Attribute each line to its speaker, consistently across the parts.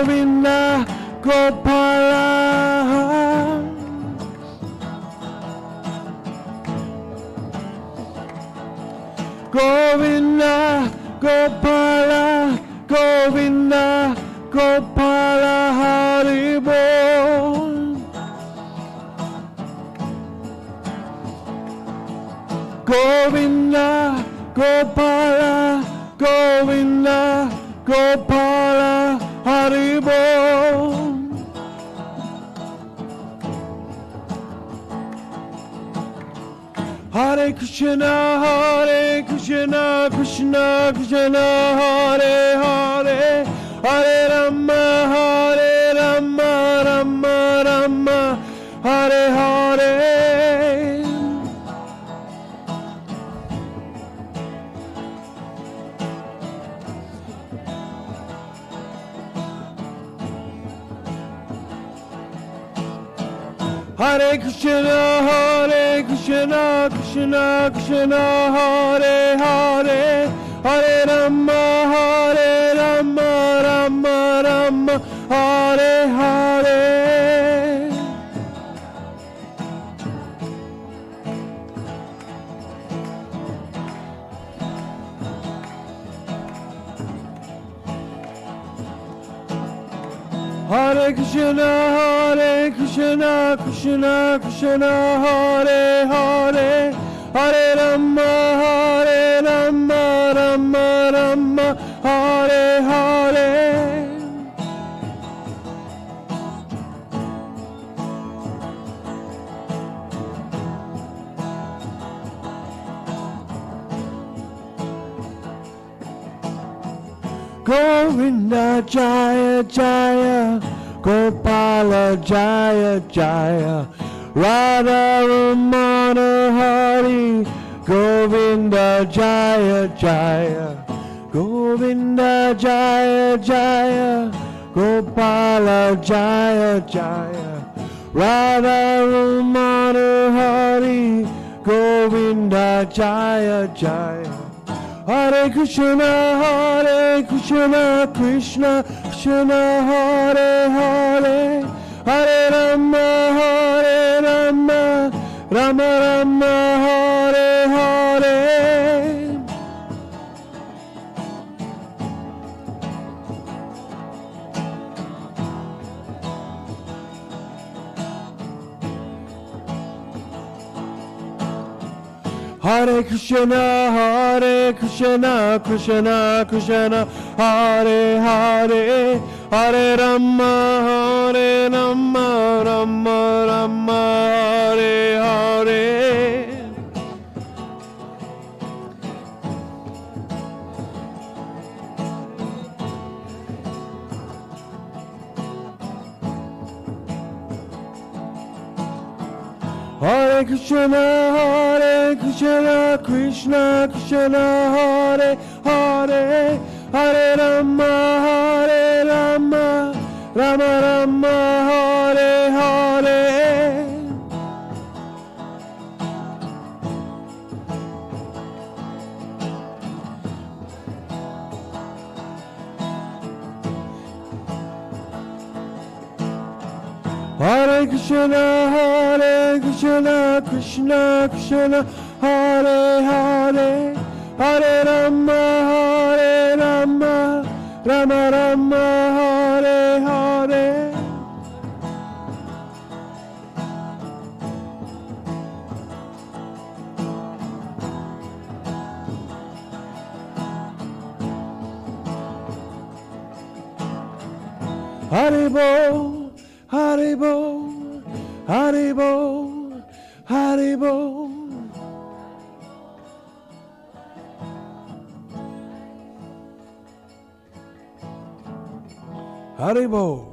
Speaker 1: Govinda Gopala. Govinda Gopala, Govinda Gopala, Hari Bol. Govinda Gopala, Govinda Gopala, Hari Bol. Hare Krishna, Hare Krishna, Krishna Krishna, Hare Hare, Hare Rama, Hare Rama, Rama Rama, Hare Hare. Hare Krishna, Hare Krishna, Krishna Krishna, Hare Hare, Hare Rama, Hare Rama, Rama Rama, Hare Hare. Hare Krishna, Hare Krishna, Krishna Krishna, Hare Hare, Hare Rama, Hare Rama, Rama Rama, Hare Hare. Govinda Jaya Jaya, Gopala Jaya Jaya, Radha Ramana Hari, Govinda Jaya Jaya, Govinda Jaya Jaya, Gopala Jaya Jaya, Radha Ramana Hari, Govinda Jaya Jaya. Hare Krishna, Krishna Krishna, Hare Hare, Hare Rama, Rama Rama, Hare Hare. Hare Krishna, Krishna Krishna, Hare Hare, Hare Rama, Rama Rama, Hare Hare. Hare Krishna, Krishna Krishna, Hare Hare, Hare Rama, Rama Rama, Hare Hare. Hare Krishna, Krishna Krishna, Hare Hare, Hare Rama, Rama Rama, Hare Hare. Haribo, Haribo, Haribo, Haribo. Haribo.
Speaker 2: Hare Krishna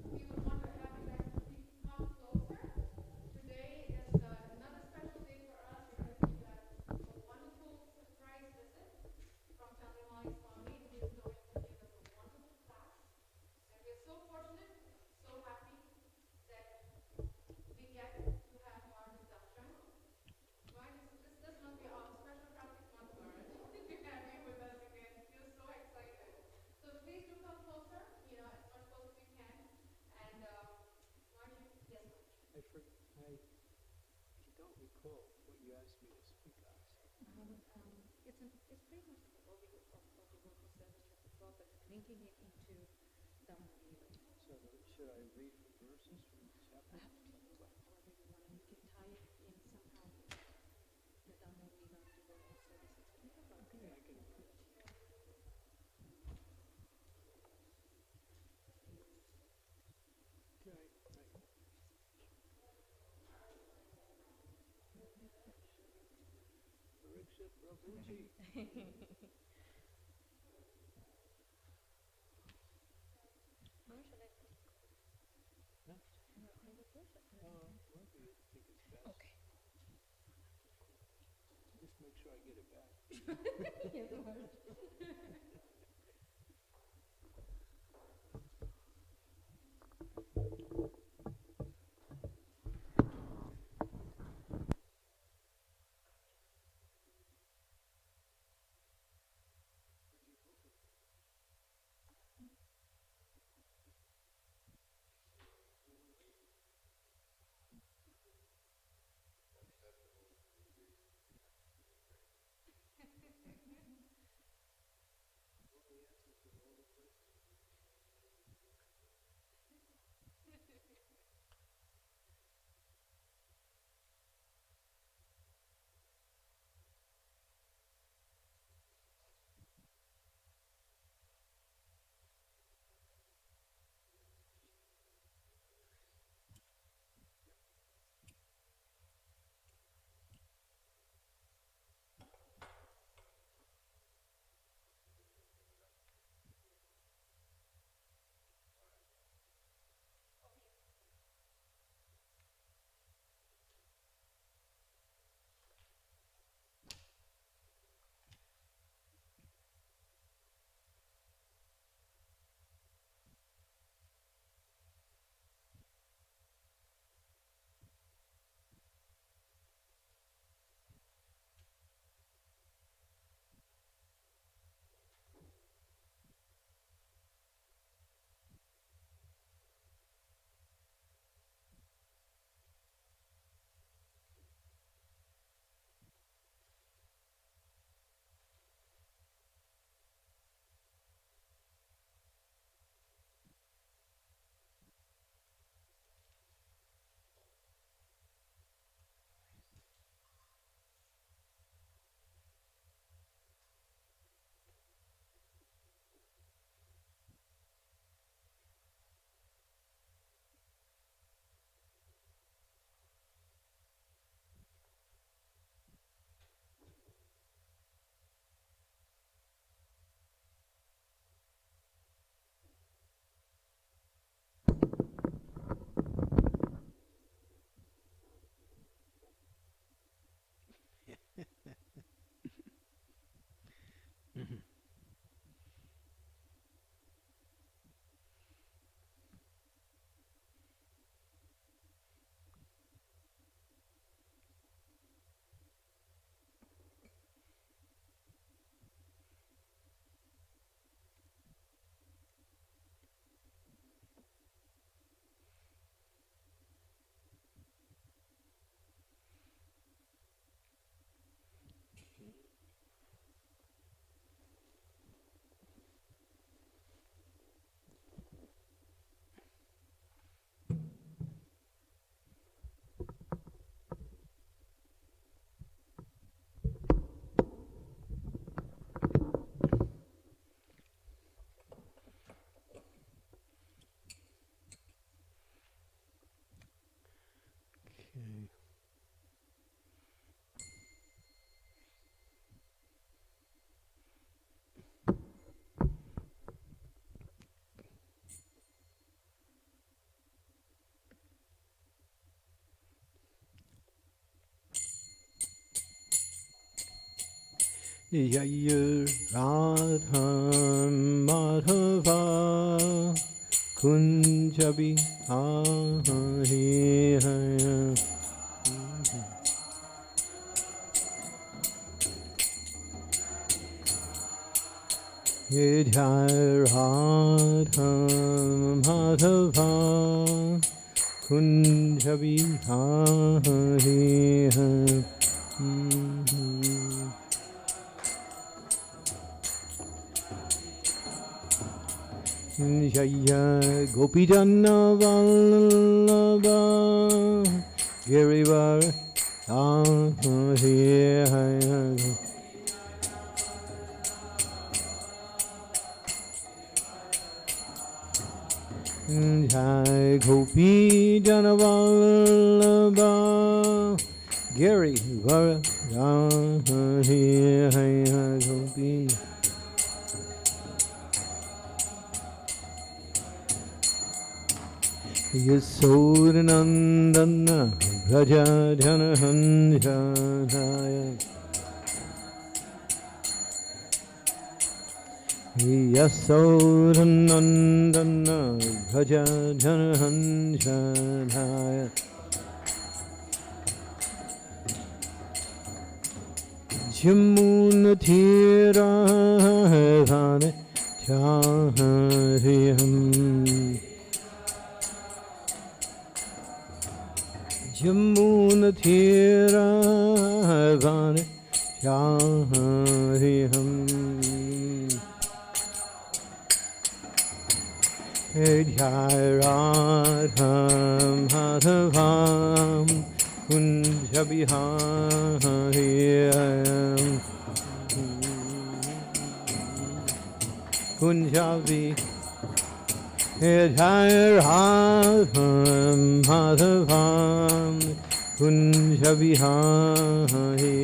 Speaker 2: devotees, and we will recall what you asked me to speak last.
Speaker 3: It's pretty much of devotional service chapter 12, but linking it into Damodar.
Speaker 2: So should I read from verses from chapter?
Speaker 3: However you want, and you can tie it in somehow with the Damodar devotional services. We have a
Speaker 2: Okay, I can. Okay, right. Parikshit Prabhuji.
Speaker 3: Where should I put?
Speaker 2: Huh?
Speaker 3: Where would push it?
Speaker 2: Wherever you think is best.
Speaker 3: Okay.
Speaker 2: Just make sure I get it back.
Speaker 3: Yes, Lord.
Speaker 1: Jaya Radha Madhava Kunjabi Hari Haya. Jaya Radha Madhava Kunja Vihari Jaya Gopijana Vallabha Girivar Jai Gopi Janavallabha Giri Vara Gopi Yasodanandana Braja Janahanjanaya Yasodanandana Braja Janahanjanaya Jamuna Tira Vane Chahariyam Jamuna Tira Vane Chahariyam Jai Radham Madhavam Kunja Vihari Kunjavi Jai Radham Madhavam Kunja Vihari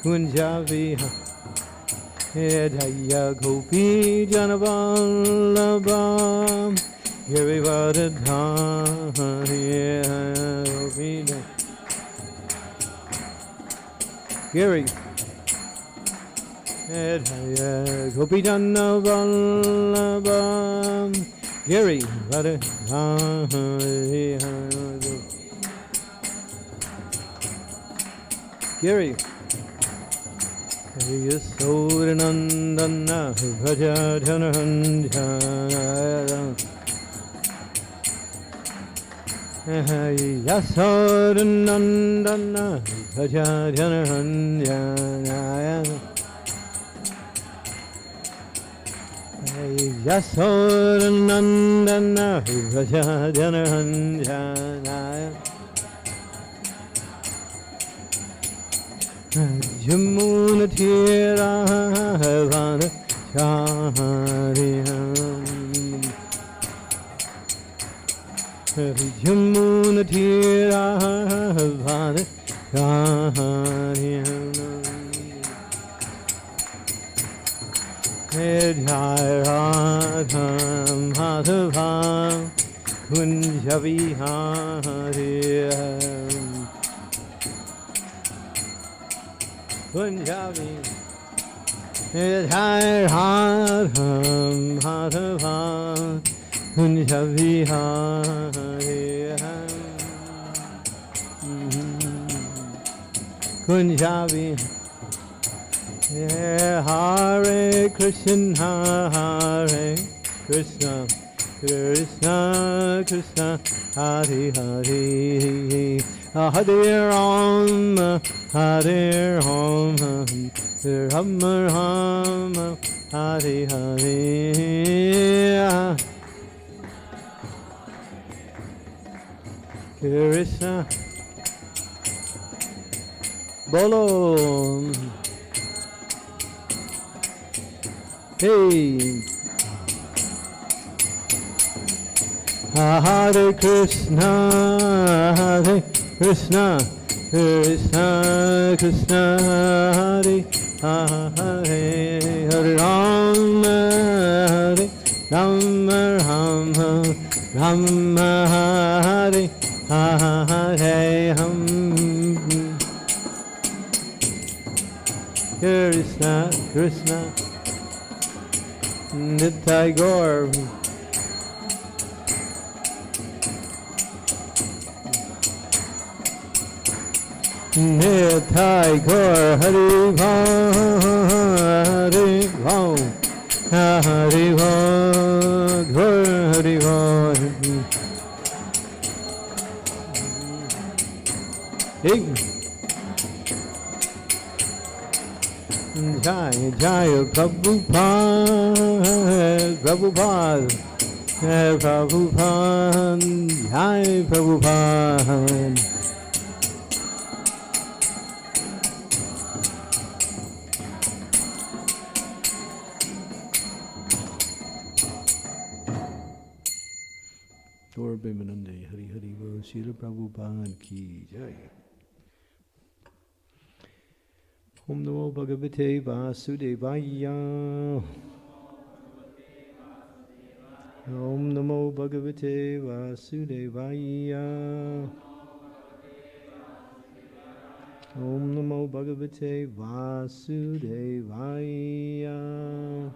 Speaker 1: Kunjavi Jaya Gopi Janavallabha Girivardhari Giri Jaya Gopi Janavallabha Girivardhari Giri Yasodanandana Braja Janahanjanaya Yasodanandana Braja Janahanjanaya Yasodanandana Braja Janahanjanaya Jamuna Tira Vana Chahariyam Jamuna Tira Vana Chahariyam Jai Radham Madhavam Kunja Vihari Punjabi Jai Radham Madhavam Kunja Vihari Punjabi Hare Krishna Hare Krishna Krishna Krishna Hare Hare Hare Rama Hare Rama Rama Rama Hare Hare Krishna Bolo Hey Hare Krishna Hare Krishna Krishna Krishna Hare Hare Hare Rama Hare Rama Rama Rama Hare Hare Krishna Krishna Nitai Gaur Nitai Gaur Hari Bham Hari Bham Hari Bham Ghor Hari Ghor. Hey. Jai Jai Prabhupada, Prabhupada, Prabhupada, Jai Prabhupada. Gaur Premanande, Hari Hari Bol, Srila Prabhupada Ki Jai. Om Namo Bhagavate Vasudevaya. Om Namo Bhagavate Vasudevaya. Om Namo Bhagavate Vasudevaya.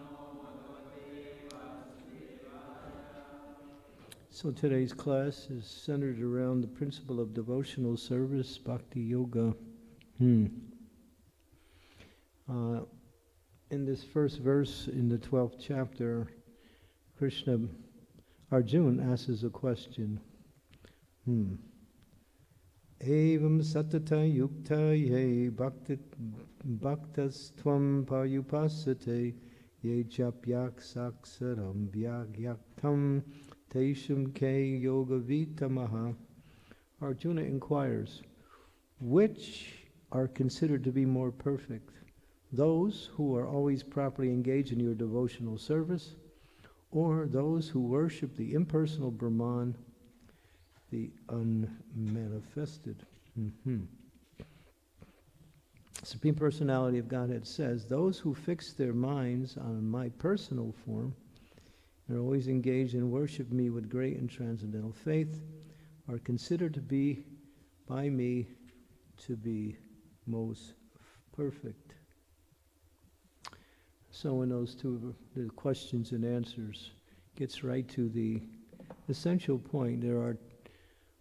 Speaker 1: So today's class is centered around the principle of devotional service, Bhakti Yoga. In this first verse in the 12th chapter, Arjuna asks a question. Evam satata yukta ye bhaktas tvam payupasate ye japyak saksaram vyagyaktam tesham ke yoga vitamaha. Arjuna inquires, which are considered to be more perfect? Those who are always properly engaged in your devotional service, or those who worship the impersonal Brahman, the unmanifested? Supreme Personality of Godhead says, those who fix their minds on my personal form and are always engaged in worship me with great and transcendental faith are considered to be, by me, to be most perfect. So in those two, the questions and answers, gets right to the essential point. There are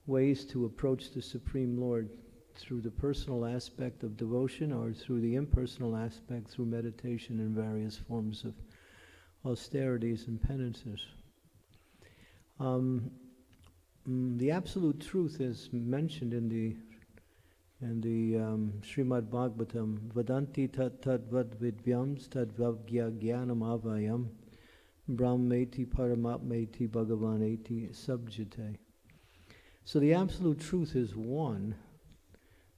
Speaker 1: ways to approach the Supreme Lord through the personal aspect of devotion or through the impersonal aspect through meditation and various forms of austerities and penances. The absolute truth is mentioned in the Srimad Bhagavatam, Vadanti tat vad vidyams tad vagya jnanam avayam brahmeti paramatmeti bhagavaneti subjite. So the absolute truth is one,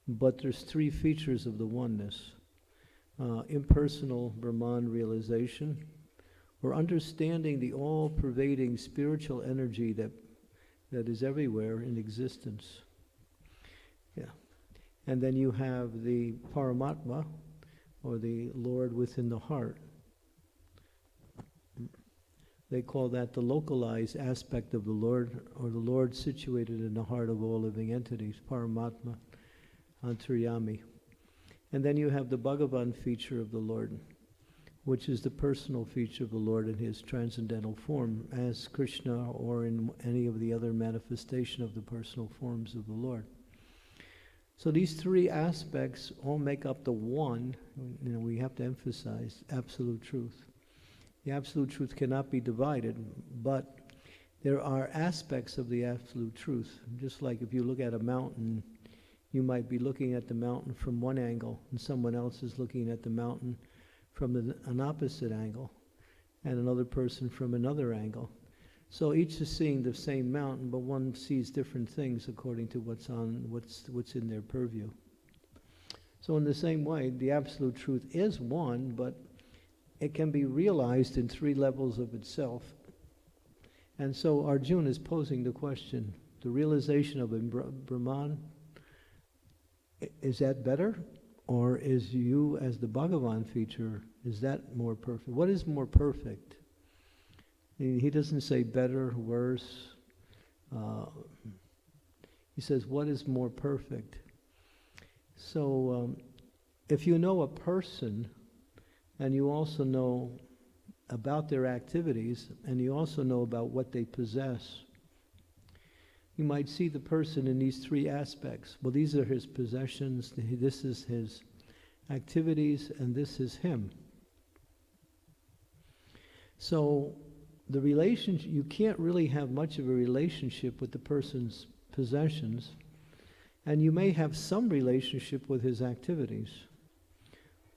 Speaker 1: but there's three features of the oneness. Impersonal Brahman realization, or understanding the all-pervading spiritual energy that is everywhere in existence. Yeah. And then you have the Paramatma, or the Lord within the heart. They call that the localized aspect of the Lord, or the Lord situated in the heart of all living entities, Paramatma, Antaryami. And then you have the Bhagavan feature of the Lord, which is the personal feature of the Lord in his transcendental form, as Krishna or in any of the other manifestation of the personal forms of the Lord. So these three aspects all make up the one. We have to emphasize absolute truth. The absolute truth cannot be divided, but there are aspects of the absolute truth. Just like if you look at a mountain, you might be looking at the mountain from one angle, and someone else is looking at the mountain from an opposite angle, and another person from another angle. So each is seeing the same mountain, but one sees different things according to what's in their purview. So in the same way, the absolute truth is one, but it can be realized in three levels of itself. And so Arjuna is posing the question, the realization of Brahman, is that better? Or is you as the Bhagavan feature, is that more perfect? What is more perfect? He doesn't say better, worse. He says, what is more perfect? So if you know a person, and you also know about their activities, and you also know about what they possess, you might see the person in these three aspects. Well, these are his possessions, this is his activities, and this is him. So the relationship, you can't really have much of a relationship with the person's possessions, and you may have some relationship with his activities.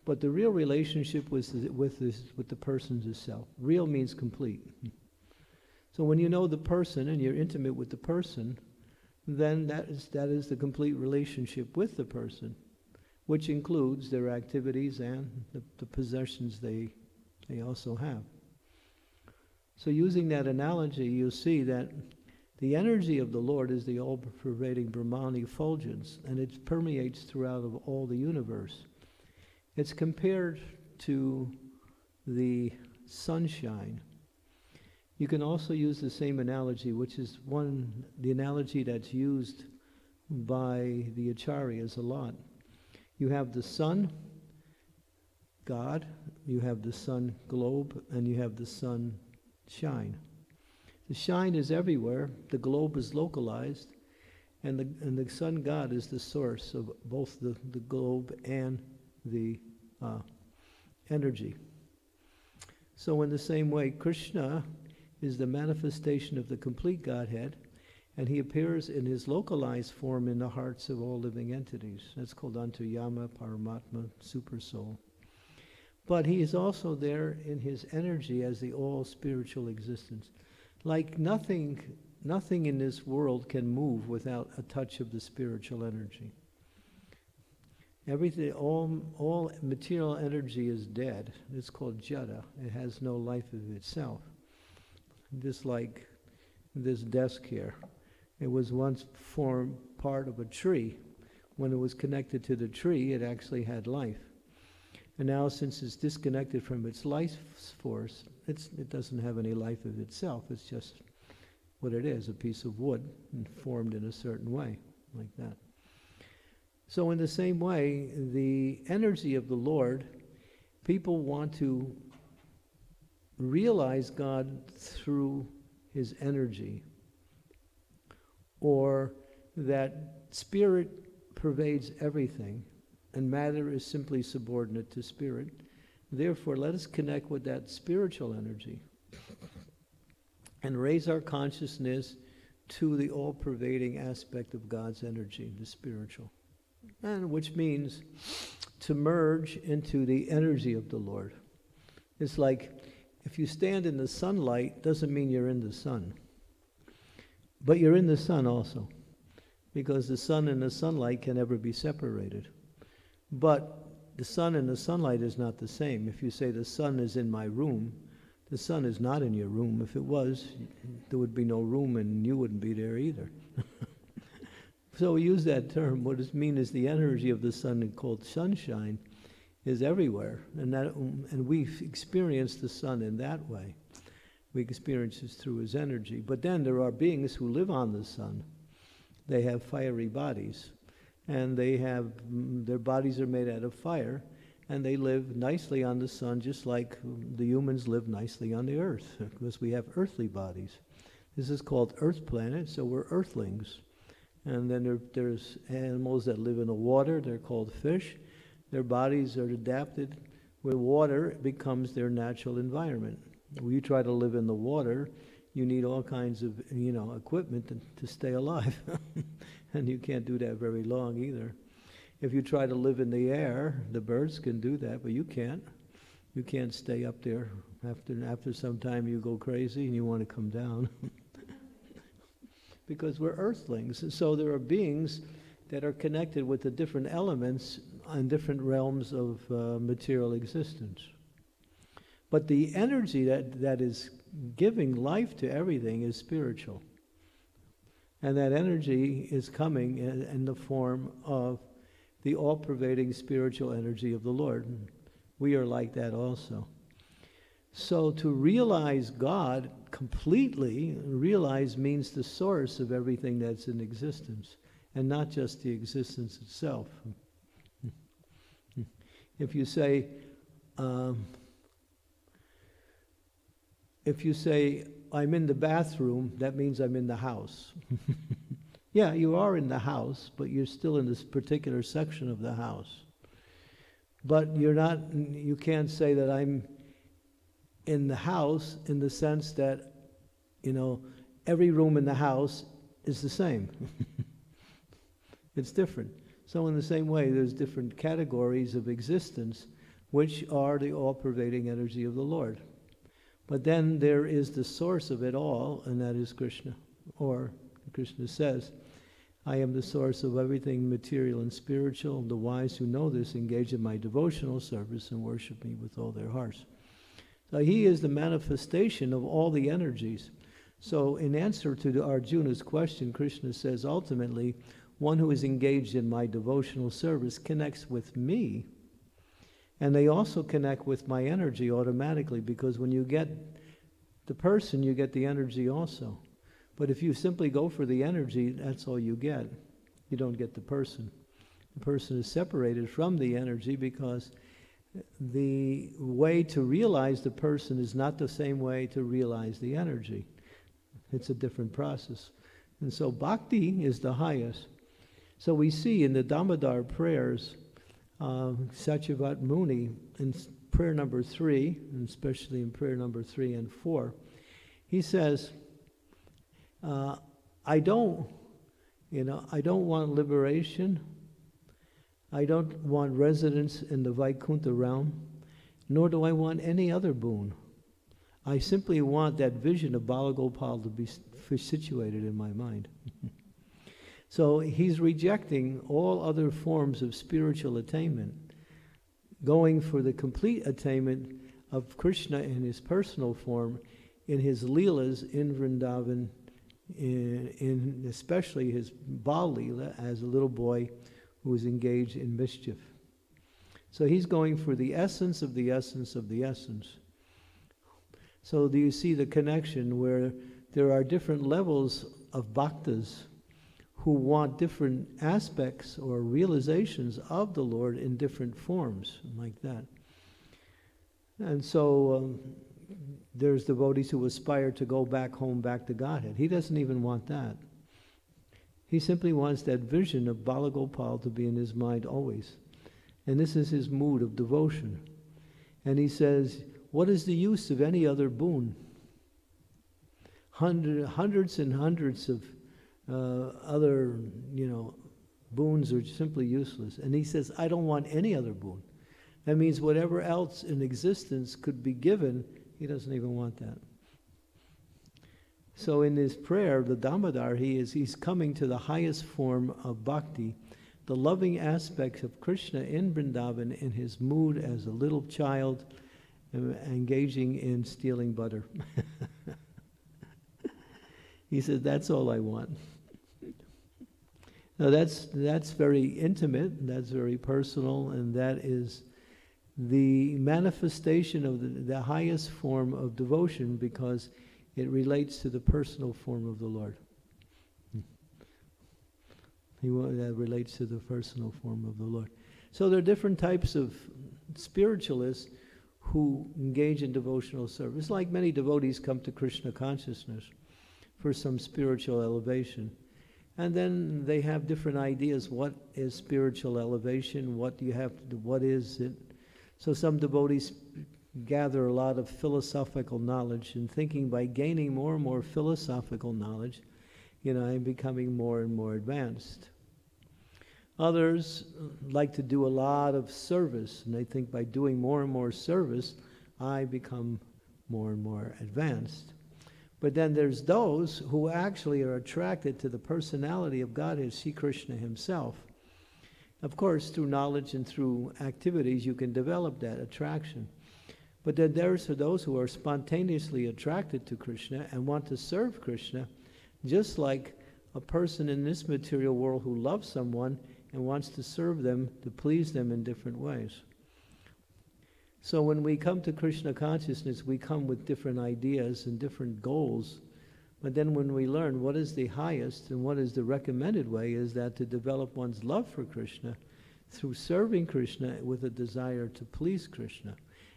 Speaker 1: But the real relationship with the person's is self. Real means complete. So when you know the person and you're intimate with the person, then that is the complete relationship with the person, which includes their activities and the possessions they also have. So using that analogy, you'll see that the energy of the Lord is the all-pervading Brahmani effulgence, and it permeates throughout of all the universe. It's compared to the sunshine. You can also use the same analogy, which is the analogy that's used by the Acharyas a lot. You have the sun, God, you have the sun globe, and you have the sun shine. The shine is everywhere, the globe is localized, and the sun God is the source of both the globe and the energy. So in the same way, Krishna is the manifestation of the complete Godhead, and he appears in his localized form in the hearts of all living entities. That's called Antaryama, Paramatma, Super Soul. But he is also there in his energy as the all-spiritual existence. Like nothing in this world can move without a touch of the spiritual energy. Everything, all material energy is dead. It's called jada. It has no life of itself. Just like this desk here. It was once formed part of a tree. When it was connected to the tree, it actually had life. And now, since it's disconnected from its life force, it doesn't have any life of itself. It's just what it is, a piece of wood, and formed in a certain way, like that. So in the same way, the energy of the Lord, people want to realize God through his energy, or that spirit pervades everything, and matter is simply subordinate to spirit. Therefore, let us connect with that spiritual energy and raise our consciousness to the all-pervading aspect of God's energy, the spiritual. And which means to merge into the energy of the Lord. It's like if you stand in the sunlight, doesn't mean you're in the sun. But you're in the sun also, because the sun and the sunlight can never be separated. But the sun and the sunlight is not the same. If you say the sun is in my room, the sun is not in your room. If it was, there would be no room and you wouldn't be there either. So we use that term. What it means is the energy of the sun, called sunshine, is everywhere. And we experience the sun in that way. We experience it through his energy. But then there are beings who live on the sun. They have fiery bodies. And their bodies are made out of fire. And they live nicely on the sun, just like the humans live nicely on the earth, because we have earthly bodies. This is called Earth Planet, so we're earthlings. And then there's animals that live in the water. They're called fish. Their bodies are adapted where water becomes their natural environment. When you try to live in the water, you need all kinds of equipment to stay alive. And you can't do that very long either. If you try to live in the air, the birds can do that, but you can't. You can't stay up there. After some time you go crazy and you want to come down. Because we're earthlings. And so there are beings that are connected with the different elements in different realms of material existence. But the energy that is giving life to everything is spiritual. And that energy is coming in the form of the all-pervading spiritual energy of the Lord. We are like that also. So to realize God completely, realize means the source of everything that's in existence, and not just the existence itself. If you say, I'm in the bathroom, that means I'm in the house. Yeah, you are in the house, but you're still in this particular section of the house. But you can't say that I'm in the house in the sense that, every room in the house is the same. It's different. So in the same way, there's different categories of existence, which are the all-pervading energy of the Lord. But then there is the source of it all, and that is Krishna. Or, Krishna says, I am the source of everything material and spiritual. The wise who know this engage in my devotional service and worship me with all their hearts. So he is the manifestation of all the energies. So in answer to Arjuna's question, Krishna says, ultimately, one who is engaged in my devotional service connects with me, and they also connect with my energy automatically, because when you get the person, you get the energy also. But if you simply go for the energy, that's all you get. You don't get the person. The person is separated from the energy because the way to realize the person is not the same way to realize the energy. It's a different process. And so bhakti is the highest. So we see in the Damodar prayers, Satyavat Muni, in prayer number 3, and especially in prayer number 3 and 4, he says, I don't want liberation. I don't want residence in the Vaikuntha realm, nor do I want any other boon. I simply want that vision of Balagopal to be situated in my mind. So he's rejecting all other forms of spiritual attainment, going for the complete attainment of Krishna in his personal form, in his Lilas in Vrindavan, in especially his Bal Lila as a little boy who was engaged in mischief. So he's going for the essence of the essence of the essence. So do you see the connection where there are different levels of bhaktas who want different aspects or realizations of the Lord in different forms, like that. And so there's devotees who aspire to go back home, back to Godhead. He doesn't even want that. He simply wants that vision of Balagopal to be in his mind always. And this is his mood of devotion. And he says, what is the use of any other boon? Hundreds and hundreds of other, boons are simply useless. And he says, I don't want any other boon. That means whatever else in existence could be given, he doesn't even want that. So in his prayer, the Damodar, he's coming to the highest form of bhakti, the loving aspects of Krishna in Vrindavan in his mood as a little child engaging in stealing butter. He said, that's all I want. Now that's very intimate, that's very personal, and that is the manifestation of the highest form of devotion, because it relates to the personal form of the Lord. That relates to the personal form of the Lord. So there are different types of spiritualists who engage in devotional service. Like many devotees come to Krishna Consciousness for some spiritual elevation. And then they have different ideas. What is spiritual elevation? What is it? So some devotees gather a lot of philosophical knowledge and thinking by gaining more and more philosophical knowledge, I'm becoming more and more advanced. Others like to do a lot of service, and they think by doing more and more service, I become more and more advanced. But then there's those who actually are attracted to the personality of God as Sri Krishna himself. Of course, through knowledge and through activities, you can develop that attraction. But then there's those who are spontaneously attracted to Krishna and want to serve Krishna, just like a person in this material world who loves someone and wants to serve them, to please them in different ways. So when we come to Krishna consciousness, we come with different ideas and different goals. But then when we learn what is the highest and what is the recommended way, is that to develop one's love for Krishna through serving Krishna with a desire to please Krishna.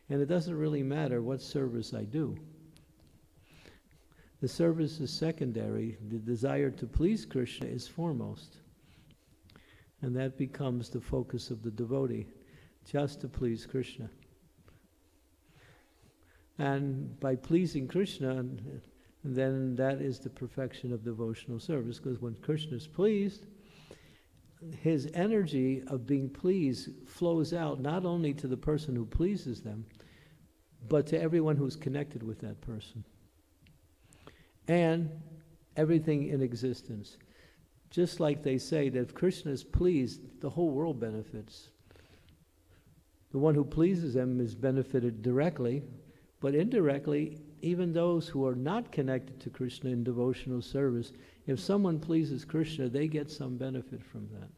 Speaker 1: And it doesn't really matter what service I do. The service is secondary. The desire to please Krishna is foremost. And that becomes the focus of the devotee, just to please Krishna. And by pleasing Krishna, then that is the perfection of devotional service, because when Krishna is pleased, his energy of being pleased flows out not only to the person who pleases them, but to everyone who's connected with that person. And everything in existence. Just like they say that if Krishna is pleased, the whole world benefits. The one who pleases them is benefited directly, but indirectly, even those who are not connected to Krishna in devotional service, if someone pleases Krishna, they get some benefit from that.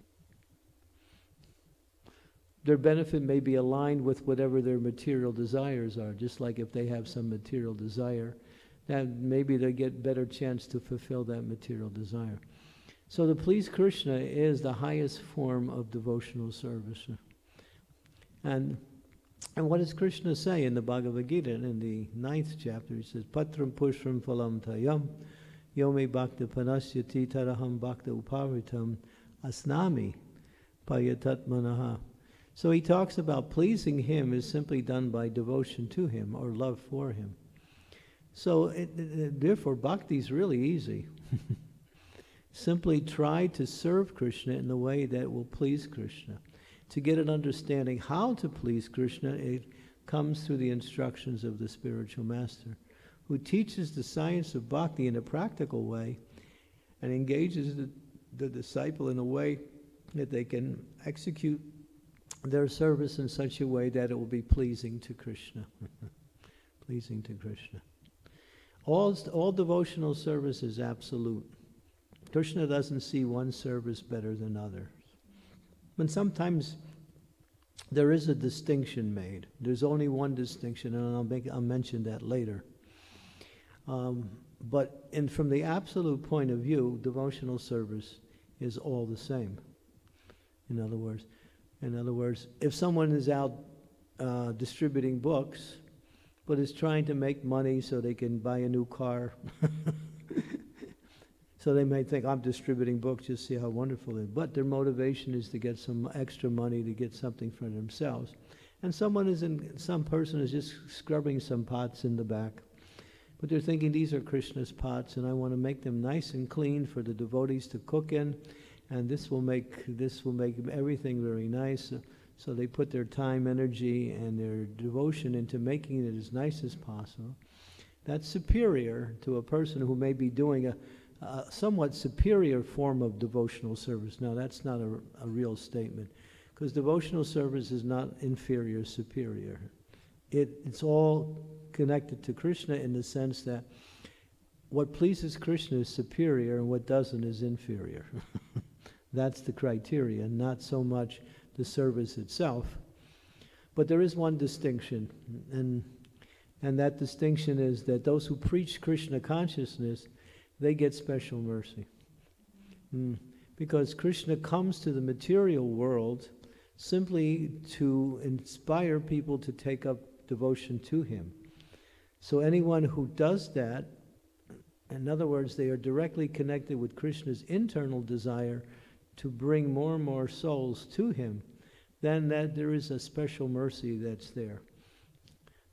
Speaker 1: Their benefit may be aligned with whatever their material desires are, just like if they have some material desire, then maybe they get better chance to fulfill that material desire. So to please Krishna is the highest form of devotional service. And what does Krishna say in the Bhagavad Gita in the 9th chapter? He says, Patram pushram phalam tayam yome bhakta panasyati taraham bhakta upavritam asnami payatat manaha. So he talks about pleasing him is simply done by devotion to him or love for him. So therefore bhakti is really easy. Simply try to serve Krishna in the way that will please Krishna. To get an understanding how to please Krishna, it comes through the instructions of the spiritual master, who teaches the science of bhakti in a practical way and engages the disciple in a way that they can execute their service in such a way that it will be pleasing to Krishna. Pleasing to Krishna. All devotional service is absolute. Krishna doesn't see one service better than others. But sometimes there is a distinction made. There's only one distinction, and I'll mention that later. But from the absolute point of view, devotional service is all the same. In other words, if someone is out distributing books, but is trying to make money so they can buy a new car, so they may think, I'm distributing books, just see how wonderful it is. But their motivation is to get some extra money to get something for themselves. And some person is just scrubbing some pots in the back. But they're thinking, these are Krishna's pots, and I want to make them nice and clean for the devotees to cook in, and this will make everything very nice. So they put their time, energy, and their devotion into making it as nice as possible. That's superior to a person who may be doing a somewhat superior form of devotional service. Now, that's not a real statement, because devotional service is not inferior, superior. It's all connected to Krishna in the sense that what pleases Krishna is superior and what doesn't is inferior. That's the criteria, not so much the service itself. But there is one distinction, and that distinction is that those who preach Krishna consciousness, they get special mercy. Because Krishna comes to the material world simply to inspire people to take up devotion to him. So anyone who does that, in other words, they are directly connected with Krishna's internal desire to bring more and more souls to him, then that there is a special mercy that's there.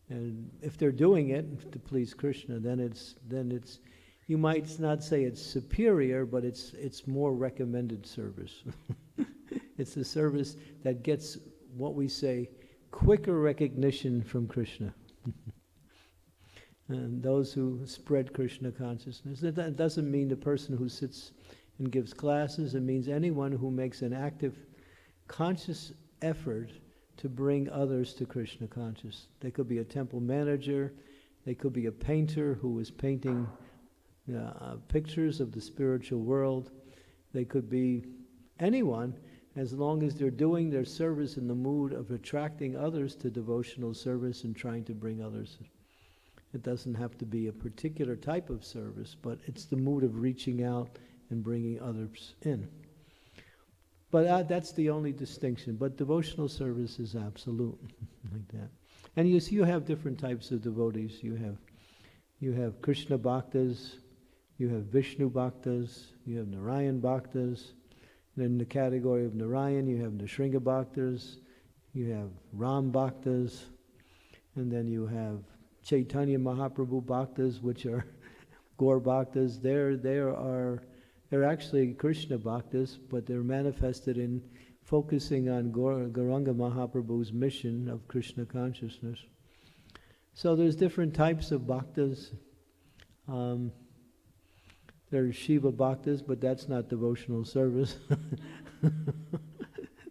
Speaker 1: And if they're doing it to please Krishna, then it's you might not say it's superior, but it's more recommended service. It's the service that gets what we say quicker recognition from Krishna. And those who spread Krishna consciousness. That doesn't mean the person who sits and gives classes. It means anyone who makes an active, conscious effort to bring others to Krishna consciousness. They could be a temple manager. They could be a painter who is painting pictures of the spiritual world. They could be anyone, as long as they're doing their service in the mood of attracting others to devotional service and trying to bring others. It doesn't have to be a particular type of service, but it's the mood of reaching out and bringing others in. But that's the only distinction. But devotional service is absolute, like that. And you have different types of devotees. You have Krishna bhaktas, you have Vishnu bhaktas, you have Narayan bhaktas. And in the category of Narayan, you have Nrsimha bhaktas, you have Ram bhaktas, and then you have Chaitanya Mahaprabhu bhaktas, which are Gaur bhaktas, they're actually Krishna bhaktas, but they're manifested in focusing on Gauranga Mahaprabhu's mission of Krishna consciousness. So there's different types of bhaktas. There's Shiva bhaktas, but that's not devotional service.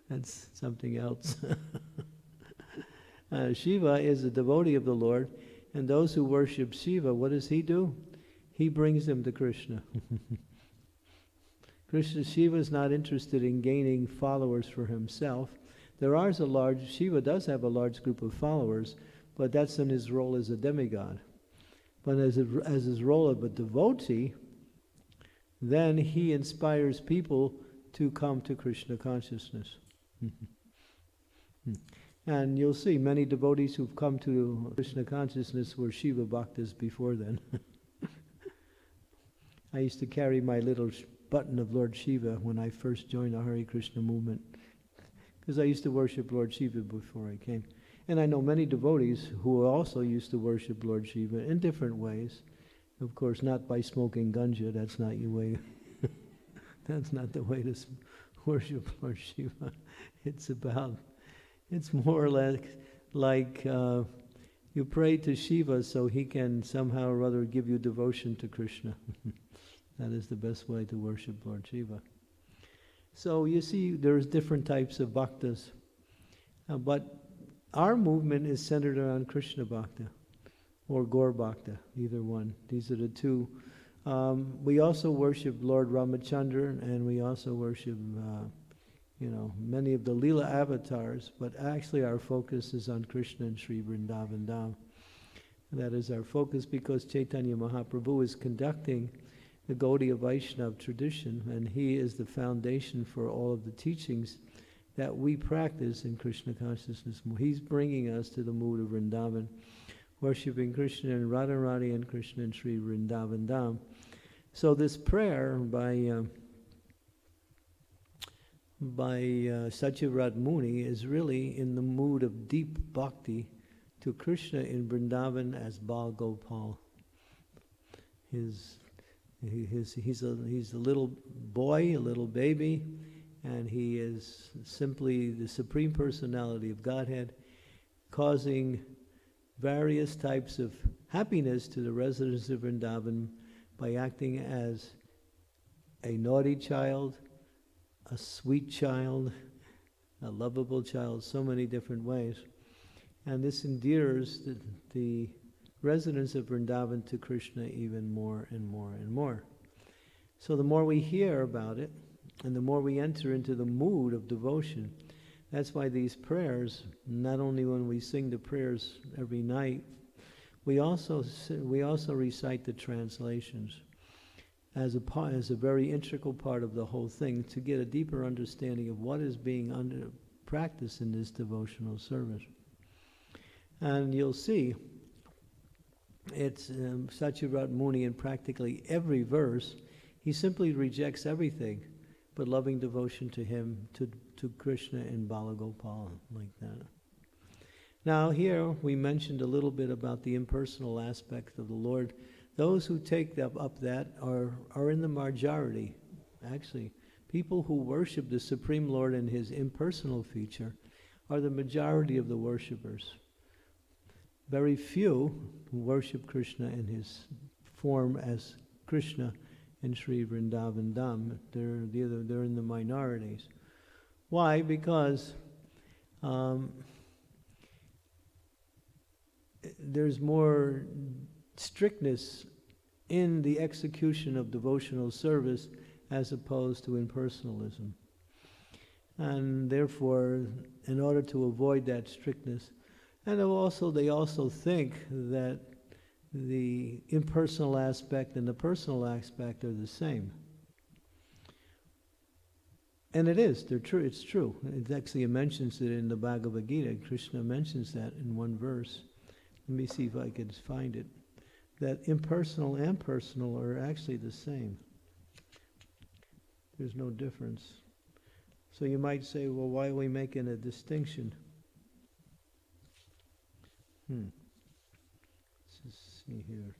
Speaker 1: That's something else. Shiva is a devotee of the Lord, and those who worship Shiva, what does he do? He brings them to Krishna. Shiva is not interested in gaining followers for himself. Shiva does have a large group of followers, but that's in his role as a demigod. But as his role of a devotee, then he inspires people to come to Krishna consciousness. And you'll see many devotees who've come to Krishna consciousness were Shiva bhaktas before then. I used to carry my little button of Lord Shiva when I first joined the Hare Krishna movement, because I used to worship Lord Shiva before I came. And I know many devotees who also used to worship Lord Shiva in different ways. Of course, not by smoking ganja. That's not your way. That's not the way to worship Lord Shiva. It's more or less like you pray to Shiva so he can somehow or other give you devotion to Krishna. That is the best way to worship Lord Shiva. So you see, there's different types of bhaktas. But our movement is centered around Krishna Bhakta or Gaur Bhakta, either one. These are the two. We also worship Lord Ramachandra, and we also worship many of the Lila avatars, but actually our focus is on Krishna and Sri Vrindavan Dham. That is our focus because Chaitanya Mahaprabhu is conducting the Gaudiya Vaishnava tradition, and he is the foundation for all of the teachings that we practice in Krishna consciousness. He's bringing us to the mood of Vrindavan, worshipping Krishna and Radharani and Krishna and Sri Vrindavan Dham. So this prayer by Satyavrat Muni is really in the mood of deep bhakti to Krishna in Vrindavan as Bal Gopal. He's a little boy, a little baby, and he is simply the Supreme Personality of Godhead, causing various types of happiness to the residents of Vrindavan by acting as a naughty child, a sweet child, a lovable child, so many different ways. And this endears the residents of Vrindavan to Krishna even more and more and more. So the more we hear about it, and the more we enter into the mood of devotion, that's why these prayers, not only when we sing the prayers every night, we also recite the translations as a very integral part of the whole thing to get a deeper understanding of what is being practiced in this devotional service. And you'll see it's Satyavrat Muni in practically every verse. He simply rejects everything but loving devotion to him, to Krishna and Balagopala, like that. Now here we mentioned a little bit about the impersonal aspect of the Lord. Those who take up that are in the majority. Actually, people who worship the Supreme Lord in his impersonal feature are the majority of the worshippers. Very few who worship Krishna in his form as Krishna in Sri Vrindavan Dham. They're in the minorities. Why? Because there's more strictness in the execution of devotional service as opposed to impersonalism. And therefore, in order to avoid that strictness, and they also think that the impersonal aspect and the personal aspect are the same. And it is, they're true, it's true. It actually mentions it in the Bhagavad Gita. Krishna mentions that in one verse. Let me see if I can find it. That impersonal and personal are actually the same. There's no difference. So you might say, well, why are we making a distinction? see here.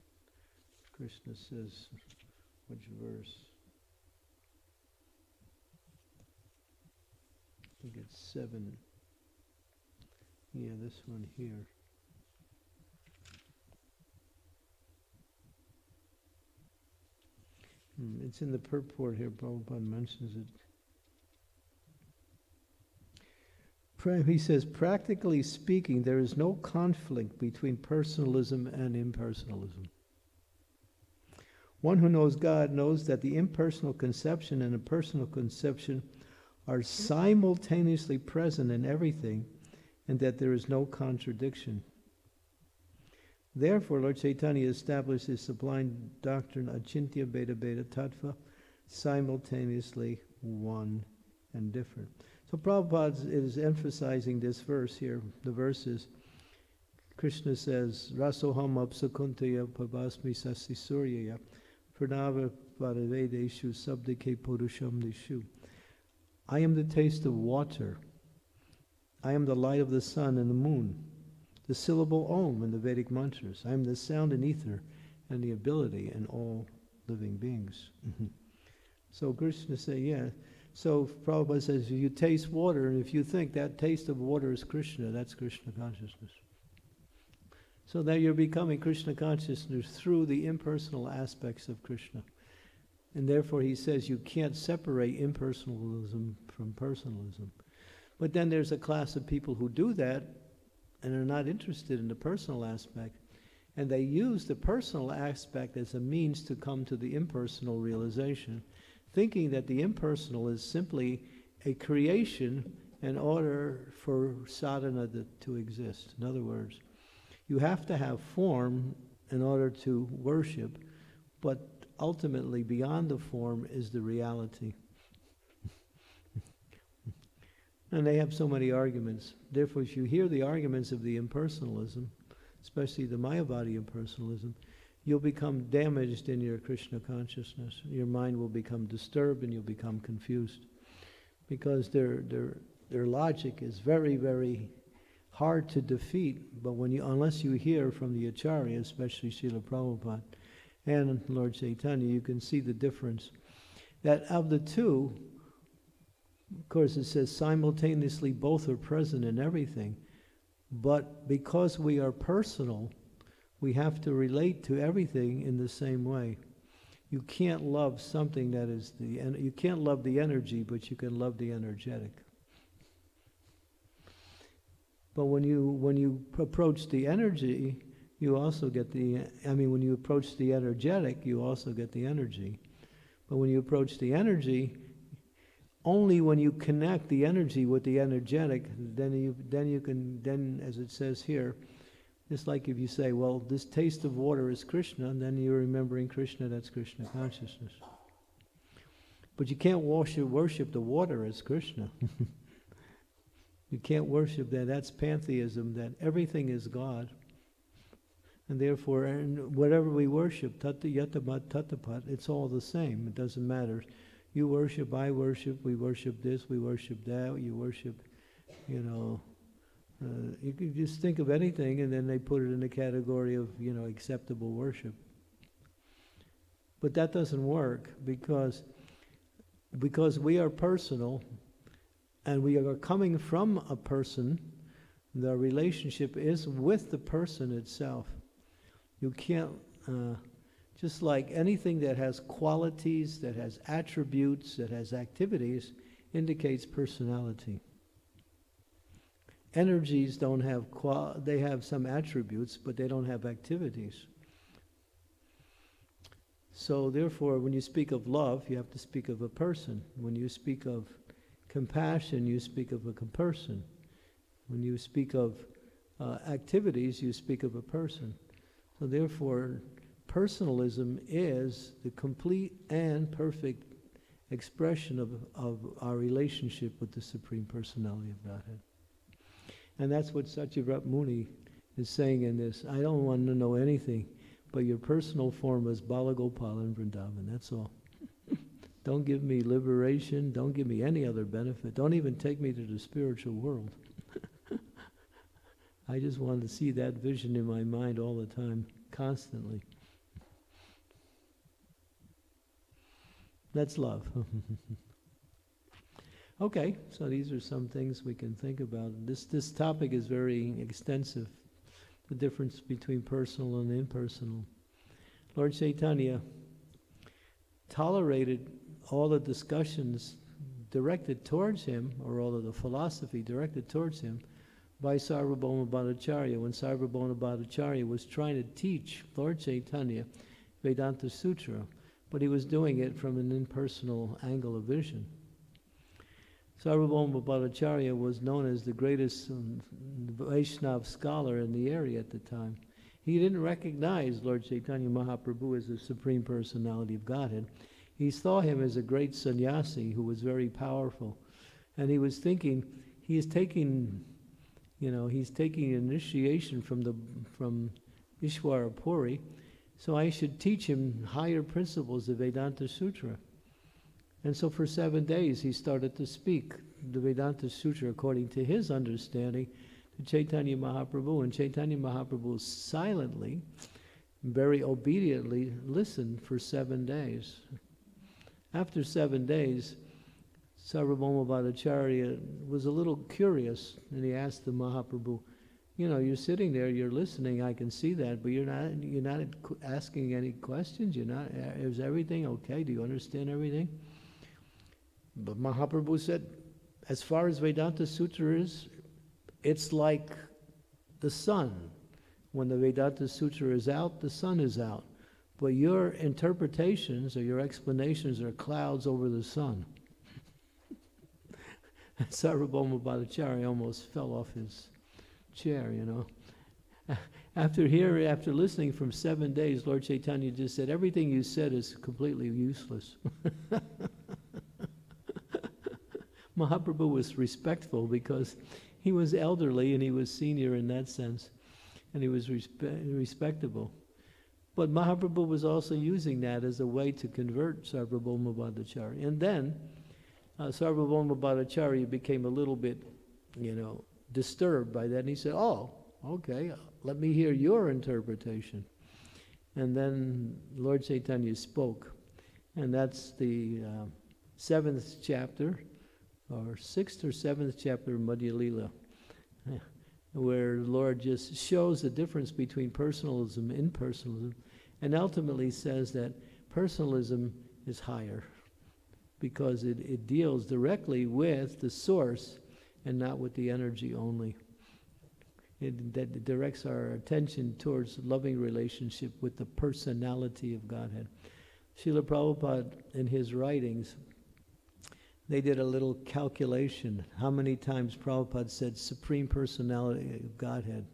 Speaker 1: Krishna says, which verse? I think it's 7. Yeah, this one here. It's in the purport here, Prabhupada mentions it. He says, practically speaking, there is no conflict between personalism and impersonalism. One who knows God knows that the impersonal conception and the personal conception are simultaneously present in everything, and that there is no contradiction. Therefore, Lord Chaitanya established his sublime doctrine, Achintya Bheda Bheda Tattva, simultaneously one and different. So Prabhupada is emphasizing this verse here. The verse is, Krishna says, Rasoham apsakuntaya pabasmi sasi suryaya pranava paravedeshu sabdike purusham nishu. I am the taste of water. I am the light of the sun and the moon. The syllable Om in the Vedic mantras. I am the sound in ether and the ability in all living beings. So Krishna says, yeah. So Prabhupada says, if you taste water, and if you think that taste of water is Krishna, that's Krishna consciousness. So that you're becoming Krishna consciousness through the impersonal aspects of Krishna. And therefore he says you can't separate impersonalism from personalism. But then there's a class of people who do that and are not interested in the personal aspect. And they use the personal aspect as a means to come to the impersonal realization, thinking that the impersonal is simply a creation in order for sadhana to exist. In other words, you have to have form in order to worship, but ultimately beyond the form is the reality. And they have so many arguments. Therefore, if you hear the arguments of the impersonalism, especially the Mayavadi impersonalism, you'll become damaged in your Krishna consciousness. Your mind will become disturbed and you'll become confused. Because their logic is very, very hard to defeat, but unless you hear from the Acharya, especially Srila Prabhupada and Lord Chaitanya, you can see the difference. That of the two, of course it says simultaneously both are present in everything, but because we are personal, we have to relate to everything in the same way. You can't love something that is you can't love the energy, but you can love the energetic. But when you approach the energy, you also get when you approach the energetic, you also get the energy. But when you approach the energy, only when you connect the energy with the energetic, then you can, as it says here, just like if you say, well, this taste of water is Krishna, and then you're remembering Krishna, that's Krishna consciousness. But you can't worship the water as Krishna. You can't worship that. That's pantheism, that everything is God. And therefore, whatever we worship, tatta yatamat tattapat, it's all the same. It doesn't matter. You worship, I worship, we worship this, we worship that, you worship, you can just think of anything and then they put it in the category of, acceptable worship. But that doesn't work because we are personal and we are coming from a person. The relationship is with the person itself. You can't, just like anything that has qualities, that has attributes, that has activities, indicates personality. Energies don't have they have some attributes, but they don't have activities. So therefore, when you speak of love, you have to speak of a person. When you speak of compassion, you speak of a person. When you speak of activities, you speak of a person. So therefore, personalism is the complete and perfect expression of our relationship with the Supreme Personality of Godhead. And that's what Satyavrat Muni is saying in this. I don't want to know anything, but your personal form is Balagopala and Vrindavan, that's all. Don't give me liberation, don't give me any other benefit, don't even take me to the spiritual world. I just want to see that vision in my mind all the time. constantly. That's love. Okay, so these are some things we can think about. This topic is very extensive, the difference between personal and impersonal. Lord Chaitanya tolerated all the discussions directed towards him, or all of the philosophy directed towards him, by Sarvabhauma Bhattacharya, when Sarvabhauma Bhattacharya was trying to teach Lord Chaitanya Vedanta Sutra, but he was doing it from an impersonal angle of vision. Sarvabhauma Bhattacharya was known as the greatest Vaishnava scholar in the area at the time. He didn't recognize Lord Chaitanya Mahaprabhu as the Supreme Personality of Godhead. He saw him as a great sannyasi who was very powerful. And he was thinking, he's taking initiation from Ishvara Puri, so I should teach him higher principles of Vedanta Sutra. And so for 7 days he started to speak the Vedanta Sutra according to his understanding to Chaitanya Mahaprabhu. And Chaitanya Mahaprabhu silently, very obediently listened for 7 days. After 7 days, Sarvabhauma Bhattacharya was a little curious, and he asked the Mahaprabhu, you're sitting there, you're listening, I can see that, but you're not asking any questions, is everything okay? Do you understand everything? But Mahaprabhu said, as far as Vedanta Sutra is, it's like the sun. When the Vedanta Sutra is out, the sun is out. But your interpretations or your explanations are clouds over the sun. Sarvabhauma Bhattacharya almost fell off his chair, After listening from 7 days, Lord Chaitanya just said, everything you said is completely useless. Mahaprabhu was respectful because he was elderly and he was senior in that sense, and he was respectable. But Mahaprabhu was also using that as a way to convert Sarvabhauma Bhattacharya. And then Sarvabhauma Bhattacharya became a little bit, disturbed by that, and he said, oh, okay, let me hear your interpretation. And then Lord Chaitanya spoke, and that's the 7th chapter, or 6th or 7th chapter of Madhya Lila, where the Lord just shows the difference between personalism and impersonalism, and ultimately says that personalism is higher because it deals directly with the source and not with the energy only. That directs our attention towards loving relationship with the personality of Godhead. Srila Prabhupada, in his writings, they did a little calculation, how many times Prabhupada said Supreme Personality of Godhead.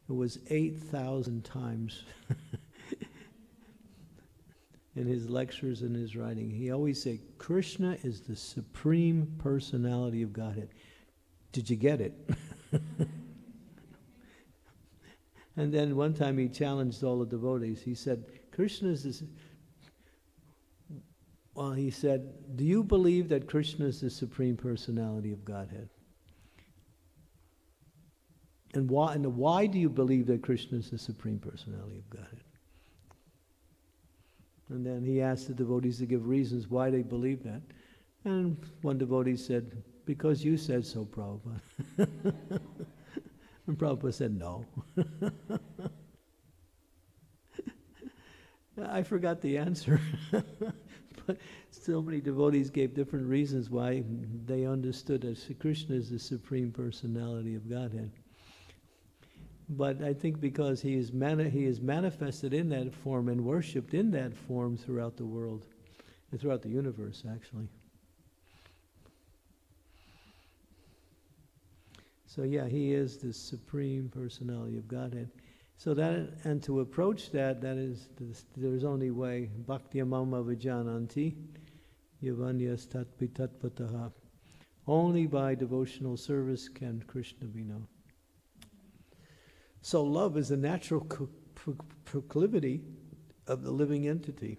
Speaker 1: It was 8,000 times in his lectures and his writing. He always said, Krishna is the Supreme Personality of Godhead. Did you get it? And then one time he challenged all the devotees. He said, Krishna is this... Well, he said, do you believe that Krishna is the Supreme Personality of Godhead? And why do you believe that Krishna is the Supreme Personality of Godhead? And then he asked the devotees to give reasons why they believe that. And one devotee said, because you said so, Prabhupada. And Prabhupada said, no. I forgot the answer. But so many devotees gave different reasons why they understood that Krishna is the Supreme Personality of Godhead. But I think because he is manifested in that form and worshipped in that form throughout the world, and throughout the universe, actually. So yeah, he is the Supreme Personality of Godhead. So that, and to approach that there's only way. Bhakti mama vijananti, yavanyas tatpitatvataha. Only by devotional service can Krishna be known. So love is a natural proclivity of the living entity.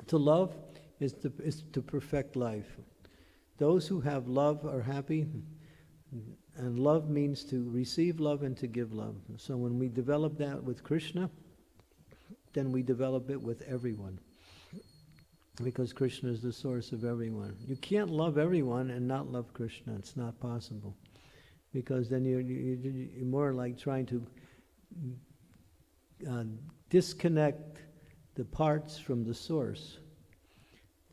Speaker 1: To love is to perfect life. Those who have love are happy. And love means to receive love and to give love. So when we develop that with Krishna, then we develop it with everyone. Because Krishna is the source of everyone. You can't love everyone and not love Krishna. It's not possible. Because then you're more like trying to disconnect the parts from the source.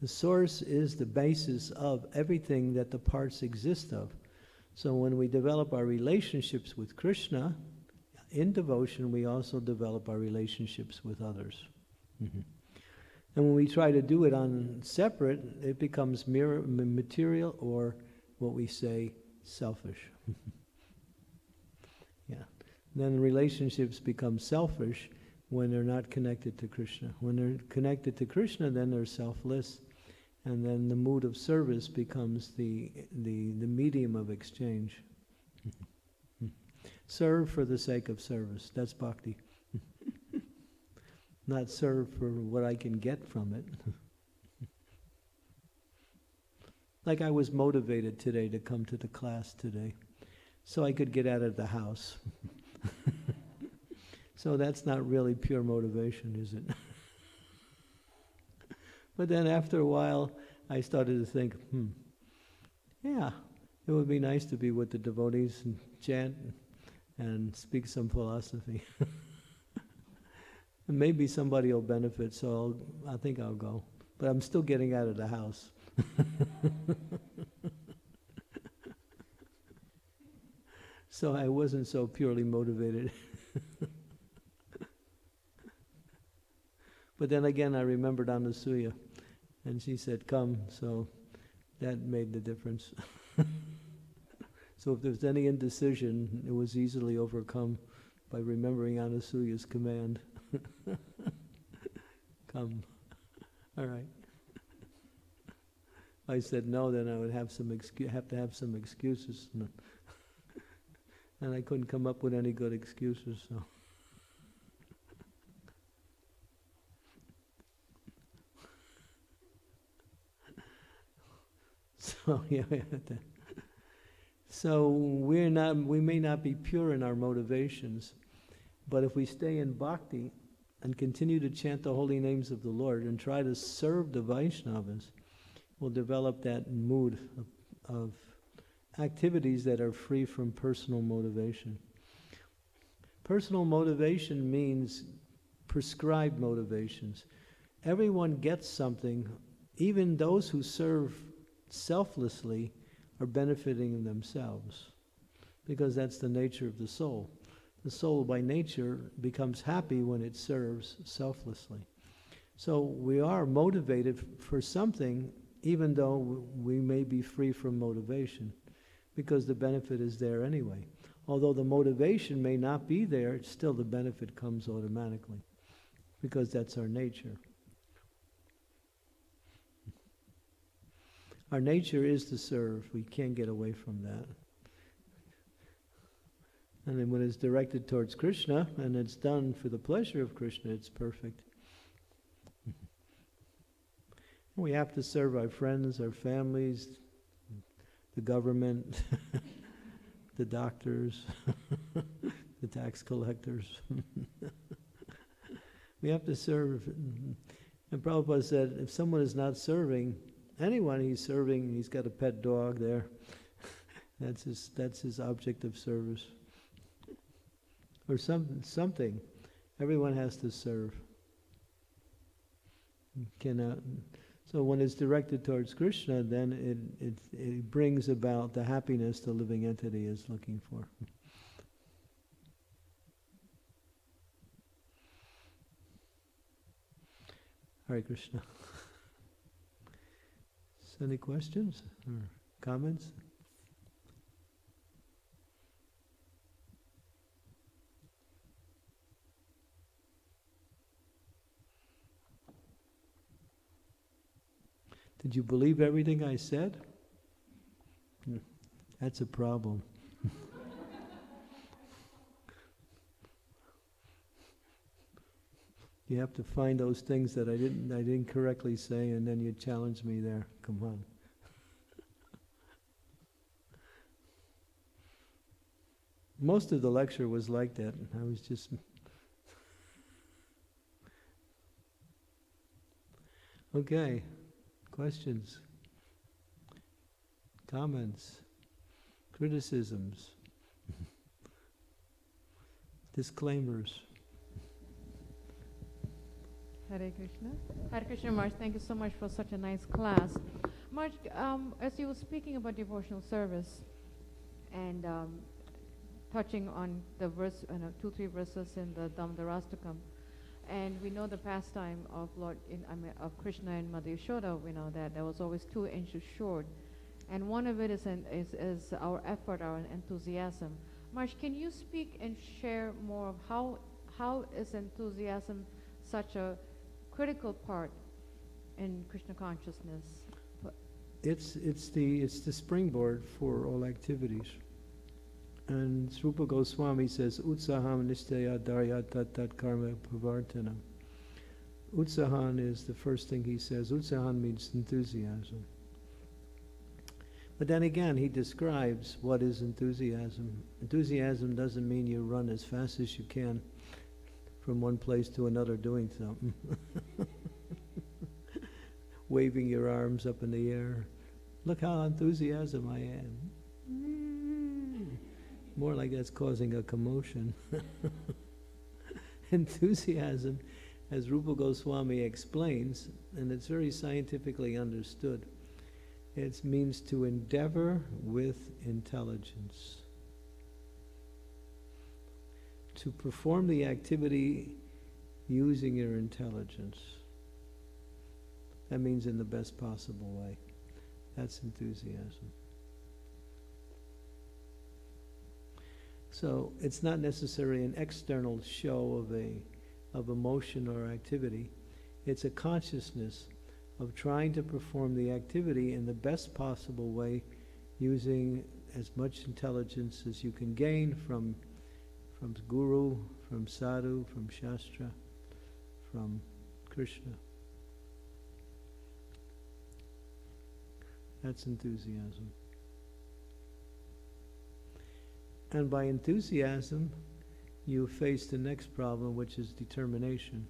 Speaker 1: The source is the basis of everything that the parts exist of. So when we develop our relationships with Krishna, in devotion, we also develop our relationships with others. Mm-hmm. And when we try to do it on separate, it becomes material, or what we say, selfish. Yeah. Then relationships become selfish when they're not connected to Krishna. When they're connected to Krishna, then they're selfless, and then the mood of service becomes the medium of exchange. Serve for the sake of service. That's bhakti. Not serve for what I can get from it. Like I was motivated today to come to the class today, so I could get out of the house. So that's not really pure motivation, is it? But then after a while, I started to think, yeah, it would be nice to be with the devotees and chant and speak some philosophy. And maybe somebody will benefit, so I think I'll go. But I'm still getting out of the house. So I wasn't so purely motivated. But then again, I remembered Anasuya, and she said, come, so that made the difference. So if there's any indecision, it was easily overcome by remembering Anasuya's command. Come. All right. If I said no, then I would have to have some excuses. And I couldn't come up with any good excuses, so. So yeah, so we may not be pure in our motivations, but if we stay in bhakti and continue to chant the holy names of the Lord and try to serve the Vaishnavas, we'll develop that mood of activities that are free from personal motivation. Personal motivation means prescribed motivations. Everyone gets something. Even those who serve selflessly are benefiting themselves, because that's the nature of the soul. The soul by nature becomes happy when it serves selflessly. So we are motivated for something, even though we may be free from motivation, because the benefit is there anyway. Although the motivation may not be there, still the benefit comes automatically, because that's our nature. Our nature is to serve. We can't get away from that. And then when it's directed towards Krishna, and it's done for the pleasure of Krishna, it's perfect. We have to serve our friends, our families, the government, the doctors, the tax collectors. We have to serve. And Prabhupada said, if someone is not serving anyone, he's serving, he's got a pet dog there. That's his object of service. Or something. Everyone has to serve. So when it's directed towards Krishna, then it brings about the happiness the living entity is looking for. Hare Krishna. So any questions or comments? Did you believe everything I said? That's a problem. You have to find those things that I didn't correctly say, and then you challenge me there. Come on. Most of the lecture was like that. I was just Okay. Questions? Comments? Criticisms? Disclaimers?
Speaker 4: Hare Krishna. Hare Krishna, Marsh, thank you so much for such a nice class. Marsh, as you were speaking about devotional service and touching on the verse, 2-3 verses in the Damodar, and we know the pastime of of Krishna and Mother Yashoda. We know that there was always 2 inches short, and one of it is our effort, our enthusiasm. Marsh, can you speak and share more of how is enthusiasm such a critical part in Krishna consciousness?
Speaker 1: It's the springboard for all activities. And Srupa Goswami says, Utsaham nishtaya darya tat karma pravartana. Utsahan is the first thing he says. Utsahan means enthusiasm. But then again, he describes what is enthusiasm. Enthusiasm doesn't mean you run as fast as you can from one place to another doing something. Waving your arms up in the air. Look how enthusiastic I am. More like that's causing a commotion. Enthusiasm, as Rupa Goswami explains, and it's very scientifically understood, it means to endeavor with intelligence. To perform the activity using your intelligence. That means in the best possible way. That's enthusiasm. So it's not necessarily an external show of emotion or activity. It's a consciousness of trying to perform the activity in the best possible way, using as much intelligence as you can gain from Guru, from Sadhu, from Shastra, from Krishna. That's enthusiasm. And by enthusiasm, you face the next problem, which is determination.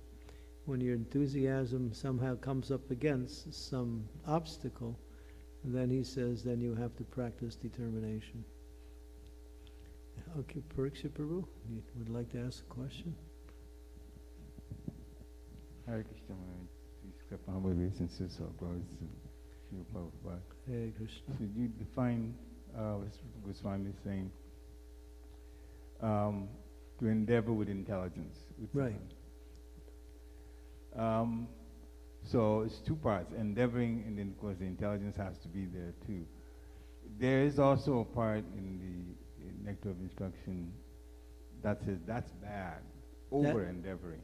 Speaker 1: When your enthusiasm somehow comes up against some obstacle, then he says, then you have to practice determination. Okay, Parikshit Prabhu, you would like to ask a question?
Speaker 5: Hare Krishna, please accept my humble obeisances of brothers and Srila Prabhupada.
Speaker 1: Hare Krishna.
Speaker 5: Should you define what Srila Goswami is saying? To endeavor with intelligence.
Speaker 1: Right.
Speaker 5: So it's 2 parts, endeavoring, and then of course the intelligence has to be there too. There is also a part in the Nectar of Instruction that says that's bad, over-endeavoring.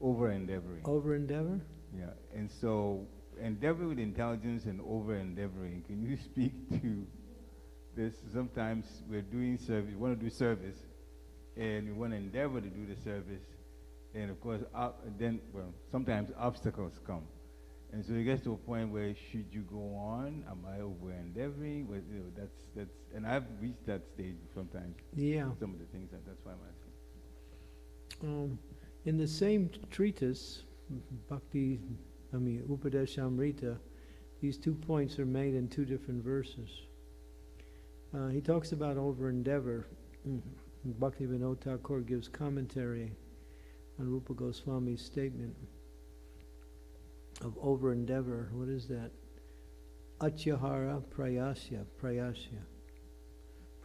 Speaker 5: Over-endeavoring.
Speaker 1: Over-endeavor?
Speaker 5: Yeah, and so endeavor with intelligence and over-endeavoring, can you speak to this? Sometimes we're doing service, we want to do service, and we want to endeavor to do the service, and of course, sometimes obstacles come. And so it gets to a point where should you go on? Am I over-endeavoring? Well, that's, and I've reached that stage sometimes.
Speaker 1: Yeah.
Speaker 5: Some of the things, that's why I'm asking.
Speaker 1: In the same treatise, Upadeshamrita, these 2 points are made in 2 different verses. He talks about over-endeavor. Bhakti Vinod Thakur gives commentary on Rupa Goswami's statement of over-endeavor. What is that? Atyahara prayasya.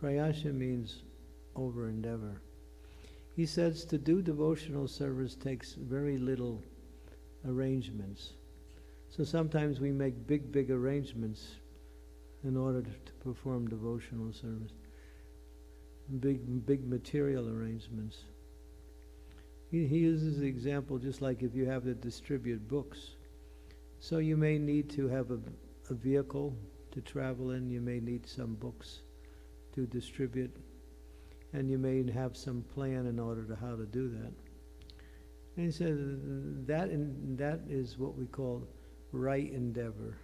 Speaker 1: Prayasya means over-endeavor. He says to do devotional service takes very little arrangements. So sometimes we make big arrangements in order to perform devotional service. Big material arrangements. He uses the example just like if you have to distribute books. So you may need to have a vehicle to travel in, you may need some books to distribute, and you may have some plan in order to how to do that. And he says that is what we call right endeavor.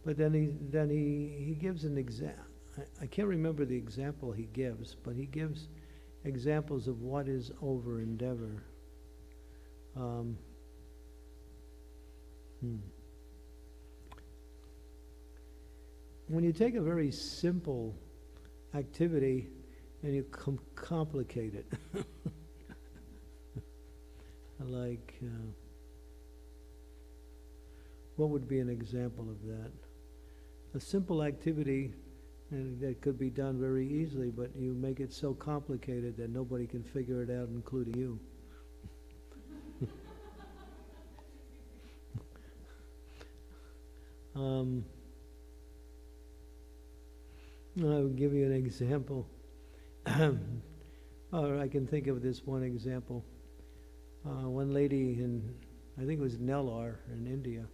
Speaker 1: But then he gives an example. I can't remember the example he gives, but he gives examples of what is over endeavor. When you take a very simple activity and you complicate it, like, what would be an example of that? A simple activity and that could be done very easily, but you make it so complicated that nobody can figure it out, including you. I'll give you an example. Or I can think of this one example. One lady in, I think it was Nellore in India,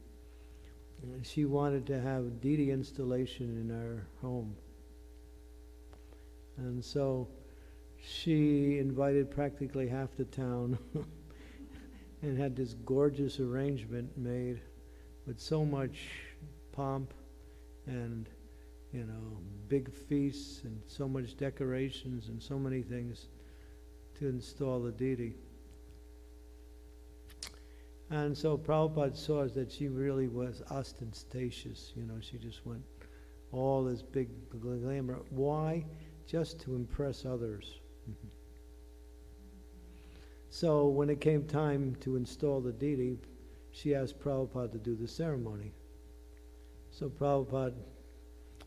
Speaker 1: she wanted to have deity installation in our home. And so she invited practically half the town and had this gorgeous arrangement made with so much pomp and, you know, big feasts and so much decorations and so many things to install the deity. And so Prabhupada saw that she really was ostentatious, you know, she just went all this big glamour. Why? Just to impress others. So when it came time to install the deity, she asked Prabhupada to do the ceremony. So Prabhupada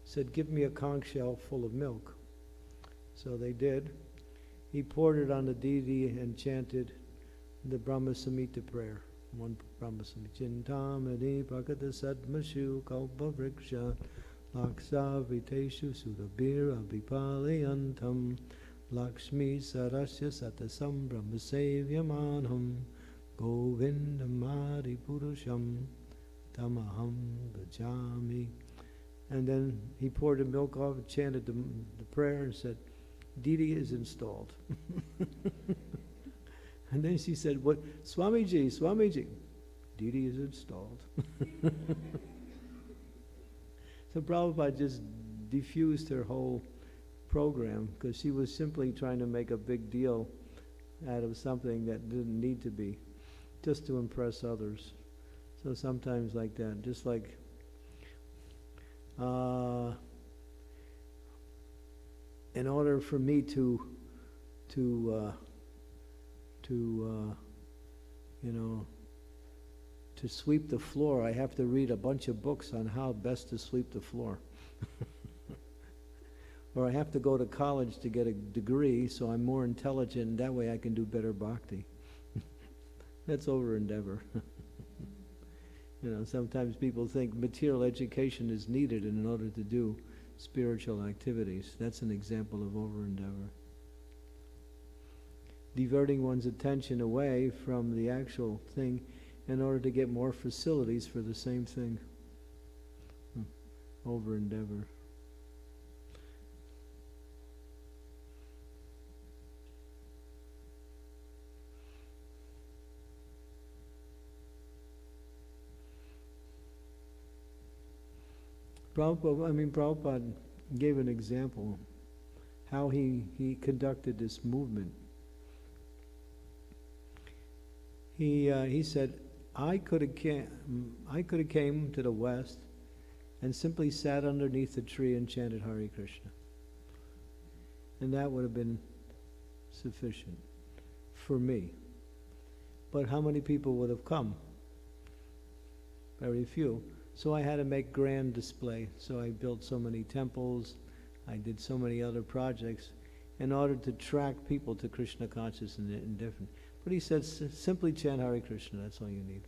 Speaker 1: said, give me a conch shell full of milk. So they did. He poured it on the deity and chanted the Brahma Samhita prayer. One Brahma Samhita. Chintamani prakata sadmashu kalpa vriksha laksa viteshu surabhira vipalayantam lakshmi sarasya satasam brahma sevyamanam govindamari purusham tamaham bhajami. And then he poured the milk off and chanted the prayer and said, deity is installed. And then she said, what? Swamiji, Swamiji, deity is installed. So Prabhupada just diffused her whole program because she was simply trying to make a big deal out of something that didn't need to be, just to impress others. So sometimes like that, just like in order for me to sweep the floor, I have to read a bunch of books on how best to sweep the floor. Or I have to go to college to get a degree so I'm more intelligent and that way I can do better bhakti. That's over endeavor. You know, sometimes people think material education is needed in order to do spiritual activities. That's an example of over endeavor. Diverting one's attention away from the actual thing in order to get more facilities for the same thing. Over endeavor. Prabhupada gave an example how he conducted this movement. He said, I could have came to the West and simply sat underneath the tree and chanted Hare Krishna. And that would have been sufficient for me. But how many people would have come? Very few. So I had to make grand display. So I built so many temples, I did so many other projects in order to attract people to Krishna consciousness and different. But he said, simply chant Hare Krishna, that's all you need.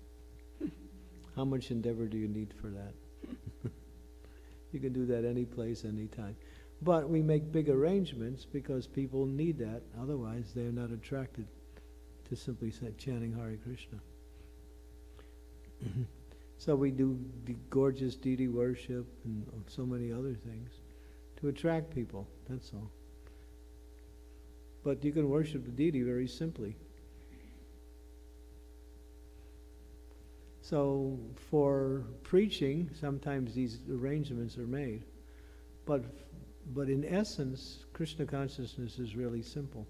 Speaker 1: How much endeavor do you need for that? You can do that any place, any time. But we make big arrangements because people need that. Otherwise, they're not attracted to simply chanting Hare Krishna. So we do the gorgeous deity worship and so many other things to attract people, that's all. But you can worship the deity very simply. So for preaching, sometimes these arrangements are made. But in essence, Krishna consciousness is really simple.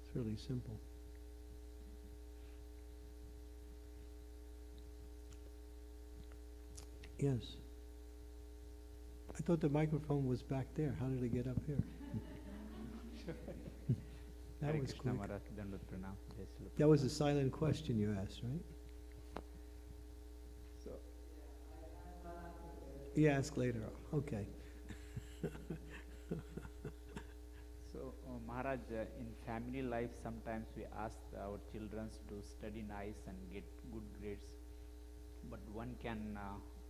Speaker 1: It's really simple. Yes. I thought the microphone was back there. How did it get up here? That
Speaker 6: Hare
Speaker 1: was
Speaker 6: Krishna
Speaker 1: quick.
Speaker 6: Maharaj, Dandavat Pranam, Jai Srila
Speaker 1: That was a silent question you asked, right?
Speaker 6: So,
Speaker 1: You ask later. Okay.
Speaker 6: Maharaj, in family life, sometimes we ask our children to study nice and get good grades, but one can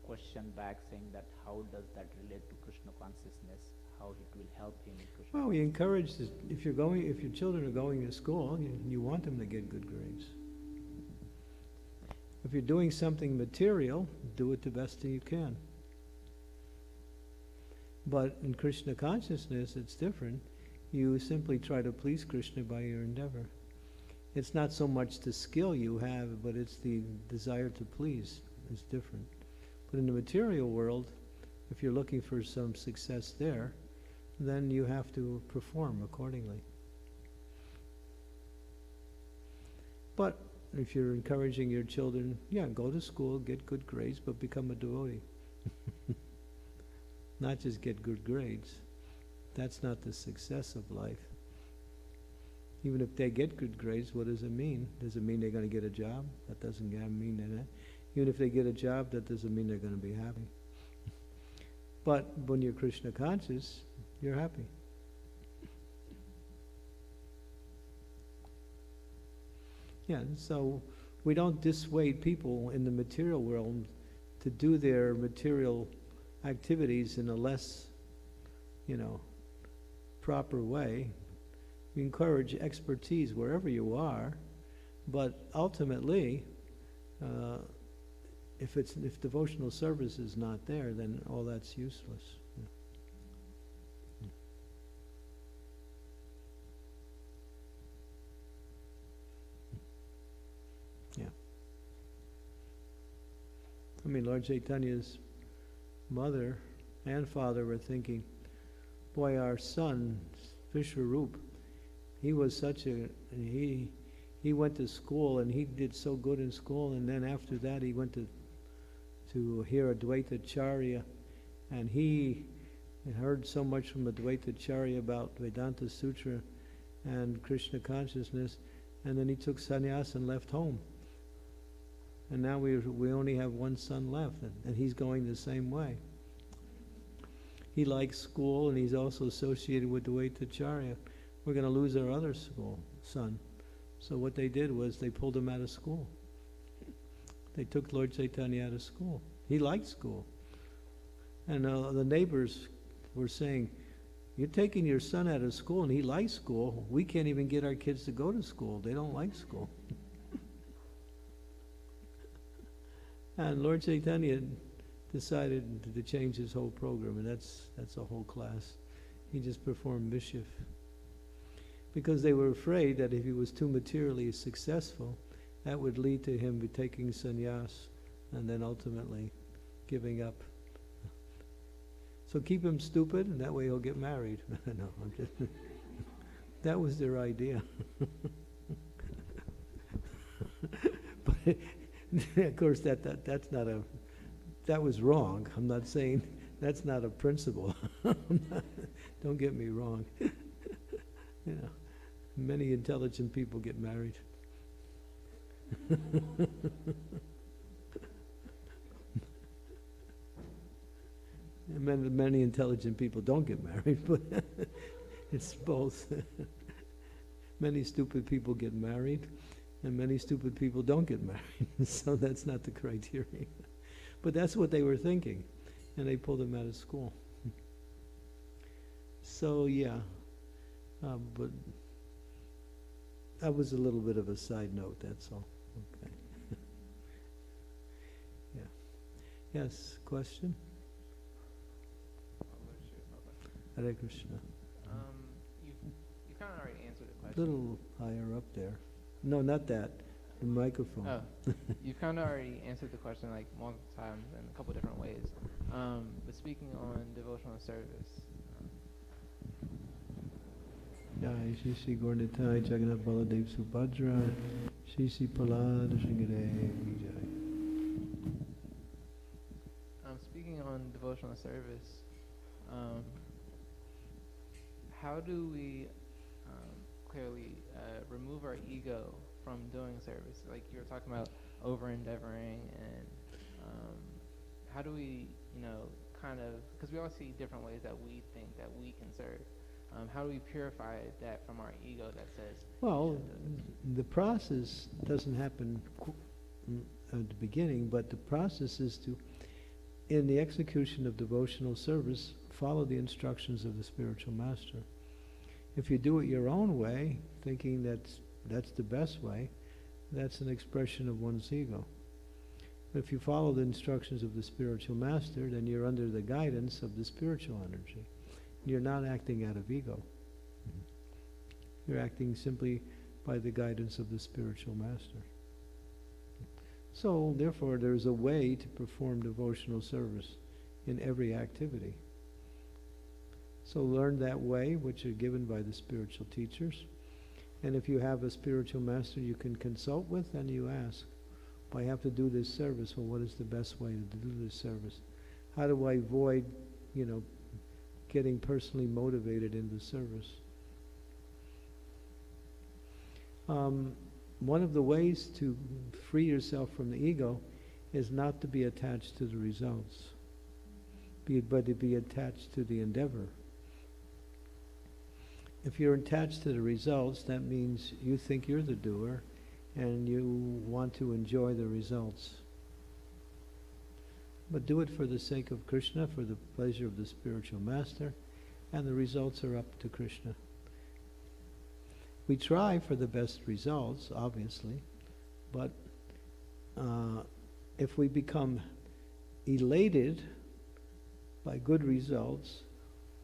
Speaker 6: question back saying that how does that relate to Krishna consciousness? How it will help him in Krishna
Speaker 1: Well, we encourage this, if your children are going to school, you want them to get good grades. If you're doing something material, do it the best that you can. But in Krishna consciousness, it's different. You simply try to please Krishna by your endeavor. It's not so much the skill you have, but it's the desire to please. It's different. But in the material world, if you're looking for some success there, then you have to perform accordingly. But if you're encouraging your children, yeah, go to school, get good grades, but become a devotee. Not just get good grades. That's not the success of life. Even if they get good grades, what does it mean? Does it mean they're going to get a job? That doesn't mean that. Even if they get a job, that doesn't mean they're going to be happy. But when you're Krishna conscious, you're happy. Yeah, so we don't dissuade people in the material world to do their material activities in a less, proper way. We encourage expertise wherever you are, but ultimately, if devotional service is not there, then all that's useless. Yeah. I mean, Lord Chaitanya's mother and father were thinking, boy, our son, Vishwarup, he was such he went to school and he did so good in school, and then after that he went to hear Advaita Acharya, and he heard so much from Advaita Acharya about Vedanta Sutra and Krishna consciousness, and then he took sannyas and left home. And now we only have one son left, and he's going the same way. He likes school, and he's also associated with Advaita Acharya. We're going to lose our other son. So what they did was they pulled him out of school. They took Lord Chaitanya out of school. He liked school. And the neighbors were saying, you're taking your son out of school and he likes school. We can't even get our kids to go to school. They don't like school. And Lord Chaitanya decided to change his whole program, and that's a whole class. He just performed mischief. Because they were afraid that if he was too materially successful, that would lead to him taking sannyas and then ultimately giving up. So keep him stupid, and that way he'll get married. No, I'm just that was their idea. But of course, that's not that was wrong. I'm not saying that's not a principle. Don't get me wrong. Many intelligent people get married. And many intelligent people don't get married, but it's both. Many stupid people get married, and many stupid people don't get married. So that's not the criteria. But that's what they were thinking, and they pulled him out of school. So yeah, but that was a little bit of a side note, that's all. Okay. Yeah. Yes, question? Hare Krishna.
Speaker 7: You kind of already answered the
Speaker 1: A
Speaker 7: question.
Speaker 1: little higher up there. No, not that. The microphone.
Speaker 7: Oh, you've kind of already answered the question like multiple times in a couple different ways. But speaking on devotional service.
Speaker 1: Jai Shri Shri Gaurnitai Jagannath Baladev Subhadra Shri Shri Palad Shingare Jai.
Speaker 7: speaking on devotional service, how do we clearly remove our ego from doing service? Like you were talking about over-endeavoring, and how do we, kind of, because we all see different ways that we think that we can serve. How do we purify that from our ego that says,
Speaker 1: Well, the process doesn't happen at the beginning, but the process is to, in the execution of devotional service, follow the instructions of the spiritual master. If you do it your own way, thinking that's the best way, that's an expression of one's ego. But if you follow the instructions of the spiritual master, then you're under the guidance of the spiritual energy. You're not acting out of ego. You're acting simply by the guidance of the spiritual master. So, therefore, there's a way to perform devotional service in every activity. So learn that way, which are given by the spiritual teachers. And if you have a spiritual master you can consult with, then you ask, I have to do this service. Well, what is the best way to do this service? How do I avoid, getting personally motivated in the service? One of the ways to free yourself from the ego is not to be attached to the results, but to be attached to the endeavor. If you're attached to the results, that means you think you're the doer and you want to enjoy the results. But do it for the sake of Krishna, for the pleasure of the spiritual master, and the results are up to Krishna. We try for the best results, obviously, but if we become elated by good results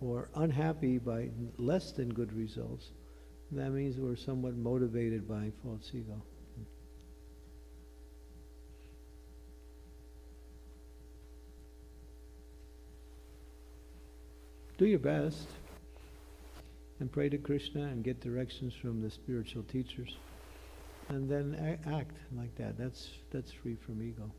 Speaker 1: or unhappy by less than good results, that means we're somewhat motivated by false ego. Do your best and pray to Krishna and get directions from the spiritual teachers, and then act like that. That's free from ego.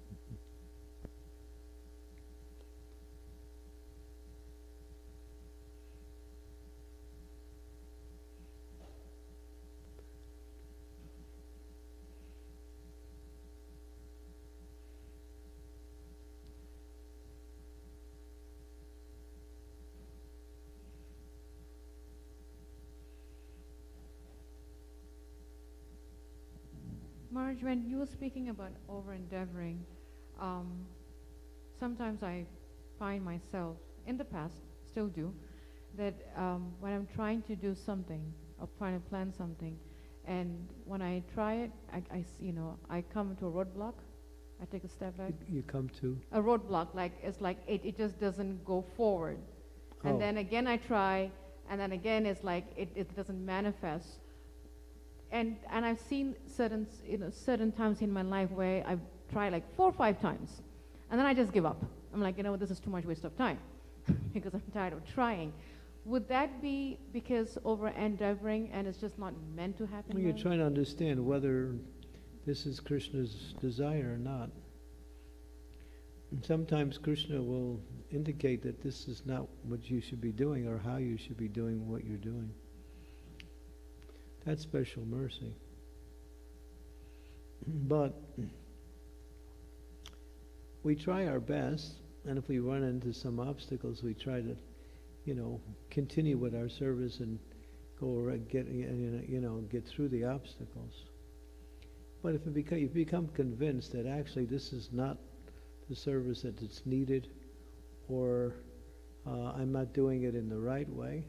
Speaker 4: Marge, when you were speaking about over-endeavoring, sometimes I find myself, in the past, still do, that when I'm trying to do something, or trying to plan something, and when I try it, I come to a roadblock, I take a step back.
Speaker 1: You come to?
Speaker 4: A roadblock, it just doesn't go forward. And then again I try, and then again it's like it doesn't manifest. And I've seen certain times in my life where I've tried like 4 or 5 times, and then I just give up. I'm like, this is too much waste of time because I'm tired of trying. Would that be because over-endeavoring and it's just not meant to happen?
Speaker 1: Well, you're trying to understand whether this is Krishna's desire or not. And sometimes Krishna will indicate that this is not what you should be doing or how you should be doing what you're doing. That's special mercy. But we try our best, and if we run into some obstacles, we try to, continue with our service and get through the obstacles. But if you become convinced that actually this is not the service that it's needed, or I'm not doing it in the right way,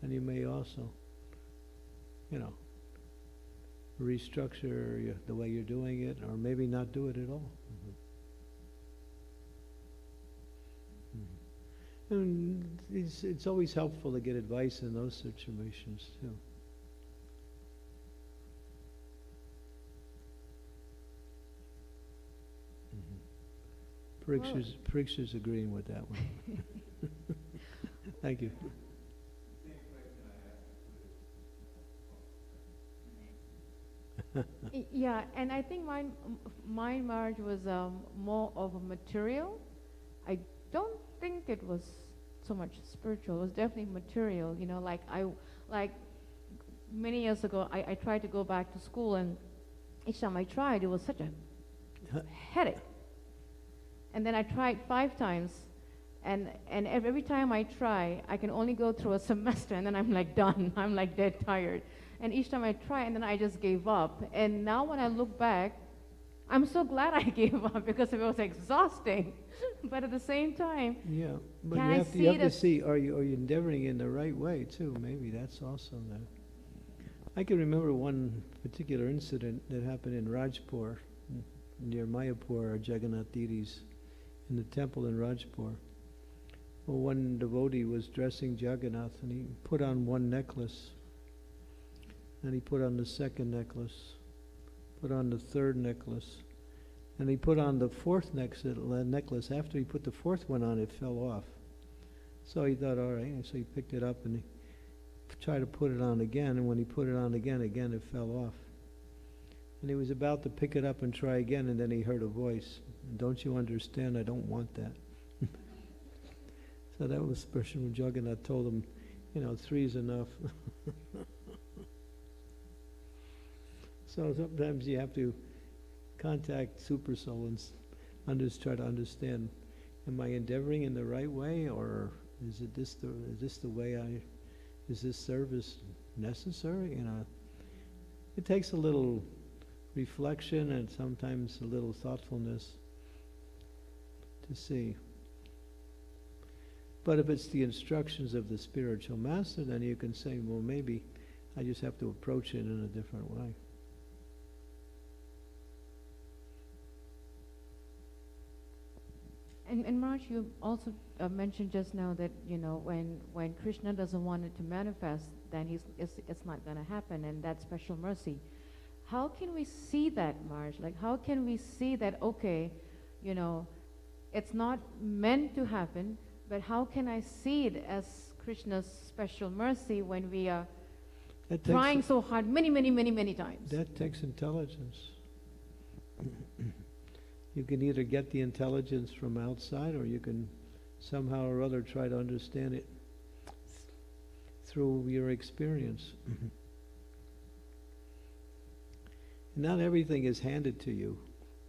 Speaker 1: then you may also restructure the way you're doing it, or maybe not do it at all. And it's always helpful to get advice in those situations too. Pariksha's agreeing with that one. Thank you.
Speaker 4: Yeah, and I think mine Marge was more of a material. I don't think it was so much spiritual. It was definitely material. You know, like many years ago, I tried to go back to school, and each time I tried, it was such a headache. And then I tried 5 times, and every time I try, I can only go through a semester, and then I'm like done. I'm like dead tired. And each time I try, and then I just gave up. And now when I look back, I'm so glad I gave up, because it was exhausting. But at the same time,
Speaker 1: Yeah, but
Speaker 4: Can
Speaker 1: you
Speaker 4: I
Speaker 1: have to,
Speaker 4: see the-
Speaker 1: see, are you endeavoring in the right way too? Maybe that's also there. I can remember one particular incident that happened in Rajpur, near Mayapur, or Jagannath Deities, in the temple in Rajpur. Well, one devotee was dressing Jagannath, and he put on one necklace, and he put on the second necklace, put on the third necklace, and he put on the fourth necklace. After he put the fourth one on, it fell off. So he thought, all right, so he picked it up and he tried to put it on again, and when he put it on again, it fell off. And he was about to pick it up and try again, and then he heard a voice, "Don't you understand? I don't want that." So that was the person when Jagannath told him, 3 is enough. So sometimes you have to contact Super Soul and try to understand, am I endeavoring in the right way, or is this the way is this service necessary? It takes a little reflection and sometimes a little thoughtfulness to see. But if it's the instructions of the spiritual master, then you can say, well, maybe I just have to approach it in a different way.
Speaker 4: And Raj, you also mentioned just now that when Krishna doesn't want it to manifest, then it's not going to happen, and that's special mercy. How can we see that, Raj? Like, how can we see that? Okay, it's not meant to happen, but how can I see it as Krishna's special mercy when we are trying so hard many times?
Speaker 1: That takes intelligence. You can either get the intelligence from outside, or you can somehow or other try to understand it through your experience. Not everything is handed to you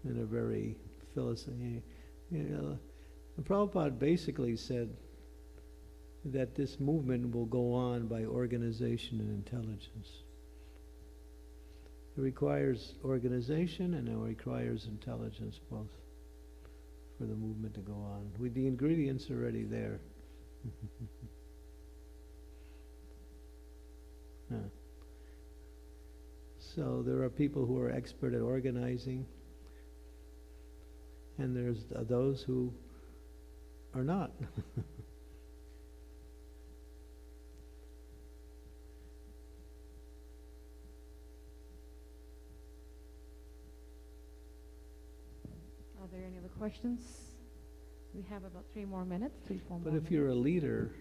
Speaker 1: in a very philosophical. Prabhupada basically said that this movement will go on by organization and intelligence. It requires organization and it requires intelligence both for the movement to go on. With the ingredients already there. So there are people who are expert at organizing, and there's those who are not.
Speaker 4: Are there any other questions? We have about 3 more minutes, 3-4 more
Speaker 1: But
Speaker 4: minutes.
Speaker 1: if you're a leader,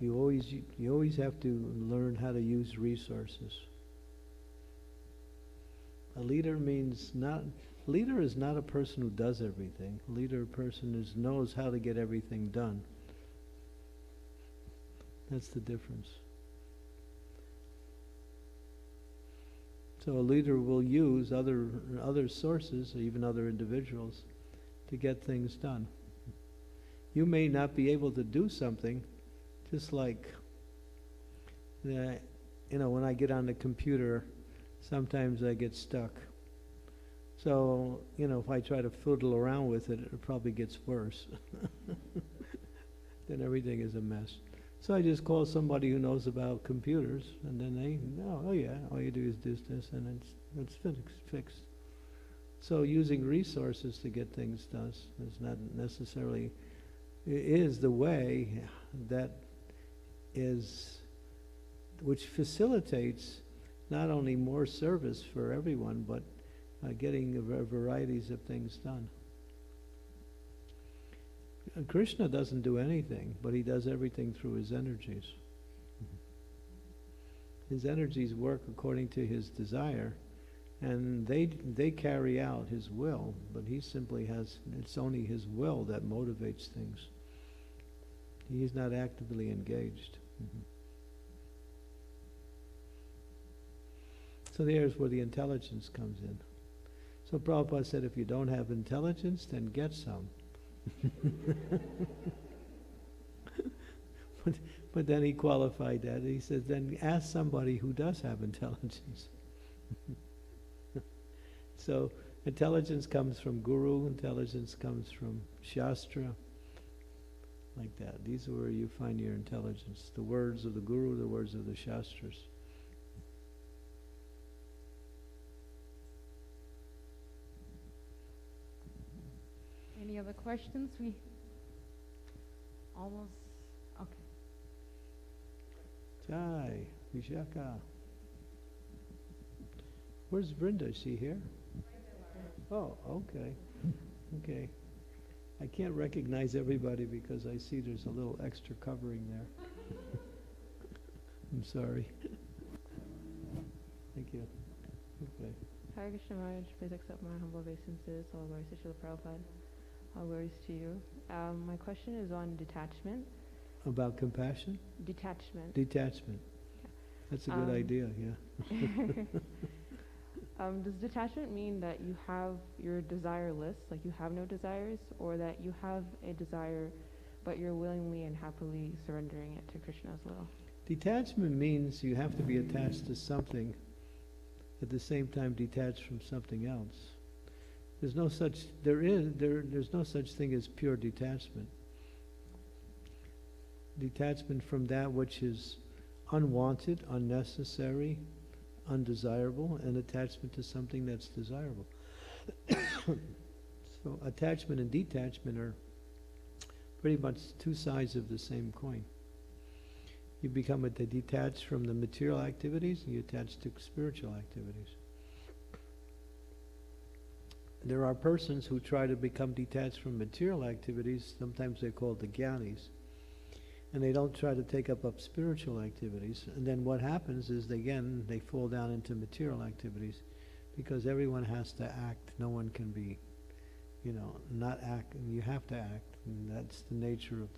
Speaker 1: you always have to learn how to use resources. A leader is not a person who does everything. A leader person knows how to get everything done. That's the difference. So a leader will use other sources, or even other individuals, to get things done. You may not be able to do something, just like, when I get on the computer, sometimes I get stuck. So, if I try to fiddle around with it, it probably gets worse. Then everything is a mess. So I just call somebody who knows about computers, and then they know, oh yeah, all you do is this, and it's fixed. So using resources to get things done is not necessarily, is the way that which facilitates not only more service for everyone, but getting varieties of things done. Krishna doesn't do anything, but he does everything through his energies. His energies work according to his desire, And they carry out his will, but he simply has, it's only his will that motivates things. He's not actively engaged. So there's where the intelligence comes in. So Prabhupada said, if you don't have intelligence, then get some. But then he qualified that. He said, then ask somebody who does have intelligence. So intelligence comes from Guru, intelligence comes from Shastra, like that. These are where you find your intelligence. The words of the Guru, the words of the Shastras.
Speaker 4: Any other questions? We almost, okay.
Speaker 1: Jai, Vishaka. Where's Vrinda? Is she here? Oh, okay. Okay. I can't recognize everybody because I see there's a little extra covering there. I'm sorry. Thank you. Okay.
Speaker 8: Hare Krishna Maharaj, please accept my humble obeisances. All glories to Srila Prabhupada. All glories to you. My question is on detachment.
Speaker 1: About compassion?
Speaker 8: Detachment.
Speaker 1: Detachment.
Speaker 8: Yeah.
Speaker 1: That's a good idea, yeah.
Speaker 8: Does detachment mean that you have your desire list, like you have no desires, or that you have a desire but you're willingly and happily surrendering it to Krishna's will?
Speaker 1: Detachment means you have to be attached to something, at the same time detached from something else. There's no such thing as pure detachment. Detachment from that which is unwanted, unnecessary, undesirable, and attachment to something that's desirable. So attachment and detachment are pretty much two sides of the same coin. You become detached from the material activities, and you attach to spiritual activities. There are persons who try to become detached from material activities, sometimes they're called the jnanis, and they don't try to take up spiritual activities. And then what happens is, they fall down into material activities, because everyone has to act. No one can be, not act. You have to act, and that's the nature of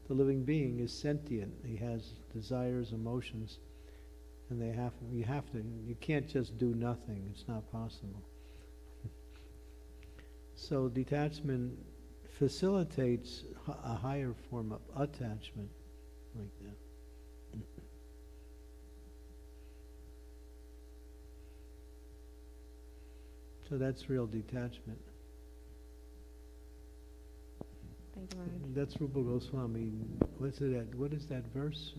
Speaker 1: the living being is sentient. He has desires, emotions, and you can't just do nothing. It's not possible. So detachment facilitates a higher form of attachment, like that. So that's real detachment.
Speaker 8: Thank you, Maharaj.
Speaker 1: That's Rupa Goswami. What is that verse?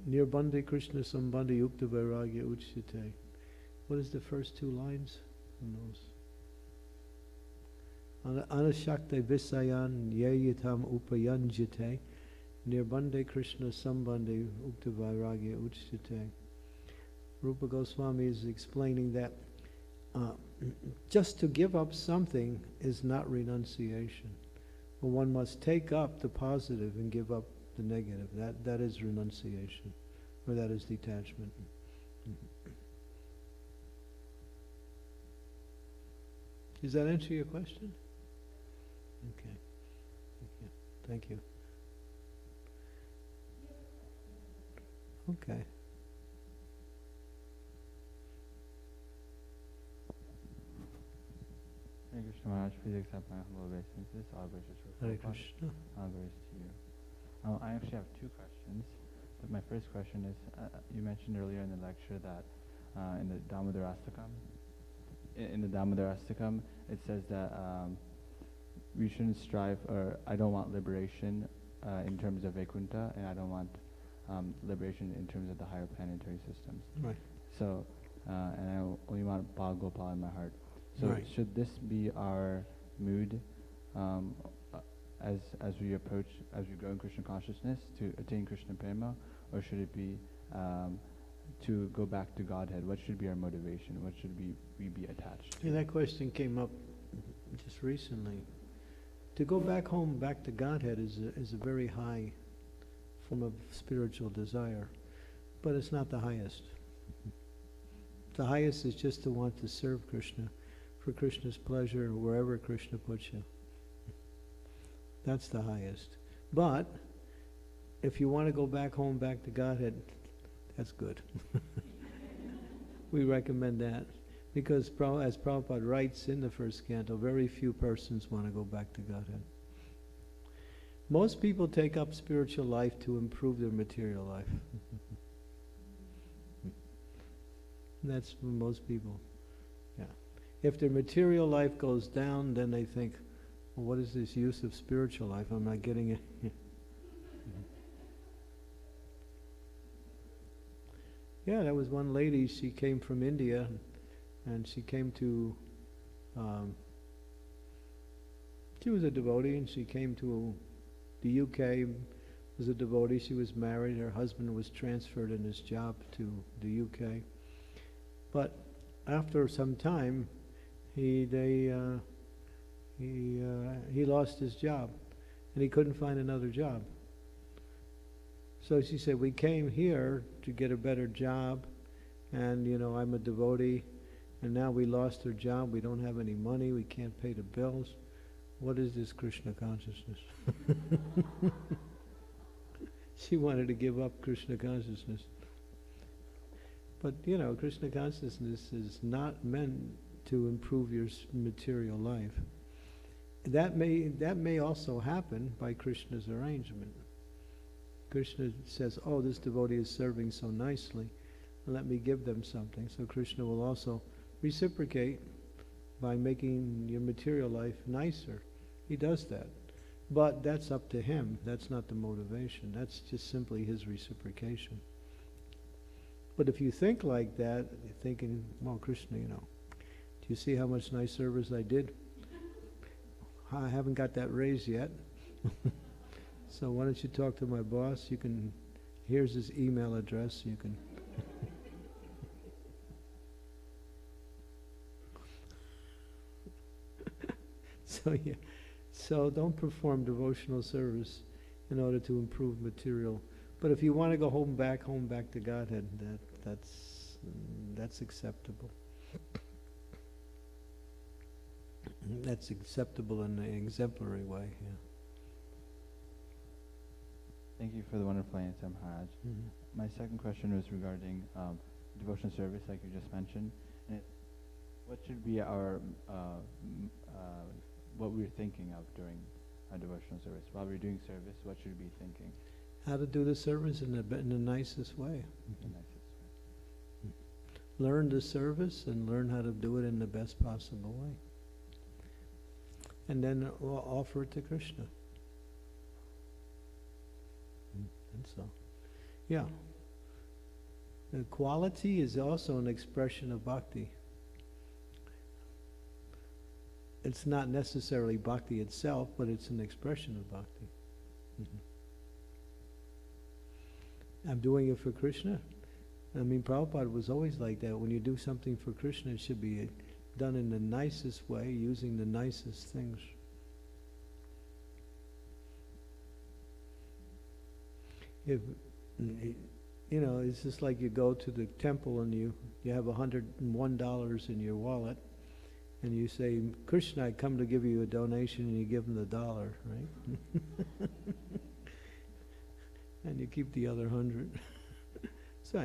Speaker 1: Nirbandhe Krishna Sambandhe Yukta Vairagya Uchyate. What is the first two lines? Who knows? Anashakta Visayan Yayatam Upayanjate Nirbandhe Krishna Sambandhe Ukta Vairagya Uchyate. Rupa Goswami is explaining that just to give up something is not renunciation. But one must take up the positive and give up the negative. That is renunciation, or that is detachment. Does that answer your question? Okay. Thank you. Okay.
Speaker 9: Hare Krishna Maharaj, please accept my humble obeisances. All gracious
Speaker 1: Hare Krishna.
Speaker 9: All grace to you. I actually have two questions. But my first question is, you mentioned earlier in the lecture that in the Damodar Astakam, it says that we shouldn't strive, or I don't want liberation in terms of Vaikuntha, and I don't want liberation in terms of the higher planetary systems.
Speaker 1: Right.
Speaker 9: So, and I only want Bal Gopal in my heart. So
Speaker 1: Right.
Speaker 9: should this be our mood as we grow in Krishna consciousness to attain Krishna Prema, or should it be to go back to Godhead? What should be our motivation? What should we be attached to?
Speaker 1: Yeah, that question came up just recently. To go back home, back to Godhead is a very high form of spiritual desire, but it's not the highest. The highest is just to want to serve Krishna for Krishna's pleasure wherever Krishna puts you. That's the highest. But if you want to go back home, back to Godhead, that's good. We recommend that. Because as Prabhupada writes in the first canto, very few persons want to go back to Godhead. Most people take up spiritual life to improve their material life. That's for most people. Yeah. If their material life goes down, then they think, well, what is this use of spiritual life? I'm not getting it. Yeah, there was one lady, she came from India, and she came to, she was a devotee, and she came to the UK, was a devotee, she was married, her husband was transferred in his job to the UK. But after some time, he lost his job, and he couldn't find another job. So she said, we came here to get a better job, and I'm a devotee, and now we lost our job, we don't have any money, we can't pay the bills. What is this Krishna consciousness? She wanted to give up Krishna consciousness. But Krishna consciousness is not meant to improve your material life. That may also happen by Krishna's arrangement. Krishna says, oh, this devotee is serving so nicely, let me give them something. So Krishna will also reciprocate by making your material life nicer. He does that. But that's up to him. That's not the motivation. That's just simply his reciprocation. But if you think like that, you're thinking, well, Krishna, do you see how much nice service I did? I haven't got that raise yet. So why don't you talk to my boss? Here's his email address, you can. So don't perform devotional service in order to improve material. But if you want to go home back to Godhead, that's acceptable. That's acceptable in an exemplary way. Yeah.
Speaker 9: Thank you for the wonderful answer, Maharaj.
Speaker 1: Mm-hmm.
Speaker 9: My second question was regarding devotional service, like you just mentioned. What should be our what we're thinking of during our devotional service? While we're doing service, what should we be thinking?
Speaker 1: How to do the service in the nicest way.
Speaker 9: The nicest way.
Speaker 1: Learn the service and learn how to do it in the best possible way. And then offer it to Krishna. And so, yeah. The quality is also an expression of bhakti. It's not necessarily bhakti itself, but it's an expression of bhakti. Mm-hmm. I'm doing it for Krishna. I mean, Prabhupada was always like that. When you do something for Krishna, it should be done in the nicest way, using the nicest things. If it's just like you go to the temple and you have $101 in your wallet, and you say, Krishna, I come to give you a donation, and you give him the $1, right? And you keep the other 100. So,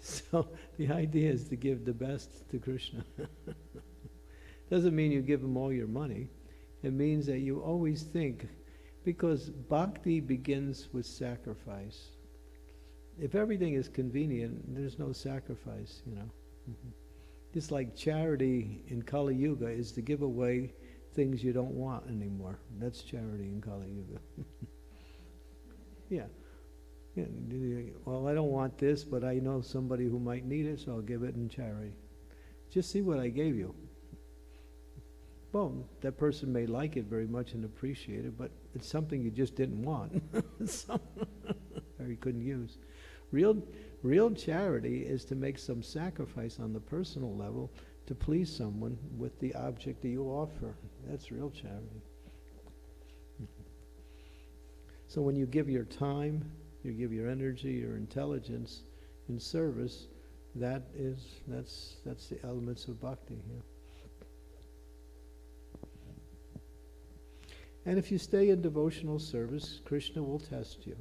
Speaker 1: so the idea is to give the best to Krishna. Doesn't mean you give him all your money. It means that you always think, because bhakti begins with sacrifice. If everything is convenient, there's no sacrifice, Mm-hmm. Just like charity in Kali Yuga is to give away things you don't want anymore. That's charity in Kali Yuga. Yeah. Well, I don't want this, but I know somebody who might need it, so I'll give it in charity. Just see what I gave you. Well, that person may like it very much and appreciate it, but it's something you just didn't want. Or you couldn't use. Real charity is to make some sacrifice on the personal level to please someone with the object that you offer. That's real charity. So when you give your time, you give your energy, your intelligence in service, that's the elements of bhakti. Yeah. And if you stay in devotional service, Krishna will test you.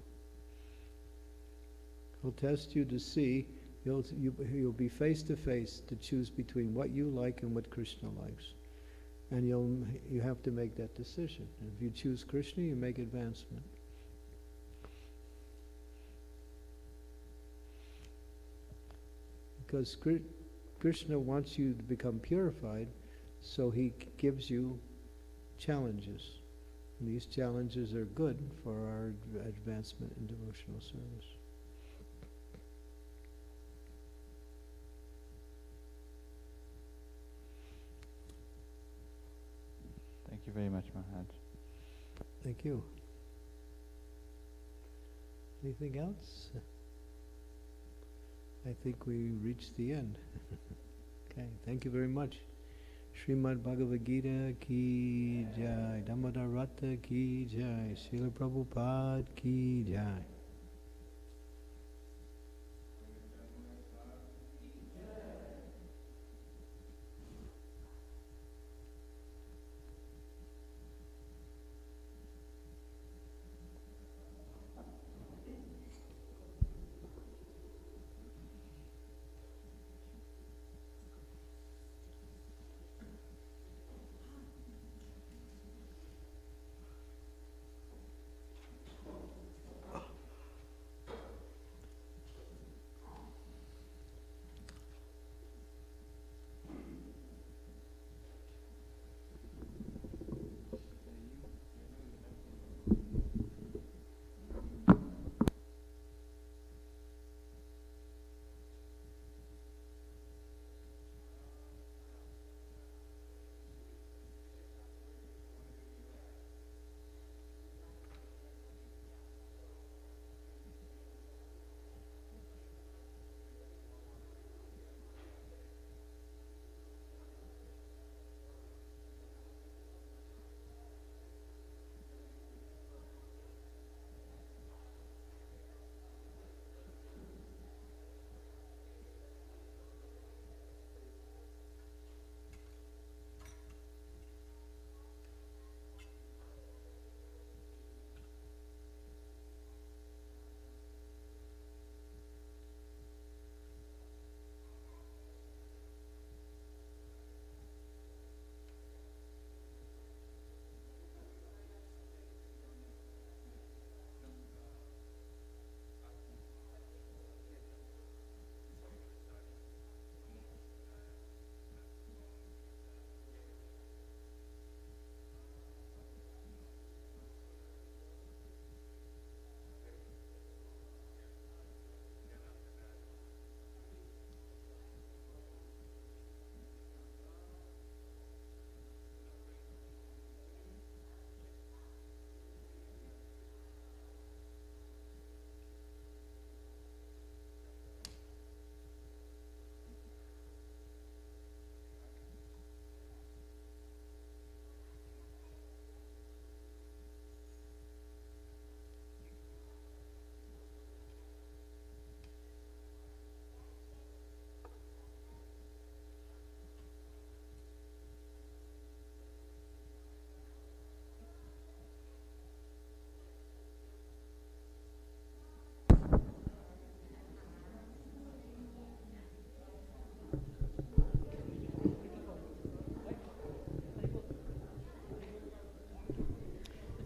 Speaker 1: He'll test you to see. You'll be face to face to choose between what you like and what Krishna likes, and you have to make that decision. And if you choose Krishna, you make advancement. Because Krishna wants you to become purified, so he gives you challenges. And these challenges are good for our advancement in devotional service.
Speaker 9: Thank you very much, Maharaj.
Speaker 1: Thank you. Anything else? I think we reached the end. Okay, thank you very much. Srimad Bhagavad Gita ki jai, Damodar Rata ki jai, Srila Prabhupada ki jai.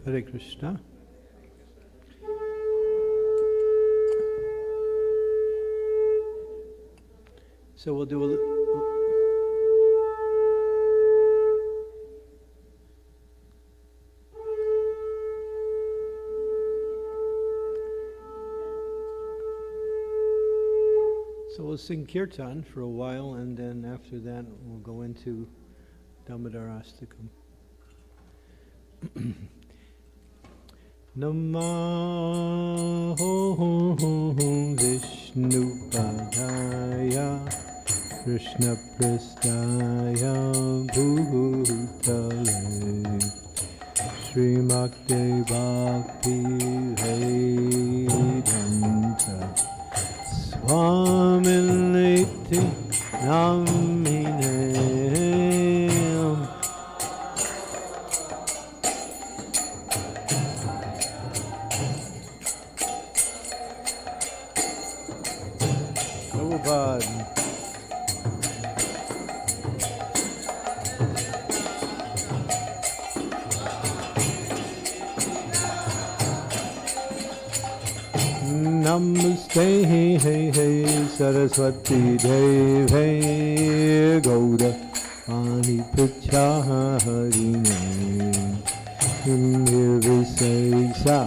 Speaker 1: Hare Krishna. So we'll do we'll sing kirtan for a while, and then after that we'll go into Damodar Astakam. Namaho Vishnu Padaya Krishna Pristaya Bhutale Srimakte Bhakti Vedanta Kamiliti Namine Prabhupada. Namaste Saraswati Deve Gauda Ani Pracharine Nirvisesa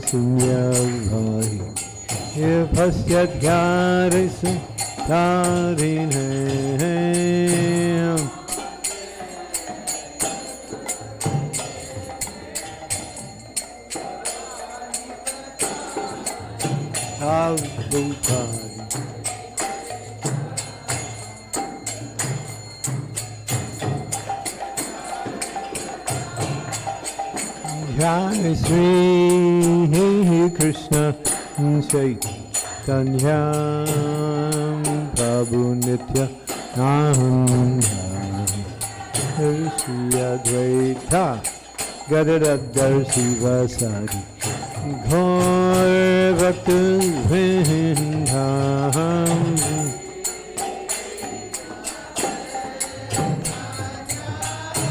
Speaker 1: Sunyavai Pasyadhyarisa Tarine Prabhupada. Jai Sri Krishna Chaitanya Prabhu Nitya Nanda Shri Advaita Gadadhar Sivasadi Ghor Bhakta Vrindam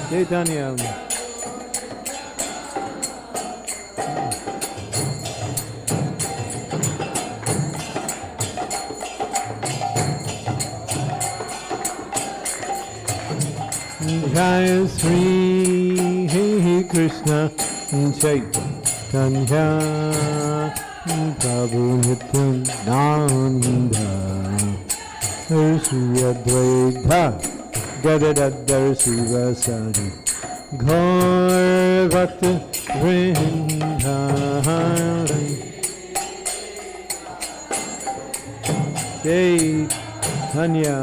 Speaker 1: Chaitanya Jai Sri Krishna Chaitanya Prabhu Nityananda Shri Advaita Gadadhar Sivasadi Ghor Bhakta Vrindam Chaitanya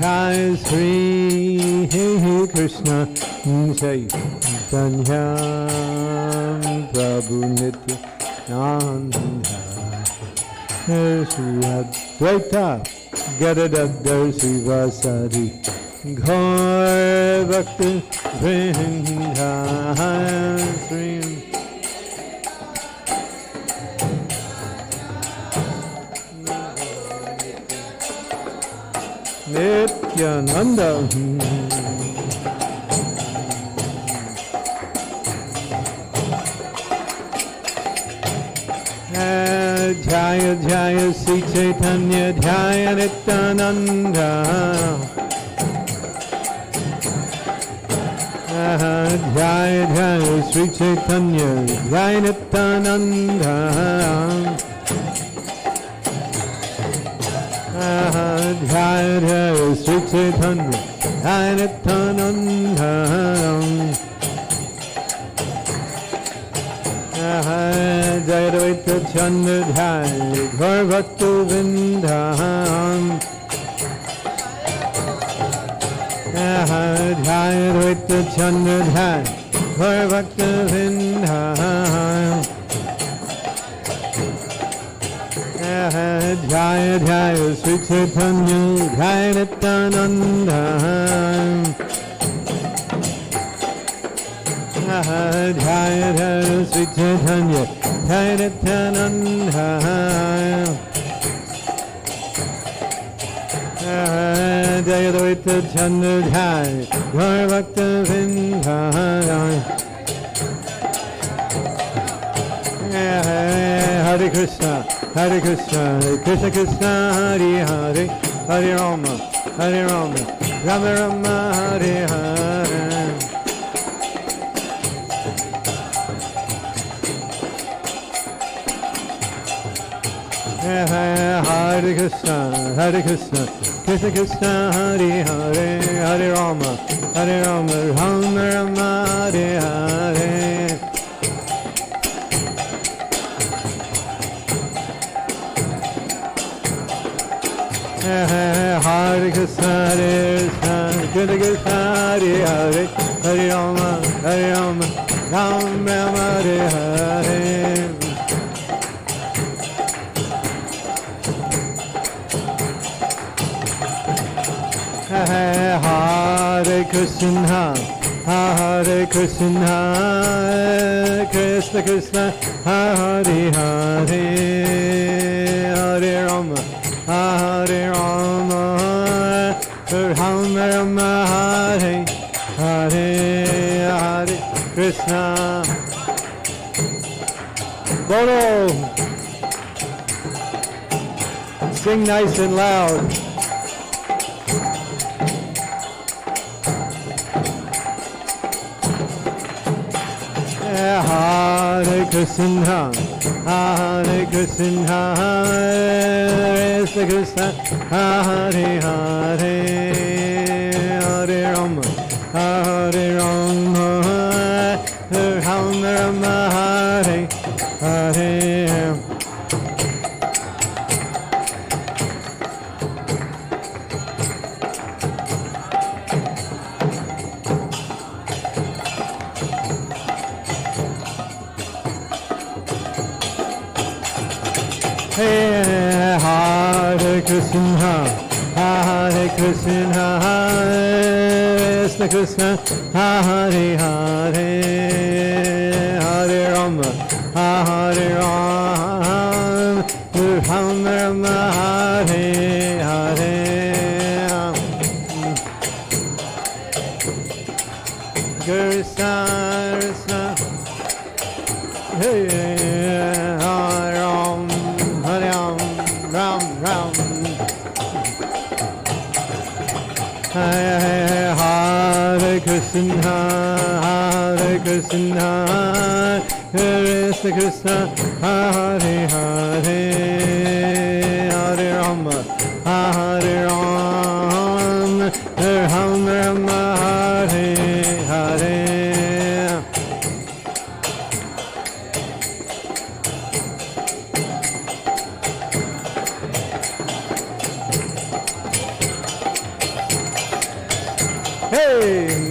Speaker 1: Jai Sri Krishna Chaitanya Prabhu Nityananda Shri Advaita Gadadhar Sivasadi Ghor Bhakta Vrindam Nityananda Jaya Jaya Sri Chaitanya Jaya Nityananda Jaya Jaya Sri Chaitanya Jaya Nityananda Jaya Jaya Sri Chaitanya Jaya Nityananda Jaya Advaita Chandra Jaya Ghor Bhakta Vrindam Jaya Advaita Chandra Jaya Ghor Bhakta Vrindam Jaya Jaya Sri Chaitanya Jaya Nityananda Jaya Jaya Sri Chaitanya Jaya Nityananda Jaya Advaita Chandra Jaya Ghor Bhakta Vrindam Hare Krishna Hare Krishna Krishna Krishna Hare Hare Hare Rama Rama Rama Hare Hare Hare Krishna Krishna Krishna Hare Hare Hare Rama Rama Rama Hare Hare Hare Krishna Krishna Hare Hare Hare Rama Ram Ram Hare Hare Hare Krishna Krishna Krishna Hare Hare Hare Rama Ram Ram Hare Hare Hare Krishna Bolo sing nice and loud. Hare Krishna Krishna Krishna Hare Hare Hare Rama Ram Ram Hare Hare Hare Krishna Krishna Krishna Hare Hare Hare Rama Ram Ram Hare Hare Krishna Krishna Hey Ram Ram Hare Krishna Krishna Krishna Hare Hare Hare Rama Ram Ram Hare Hare Hey!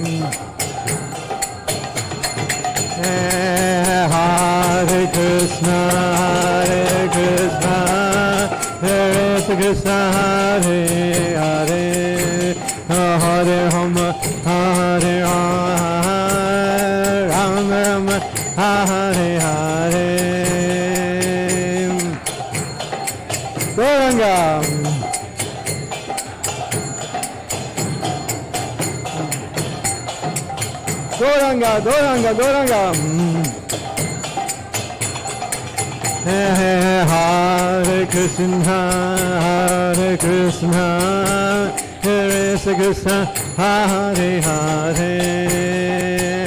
Speaker 1: Hare Krishna Krishna Hare Hare Hare Rama Ram Ram Hare Hare Gauranga Gauranga Hare Krishna Krishna Krishna Hare Hare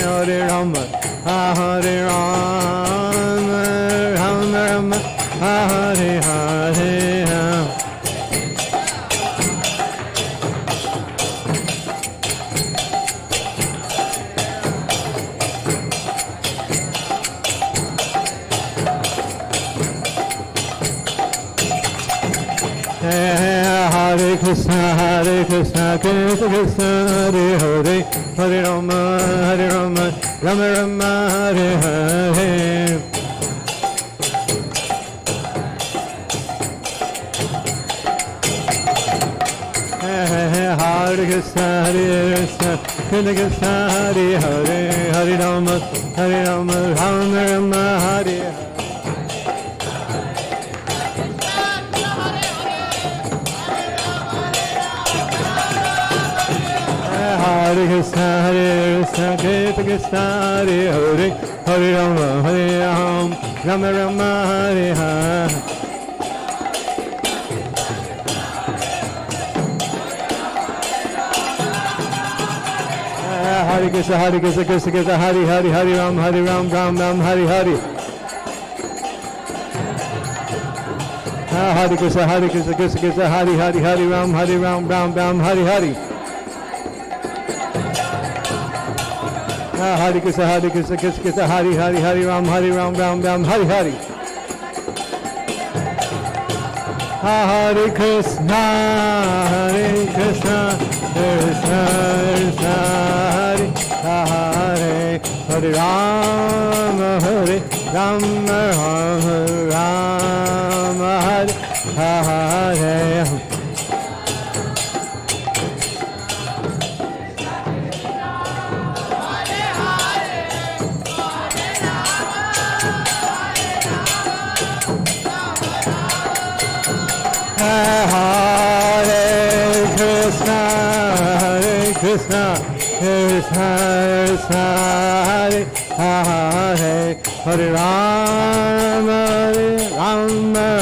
Speaker 1: Hare Rama Ram Ram Hare Hare Hare Krishna Krishna Krishna Hare Hare Hare Rama Rama Rama Hare Hare Hare Krishna Krishna Hare Hare Hare Rama Rama Rama Hare Hare Hare Krishna Krishna Hare Hare Hare Rama Rama Rama Hare Hare Hare Krishna Krishna Hare Hare Hare Ram Ram Hare Hare Hare Krishna Krishna Hare Hare Ram Ram Hare Hare Hare Krishna Hare Hare Ram Ram Hare Hare Hare Krishna, Hare Krishna, Krishna Krishna, Hare Hare, Hare Rama, Hare Rama, Rama Hare Hare. Hare Krishna, Hare Krishna, Krishna Krishna, Hare Hare, Hare Rama, Rama Rama,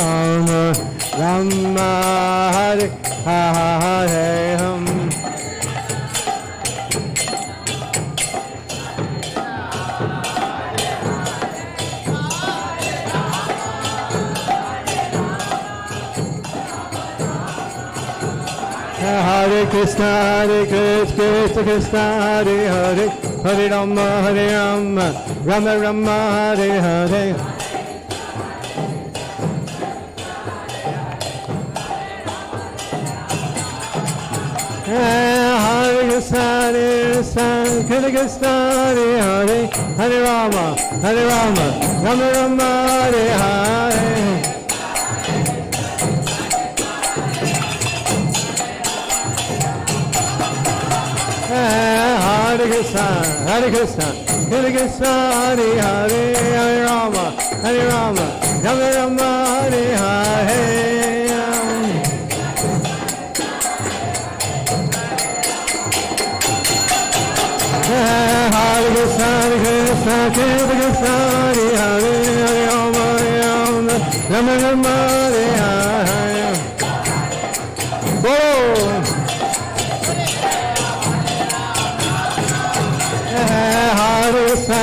Speaker 1: Rama Hare Hare. Hare Krishna, Krishna Krishna, Hare Hare, Hare Rama, Rama Rama, Hare Hare. Hare Krishna, Krishna Krishna, Hare Hare, Hare Rama, Rama Rama, Hare Hare. Hare Krishna, Krishna Krishna, Hare Hare, Hare Rama, Rama Rama, Hare Hare. Hare Krishna, Krishna Krishna, Hare Hare, Hare Rama, Rama Rama, Hare Hare. Whoa! Hare Krishna,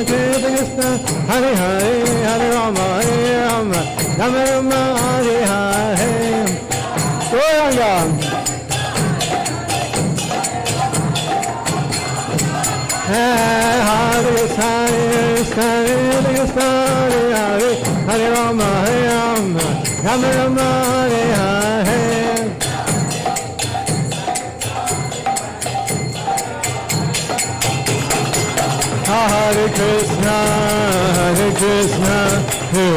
Speaker 1: Krishna Hare Hare, Hare Rama, Rama Rama, Hare Hare. Goranga. Hare Krishna, Krishna Hare Hare, Hare Rama, Rama Rama, Hare Hare. Hare Krishna, Krishna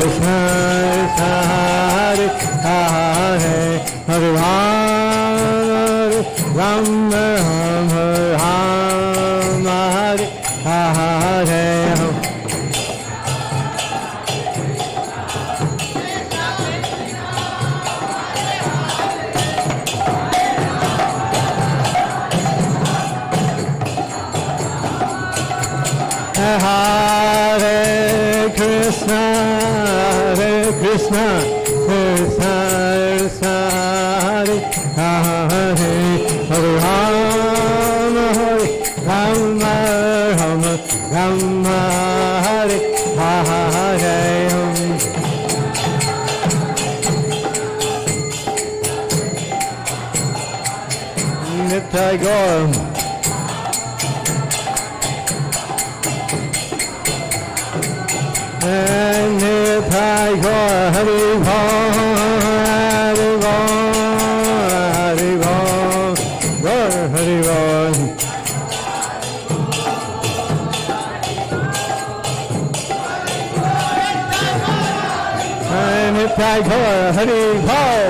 Speaker 1: Krishna, Hare Hare, Hare Rama, Rama Rama, Hare Hare. Hare Krishna, Krishna Krishna, Hare Hare, Hare Rama, Rama Rama, Hare Hare. Nitai Gaur. Nitai Gaur, Hari Bol, Hari Bol, Hari Bol, Gaur Hari Bol. Nitai Gaur, Hari Bol,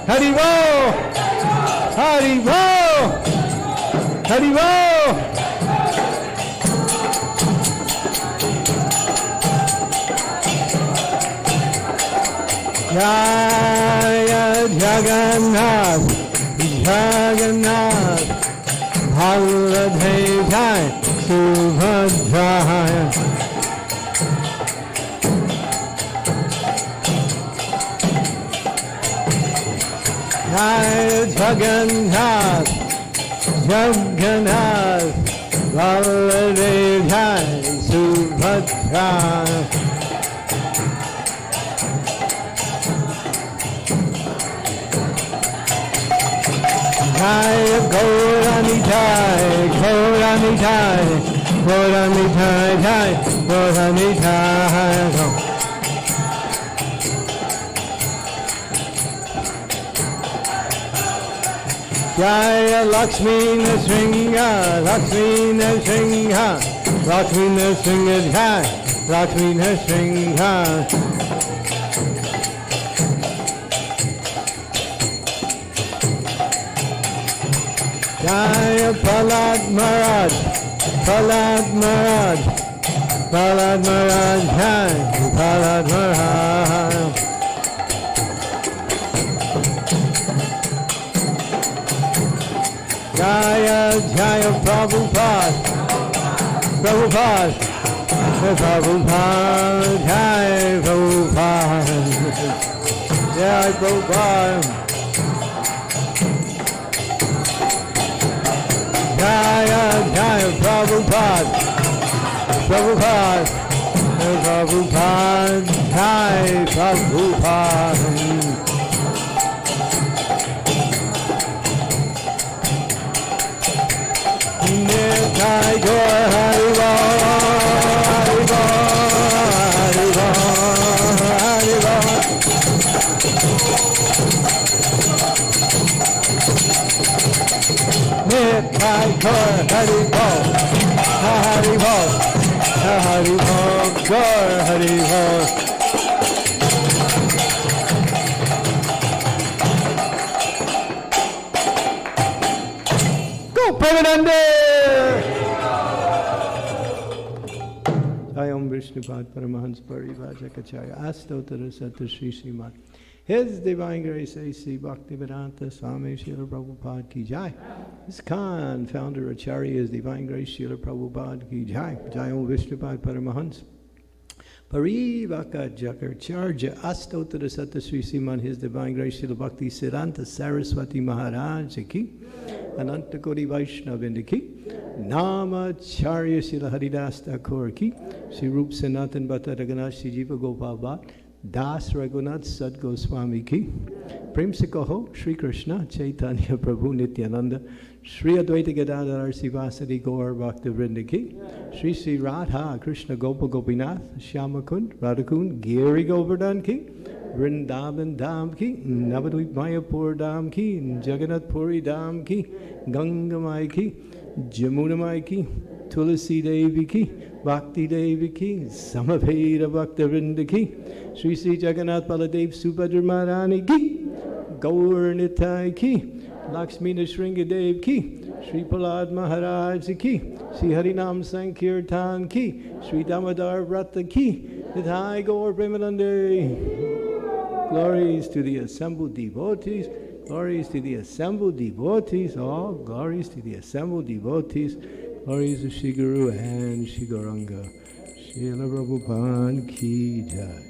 Speaker 1: Hari Bol, Hari Bol, Hari Bol. Jaya Jagannath, Jagannath, Baladev, Subhadra. Jaya Jagannath, Jagannath, Baladev, Subhadra. Jaya Gauranitai, Gauranitai, Gauranitai, Gauranitai. Jaya Lakshmi Nrsimha, Lakshmi Nrsimha, Lakshmi Nrsimha Jai, Lakshmi Nrsimha. Jaya Prahlad Maharaj, Prahlad Maharaj, Prahlad Maharaj Jai, Prahlad Maharaj. Jaya Jaya Prabhupada, Prabhupada, Prabhupada, Jai Prabhupada, Jai Prabhupada. Jaya Jaya Prabhupada, Prabhupada, Prabhupada, Jai Prabhupada. Nitai Gaur Haribo, Haribo, Haribo, Haribo. Nitai Gaur Haribo, Haribo, Haribo, Gaur Haribo. Go Premanande! Om Vishnupad Paramahans Parivajakacharya Astottara Sata Sri Sriman. His Divine Grace A.C. Bhaktivedanta Swami Srila Prabhupada Ki Jai. ISKCON Founder Acharya is Divine Grace Srila Prabhupada Ki Jai. Jai Om Vishnupad Paramahans Parivajakacharya Astottara Sata Sri Sriman. His Divine Grace Srila Bhakti Siddhanta Saraswati Maharaj Ki. Ananta Koti Vaishnava Ki. Namacharya Srila Haridas Thakur Ki. Sri Rup Sanatan Bhatta Raghunath Sri Jiva Gopal Bhatt Das Raghunath Sad Goswami Ki. Prem se kaho Shri Krishna Chaitanya Prabhu Nityananda Shri Advaita Gadadhar Sivasadi Gaur Bhakta Vrinda Ki. Shri Sri Radha Krishna Gopal Gopinath Shyamakund Radhakund Giri Govardhan Ki. Vrindavan Dham Ki, Navadvip Mayapur Dham Ki, Jagannath Puri Dham Ki, Ganga Mai Ki, Jamuna Mai Ki, Tulasi Devi Ki, Bhakti Devi Ki, Samaveda Bhakta Vrinda Ki, Sri Sri Jagannath Baladev Subhadra Maharani Ki, Gaur Nitai Ki, Lakshmi Nrsimha Dev Ki, Sri Prahlad Maharaj Ki, Sri Harinam Sankirtan Ki, Sri Damodar Vrata Ki, Nitai Gaur Premanande. Glories to the assembled devotees, glories to the assembled devotees, all glories to the assembled devotees, glories to Shri Guru and Shri Gauranga. Srila Prabhupada Ki Jai.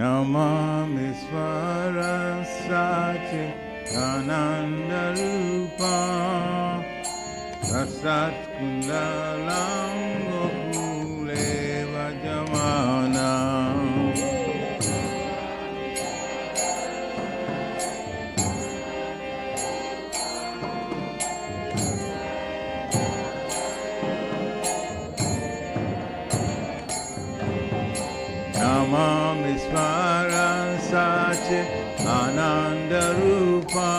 Speaker 5: Namami Swarasati Ananda Rupa Rasat Kundalam Gokule Vajamana Namami Swarasati Ananda Rupa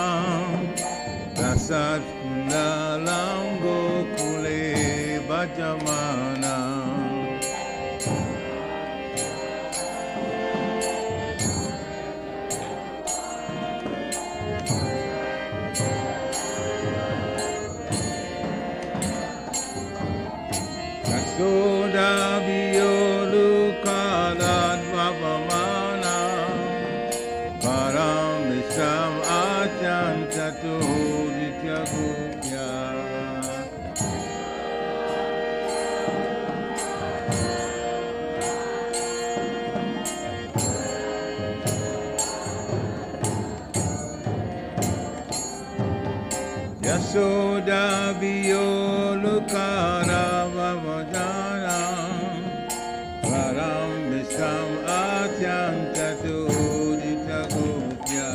Speaker 5: Rasat Kundalam Gokule Bhajamana Yasoda Viyolukadad Vavamana Param Visham Achantatu Dityagupya Yasoda Viyolukara Vavadana Param Visham Achantatu Dityagupya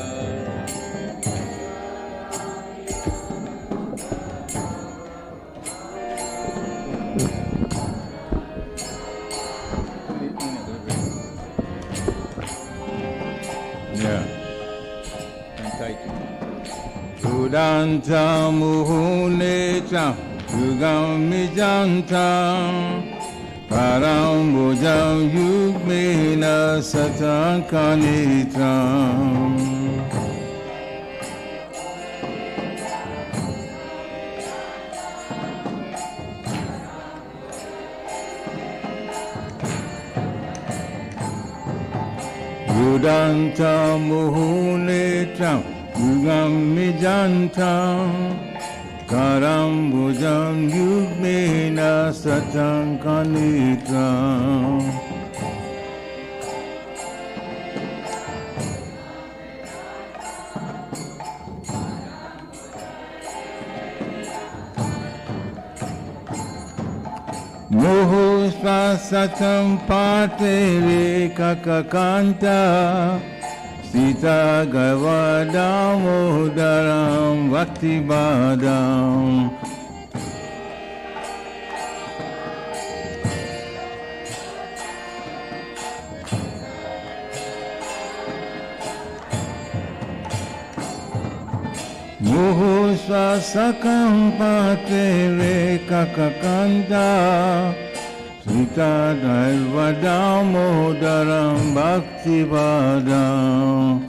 Speaker 5: Yeah. Sudanta Muhuneta Yugamijanta Parambujam Yugmena Satankanitam Sudanta Muhuneta Yugamijanta Karambujam Yugmena Satankanitam Muhuspasatam Patere Kakakanta Sita Gavadamodaram Bhaktibadam Muhusvasakam Patere Kakakanta Sita Gavadamodaram Bhaktibadam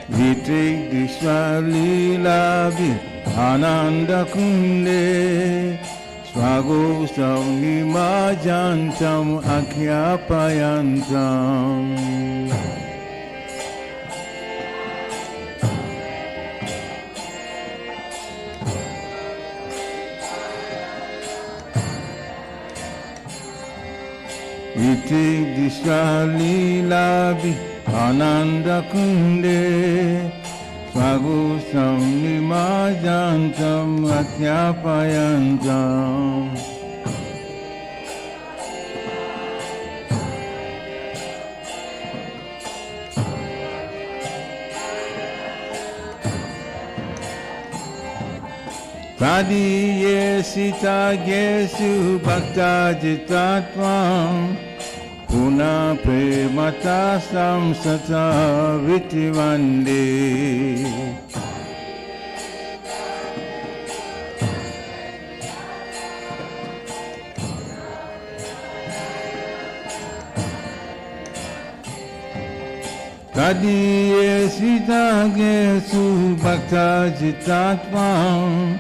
Speaker 5: Vitik Dishwa Lila Vi Ananda Kunde Swago Swami Majantam Akhyapayantam Vitik Dishwa Lila Vi Ananda Kunde Swago Swami Majantam Akhyapayantam Padiye Sita Gesu Bhakta Jitatvam Puna Premata Samsata Vitivande Kadiye Sita Gesu Bhakta Jitatvam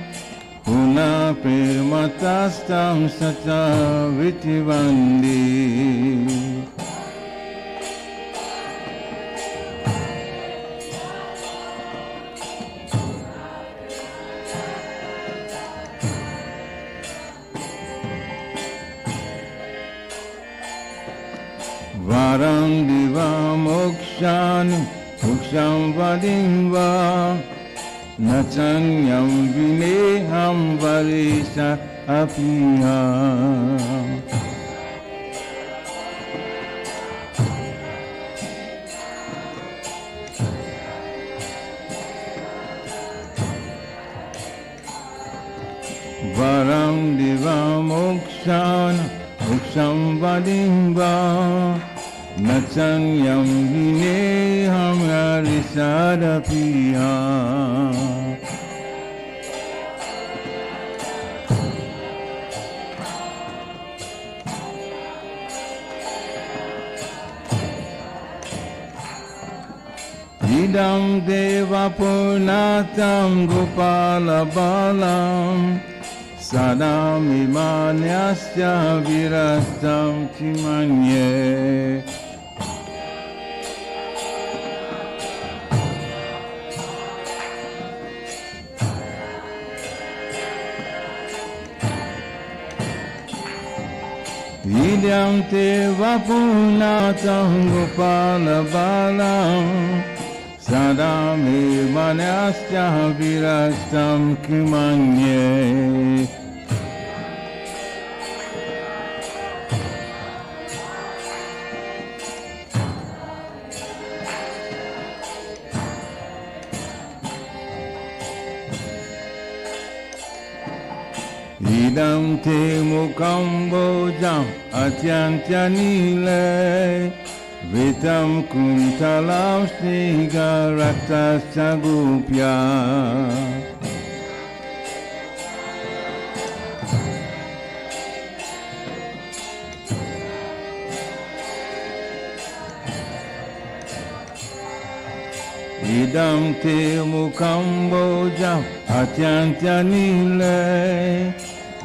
Speaker 5: Puna Prematastam Sata Vitivandi Varam diva mokshan moksham vadimva Nachanyam vineham varisha apiha Varam diva mokshan moksham vadimva Nachanyam vineham varisha apiha Idam deva purnatam gopala balam Sadam imanyasya virastam timanye Idam deva purnatam gopala balam Sadame manasya virastam kimanye Idam te mukam bojam atyantanile Vitam kuntalam sniga ratasagupya Idam te mukam bojam atyantanile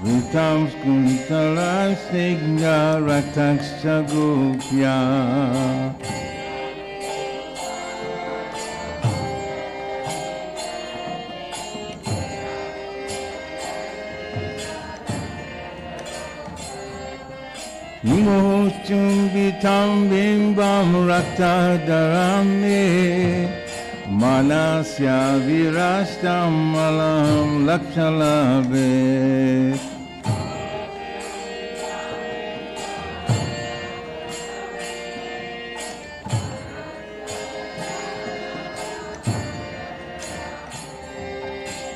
Speaker 5: Vitam kuntalam sniga ratasagupya Imochum vitam bimbam raktadaramne Manasya virastam malam lakshalabe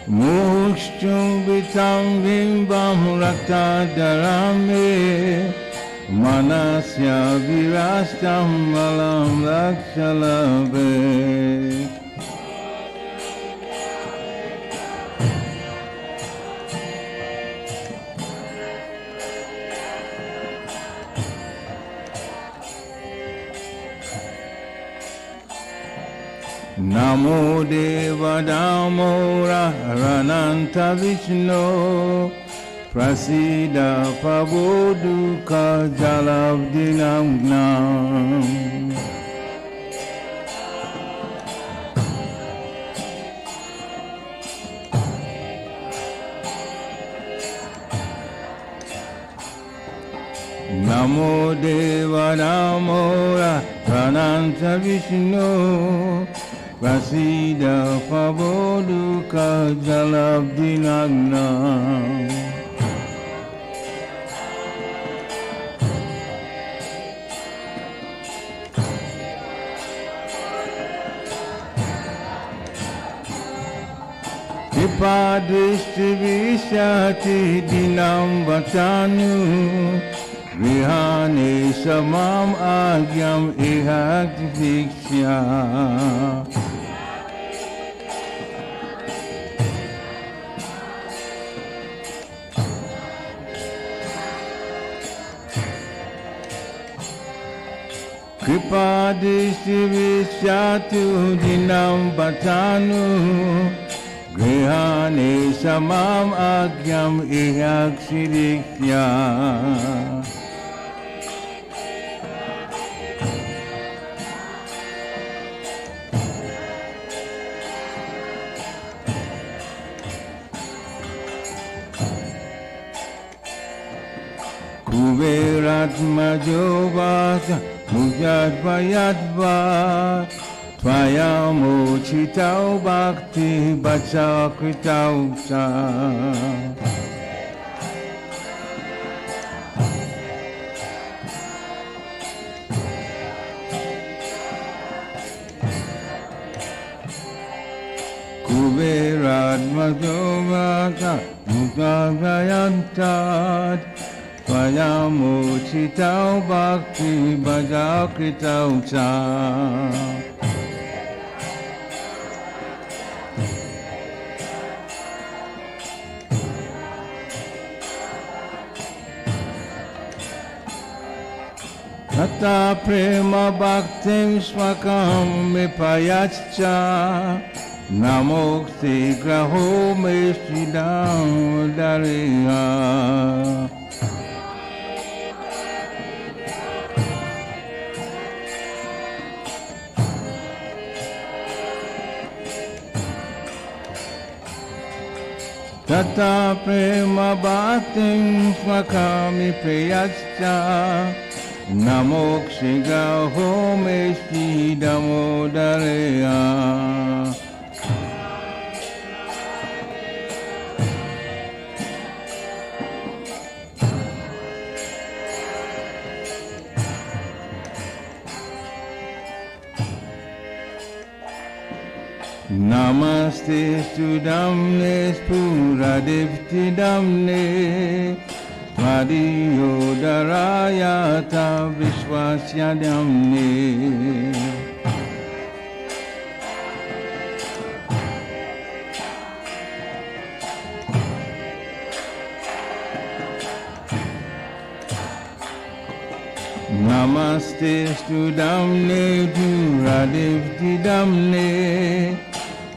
Speaker 5: Mokstum vitam bimbam raktadaramne Manasya virastam malam lakshalabe Namo Deva Damodara Rananta Vishnu Prasida Paboduka Jalabdinagnam Namo Deva Damodara Rananta Vishnu Prasida Paboduka Jalabdinagnam Kripadrishti vishati dinam vatanu Vihane samam agyam ihakti vikshya Kripadrishti vishatu dinam vatanu Grihane samam agyam ihaksidikya Kuberatmajovaka Mujadvayadva Tvayamochitau bhakti bachakritau cha Kuberadmadovata Mujadvayantad Tvayamochitau bhakti bachakritau cha Tata prema bhaktim swakam mipayascha Namokti graho me sridam dariya Tata prema bhaktim swakami priyascha Namokti graho me sridam dariya Namaste Sudamne Spuradipti Damne Madhyodarayata Vishwasya Damne Namaste Sudamne Duradipti Damne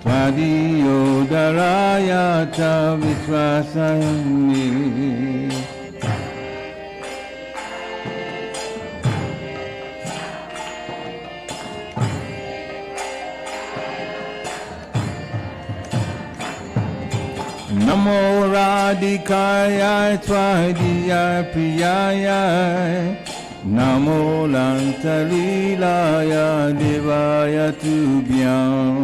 Speaker 5: Madhyodarayata Vishwasayami Namo Radhikaya Twadhiya Priyaya Namo Lantalilaya Devaya Tubhyam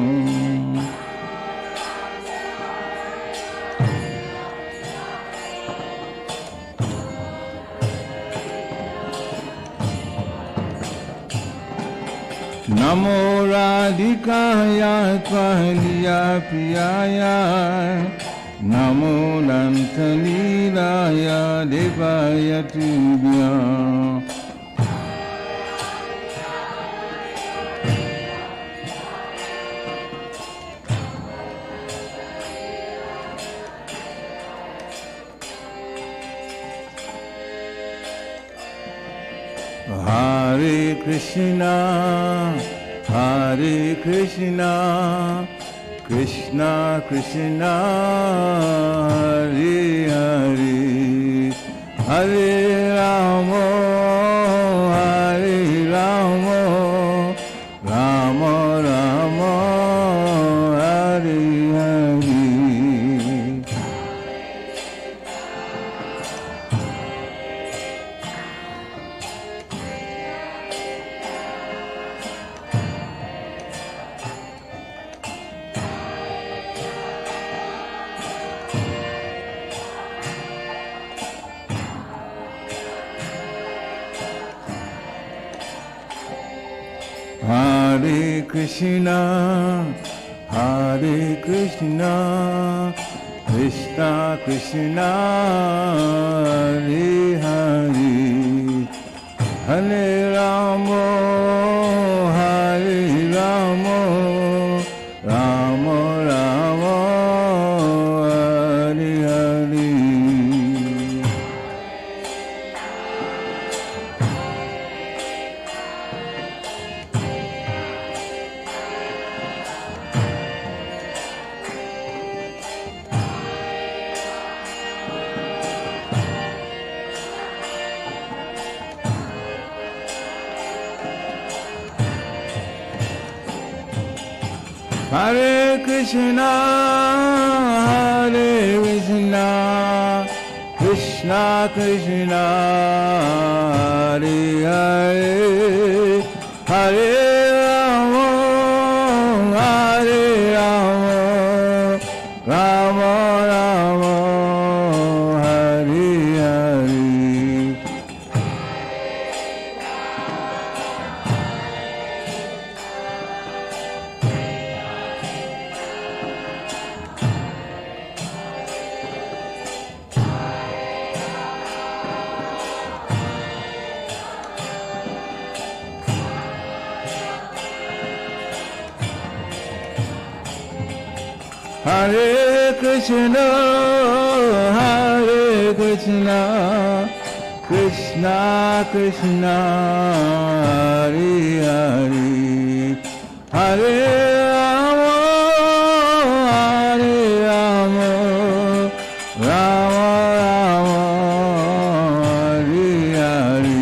Speaker 5: Namo Radhikaya Twadhiya Priyaya Namo Lantalilaya Devaya Tubhyam Hare Krishna, Hare Krishna, Krishna Krishna, Hare Hare, Hare Rama, Hare Rama, Rama Rama, Hare Hare. Hare Krishna, Hare Krishna, Krishna Krishna, Hare Hare, Hare Rama, Hare Rama, Rama Rama, Hare Hare. Hare Krishna, Hare Krishna, Krishna Krishna, Hare Hare, Rama Rama Hari Hari Hare Krishna, Hare Krishna, Krishna Krishna, Hare Hare, Hare Rama, Hare Rama, Rama Rama, Hare Hare.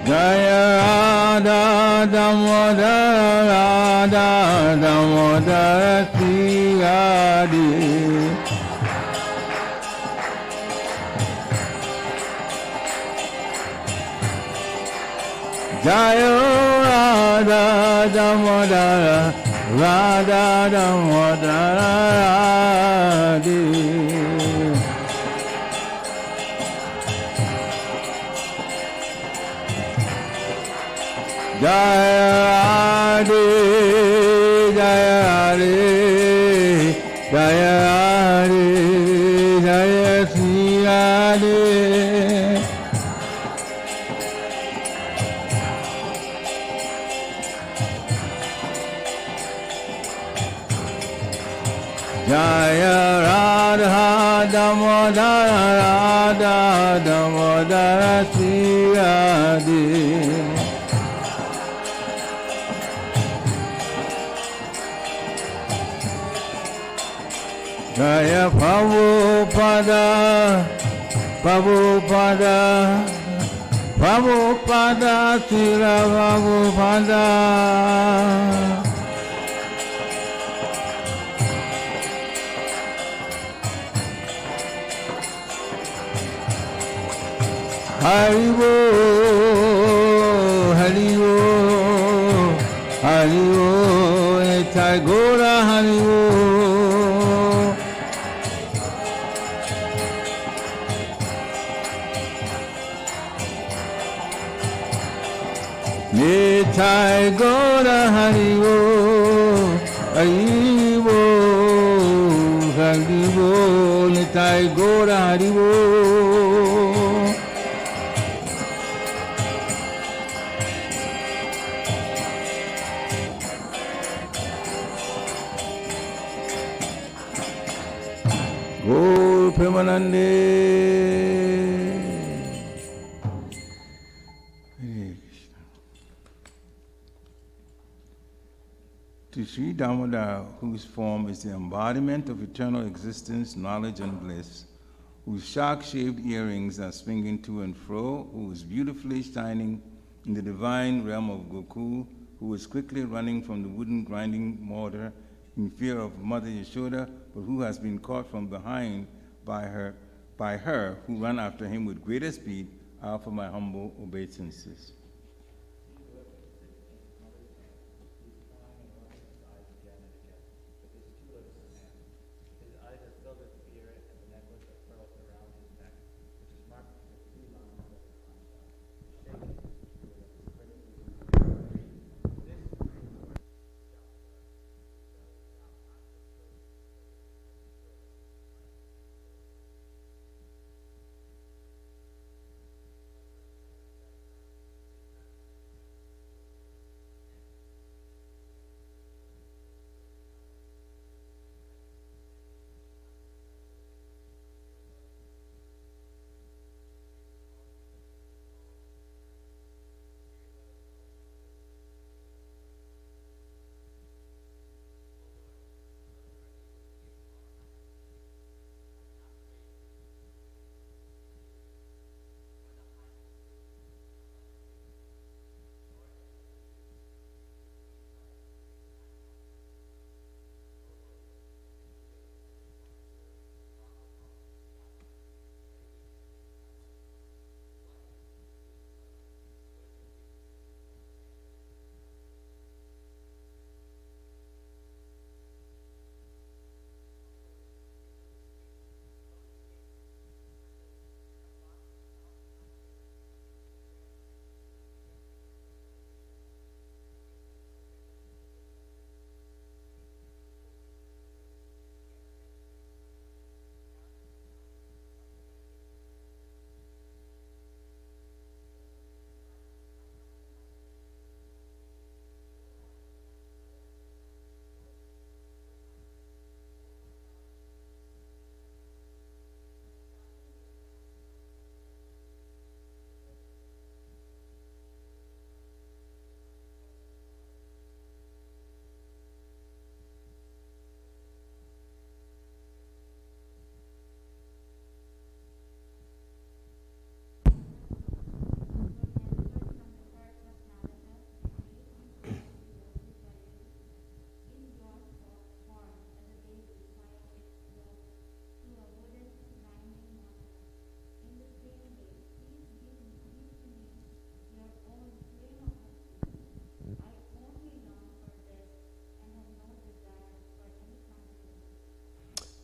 Speaker 5: Jaya Radha Damodar Radha Damodar Sriyadi Jaya Radha Damodar Radha Damodar Radhi Jaya Radhe, Jaya Radhe, Jaya Radhe, Jaya Sri Radhe. Jaya Radha Damodar Radha Damodar Sri Radhe. Jaya Prabhupada, Prabhupada, Prabhupada, Srila Prabhupada. Haribo, Haribo, Haribo, Nitai Gora Haribo. Nitai Gora Haribo, Haribo, Haribo, Nitai Gora Haribo. Gaur Premanande. To Sri Damodar, whose form is the embodiment of eternal existence, knowledge, and bliss, whose shark-shaped earrings are swinging to and fro, who is beautifully shining in the divine realm of Gokul, who is quickly running from the wooden grinding mortar in fear of Mother Yashoda, but who has been caught from behind by her who ran after him with greater speed, I offer my humble obeisances.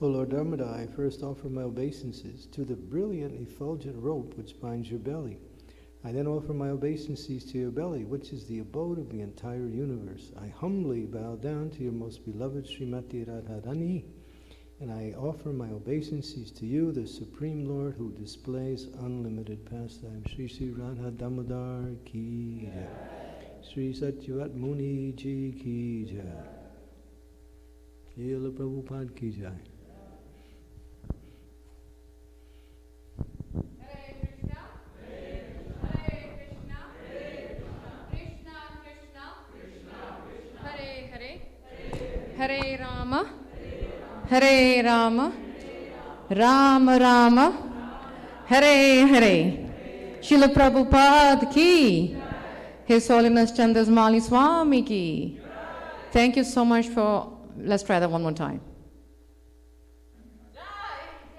Speaker 1: O Lord Damodar, I first offer my obeisances to the brilliant effulgent rope which binds your belly. I then offer my obeisances to your belly, which is the abode of the entire universe. I humbly bow down to your most beloved Srimati Radharani, and I offer my obeisances to you, the Supreme Lord, who displays unlimited pastime. Shri Sri Radha Damodar ki jai. Sri Satyavat Muni ji ki jai. Lila Prabhupada ki jai.
Speaker 4: Hare Rama, Hare Rama, Rama Rama, Hare Hare. Srila Prabhupada ki, His Holiness Chandramauli Swami ki. Thank you so much for, let's try that one more time.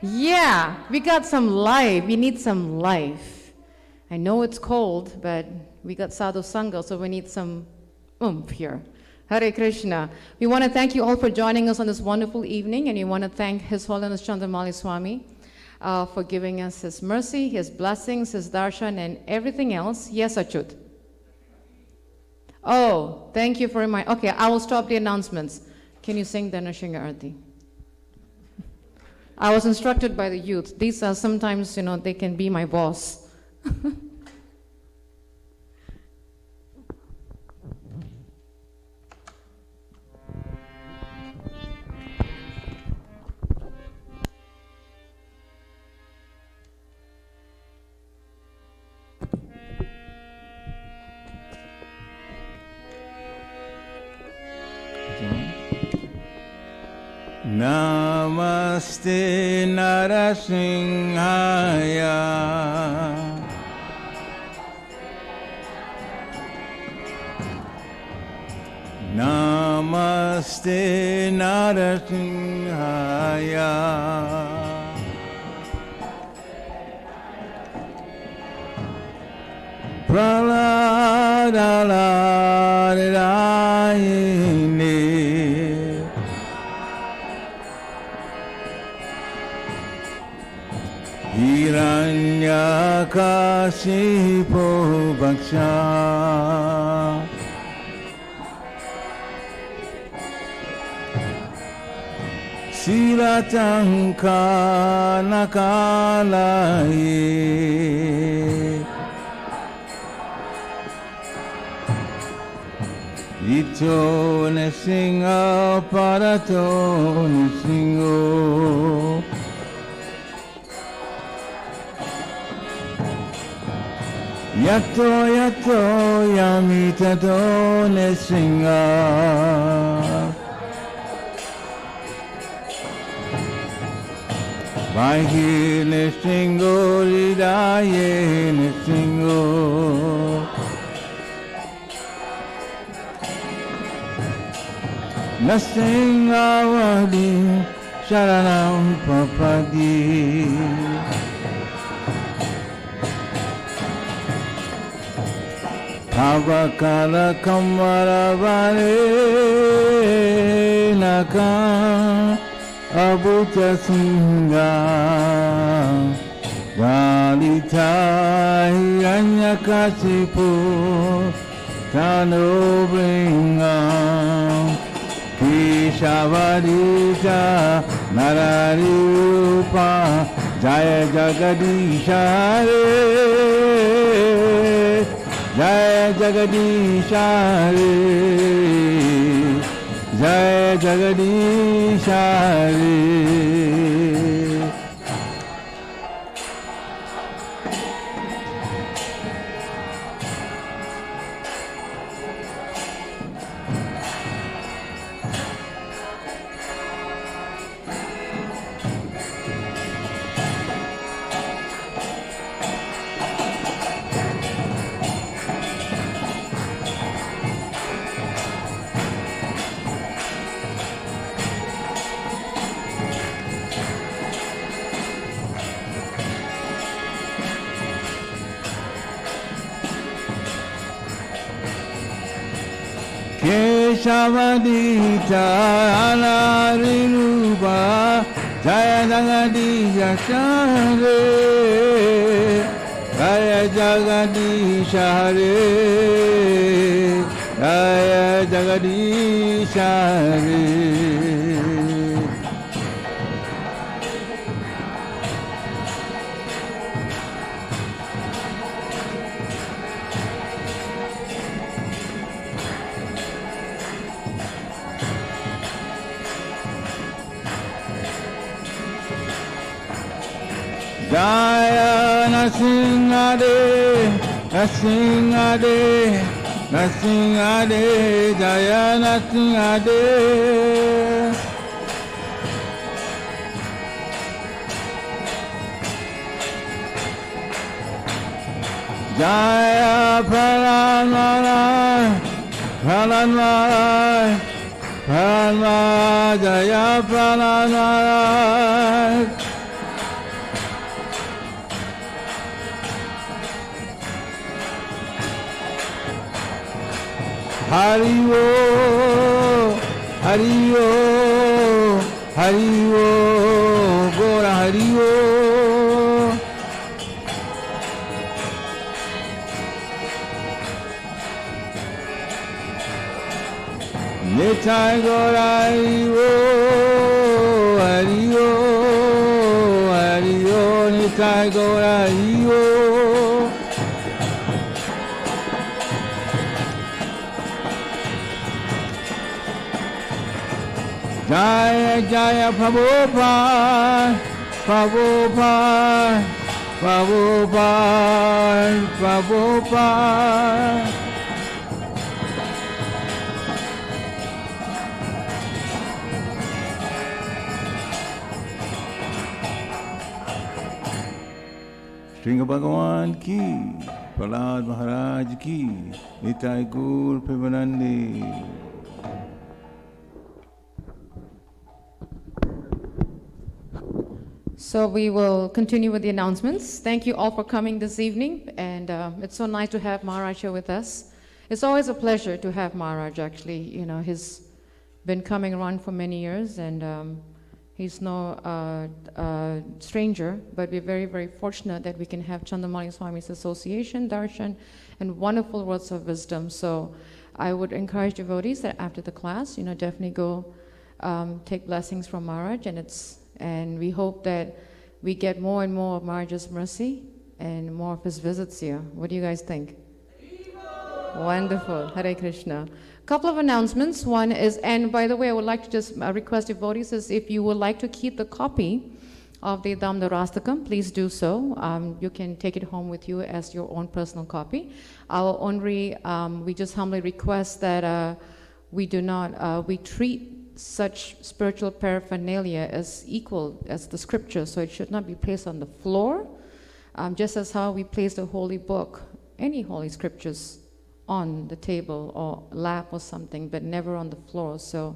Speaker 4: Yeah, we got some life, we need some life. I know it's cold, but we got sadhu sangha, so we need some oomph here. Hare Krishna. We want to thank you all for joining us on this wonderful evening, and we want to thank His Holiness Chandramauli Swami for giving us His mercy, His blessings, His darshan, and everything else. Yes, Achut? Oh, thank you for my... Okay, I will stop the announcements. Can you sing the Nrsimha Arti? I was instructed by the youth. These are sometimes, they can be my boss.
Speaker 5: Namaste Narasimhaya. Namaste Narasimhaya. Praladalalayini. Hiranyakashipu Bhaksha. Silatanka Nakalaye. Ito Nesinga Parato Nesingo. Yato yato yamitato nesinga. Vahi nesingo ridaye nesingo. Nasinga wadi sharanam papadi. Avakala kamara vare naka abuta singa galita hiranyakashipu tano bringa kishavarita narari rupa jaya jagadisha re. Jai Jagadisha Re, Jai Jagadisha Re. Keshavadita Anarirupa Jaya Jagadisha Hare, Jaya Jagadisha Hare, Jaya Jagadisha Hare. Jaya Nasingade, Nasingade, Nasingade, Jaya Nasingade. Jaya Pralanwara, Pralanwara, Pralanwara, Jaya Pralanwara. Hariwo, Hariwo, Hariwo, Gora Hariwo. Nitai Gora Hariwo, Hariwo, Hariwo, Nitai Gora Hariwo. Jaya Jaya Prabhupada, Prabhupada, Prabhupada, Prabhupada. Shringa Bhagavan ki, Prahlad Maharaj ki, Nitai Gaur Premanande.
Speaker 4: So we will continue with the announcements. Thank you all for coming this evening, and it's so nice to have Maharaj here with us. It's always a pleasure to have Maharaj, actually. You know, he's been coming around for many years, and he's no stranger, but we're very, very fortunate that we can have Candramauli Swami's association, darshan, and wonderful words of wisdom. So I would encourage devotees that after the class, definitely go take blessings from Maharaj, and we hope that we get more and more of Maharaj's mercy and more of his visits here. What do you guys think? Wonderful. Hare Krishna. Couple of announcements. One is, and by the way, I would like to just request devotees is if you would like to keep the copy of the Damodar, please do so. You can take it home with you as your own personal copy. Our only, we just humbly request that we do not, we treat such spiritual paraphernalia as equal as the scripture, so it should not be placed on the floor, just as how we place the holy book, any holy scriptures, on the table or lap or something, but never on the floor. So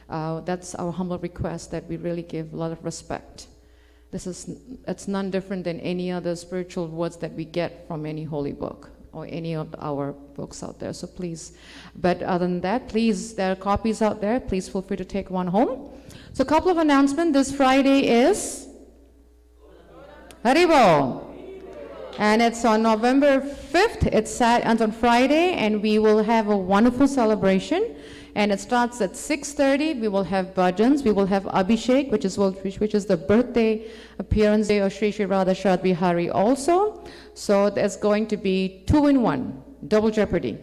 Speaker 4: that's our humble request, that we really give a lot of respect. It's none different than any other spiritual words that we get from any holy book or any of our books out there. So please, but other than that, please, there are copies out there. Please feel free to take one home. So a couple of announcements. This Friday is Haribo. And it's on November 5th. It's on Friday, and we will have a wonderful celebration. And it starts at 6:30. We will have bhajans. We will have Abhishek, which is the birthday appearance day of Sri Sri Radha Sharad Bihari also. So there's going to be 2-in-1, double jeopardy.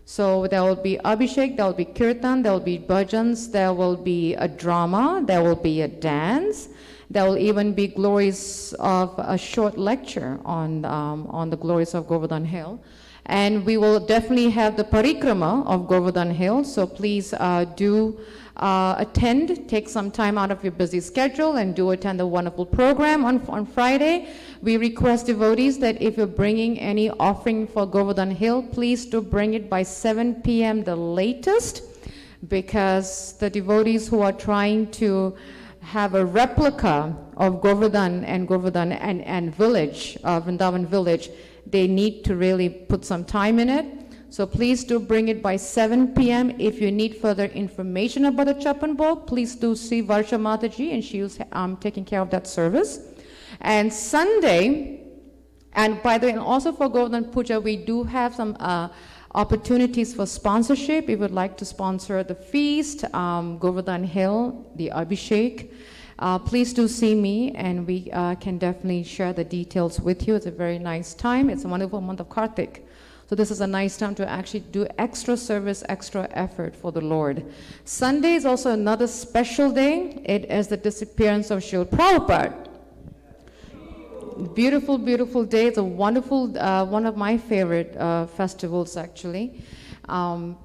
Speaker 4: So there will be Abhishek, there will be Kirtan, there will be bhajans, there will be a drama, there will be a dance. There will even be glories of a short lecture on the glories of Govardhan Hill. And we will definitely have the parikrama of Govardhan Hill, so please do attend, take some time out of your busy schedule and do attend the wonderful program on Friday. We request devotees that if you're bringing any offering for Govardhan Hill, please do bring it by 7 p.m. the latest, because the devotees who are trying to have a replica of Govardhan and village, Vrindavan village, they need to really put some time in it. So please do bring it by 7 p.m. If you need further information about the Chapan Bhog, please do see Varsha Mataji, and she was taking care of that service. And Sunday, and by the way, and also for Govardhan Puja, we do have some opportunities for sponsorship. If you would like to sponsor the feast, Govardhan Hill, the Abhishek, please do see me, and we can definitely share the details with you. It's a very nice time. It's a wonderful month of Kartik. So this is a nice time to actually do extra service, extra effort for the Lord. Sunday is also another special day. It is the disappearance of Srila Prabhupada. Beautiful, beautiful day. It's a wonderful, one of my favorite festivals, actually.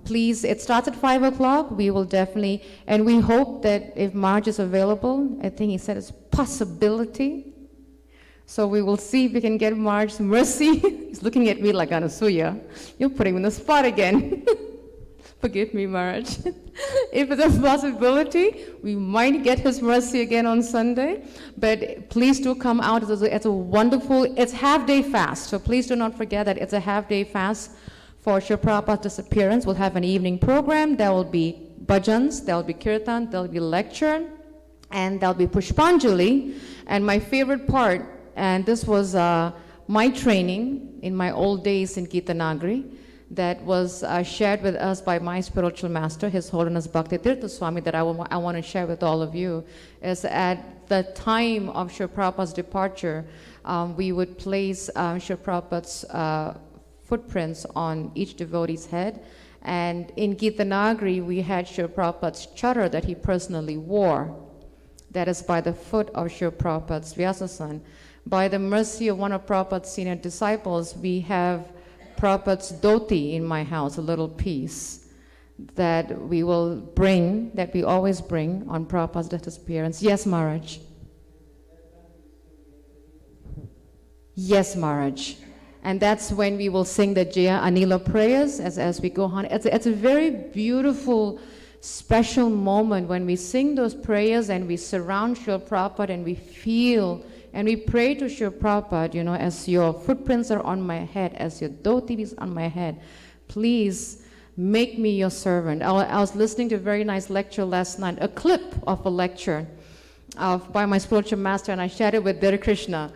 Speaker 4: Please, it starts at 5 o'clock. We will definitely, and we hope that if Marge is available, I think he said it's possibility. So we will see if we can get Marge's mercy. He's looking at me like Anasuya. You're putting me on the spot again. Forgive me, Marge. If it's a possibility, we might get his mercy again on Sunday. But please do come out. It's a wonderful, it's half-day fast. So please do not forget that it's a half-day fast for Srila Prabhupada's disappearance. We'll have an evening program. There will be bhajans, there will be kirtan, there will be lecture, and there will be pushpanjali. And my favorite part, and this was my training in my old days in Gitanagari, that was shared with us by my spiritual master, His Holiness Bhakti Tirtha Swami, that I want to share with all of you, is at the time of Srila Prabhupada's departure, we would place Srila Prabhupada's footprints on each devotee's head. And in Gitanagari, we had Srila Prabhupada's chadar that he personally wore. That is by the foot of Srila Prabhupada's Vyasasan. By the mercy of one of Prabhupada's senior disciples, we have Prabhupada's dhoti in my house, a little piece that we will bring, that we always bring on Prabhupada's disappearance. Yes, Maharaj. Yes, Maharaj. And that's when we will sing the Jaya Anila Prayers as we go on. It's a very beautiful, special moment when we sing those prayers and we surround Srila Prabhupada and we feel and we pray to Srila Prabhupada, you know, as your footprints are on my head, as your dhoti is on my head, please make me your servant. I was listening to a very nice lecture last night, a clip of a lecture by my spiritual master, and I shared it with Dear Krishna.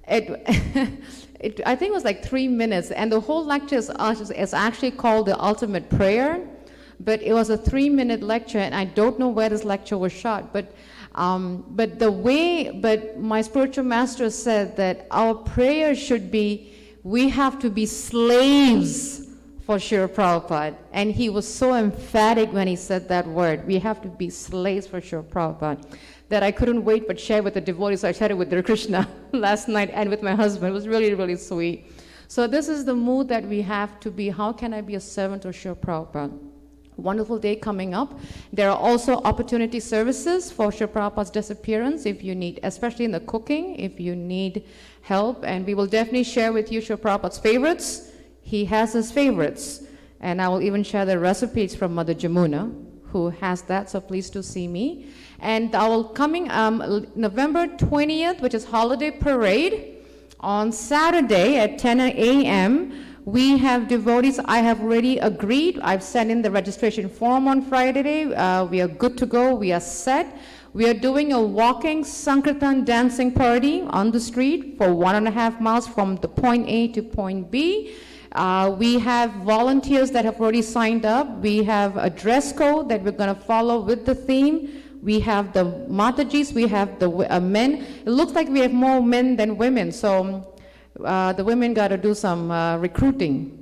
Speaker 4: I think it was like 3 minutes, and the whole lecture is actually called The Ultimate Prayer, but it was a 3-minute lecture, and I don't know where this lecture was shot, but my spiritual master said that our prayer should be, we have to be slaves for Srila Prabhupada. And he was so emphatic when he said that word. We have to be slaves for Srila Prabhupada, that I couldn't wait but share with the devotees. So I shared it with Dear Krishna last night and with my husband. It was really, really sweet. So this is the mood that we have to be. How can I be a servant of Srila Prabhupada? Wonderful day coming up. There are also opportunity services for Srila Prabhupada's disappearance if you need, especially in the cooking, if you need help. And we will definitely share with you Srila Prabhupada's favorites. He has his favorites. And I will even share the recipes from Mother Jamuna, who has that, so please do see me. And I will coming November 20th, which is holiday parade, on Saturday at 10 a.m., we have devotees. I have already agreed. I've sent in the registration form on Friday. We are good to go. We are set. We are doing a walking Sankirtan dancing party on the street for 1.5 miles from the point A to point B. We have volunteers that have already signed up. We have a dress code that we're going to follow with the theme. We have the Matajis. We have the men. It looks like we have more men than women. So the women got to do some recruiting.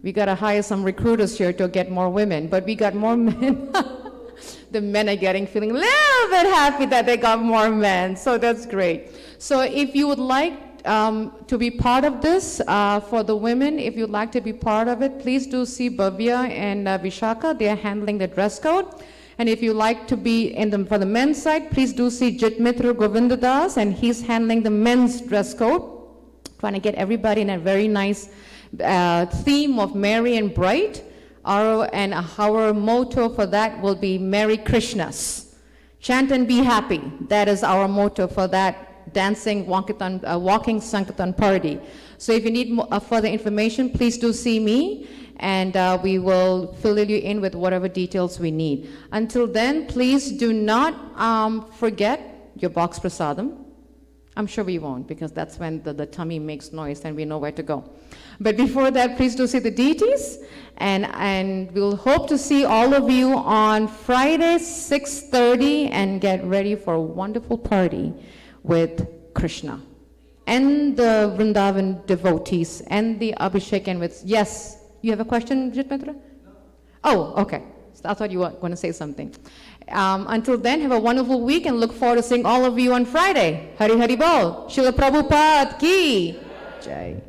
Speaker 4: We got to hire some recruiters here to get more women, but we got more men. The men are feeling a little bit happy that they got more men, so that's great. So if you would like to be part of this, for the women, if you'd like to be part of it, please do see Bhavya and Vishaka. They are handling the dress code. And if you like to be for the men's side, please do see Jitmitra Govindadas, and he's handling the men's dress code. Trying to get everybody in a very nice theme of merry and bright. Our motto for that will be Merry Krishnas. Chant and be happy. That is our motto for that dancing walking Sankirtan party. So if you need further information, please do see me, and we will fill you in with whatever details we need. Until then, please do not forget your box prasadam. I'm sure we won't, because that's when the tummy makes noise and we know where to go. But before that, please do see the deities, and we'll hope to see all of you on Friday, 6:30, and get ready for a wonderful party with Krishna and the Vrindavan devotees and the Abhishek and with, yes, you have a question, Jitmitra? No. Oh, okay. So I thought you were going to say something. Until then, have a wonderful week and look forward to seeing all of you on Friday. Hari Hari Bol. Srila Prabhupada Ki Jai.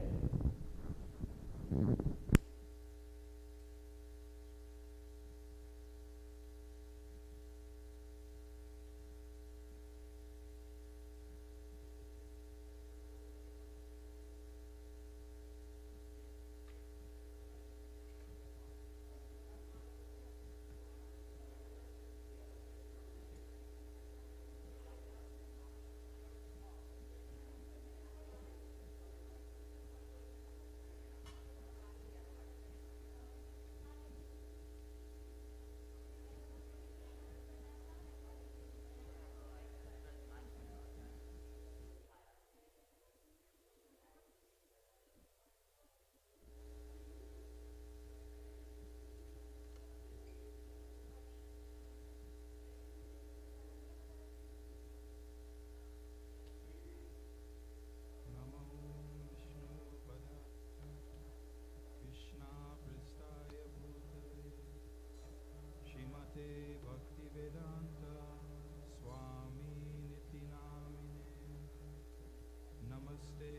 Speaker 10: Swami Niti Namine Namaste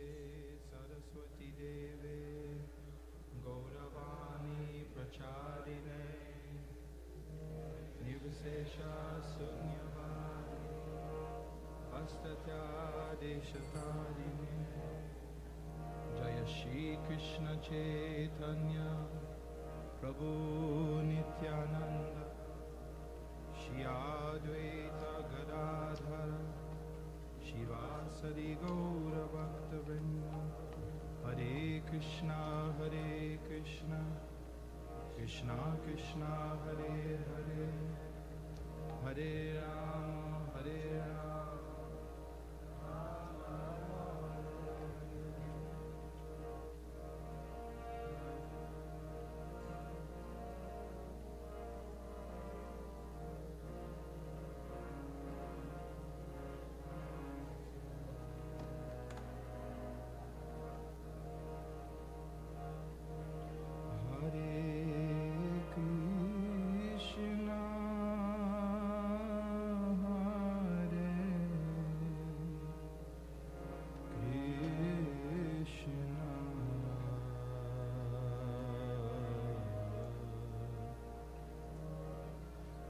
Speaker 10: Saraswati Deve Gauravani Pracharine Nivasesha Sunyavadi Astatya Deshatarine Jaya Shri Krishna Chaitanya Prabhu Nityananda Shri Advaita Gadadhara Shivasadi Gaura Bhakta Vrinda Hare Krishna Krishna Krishna Hare Hare Hare Rama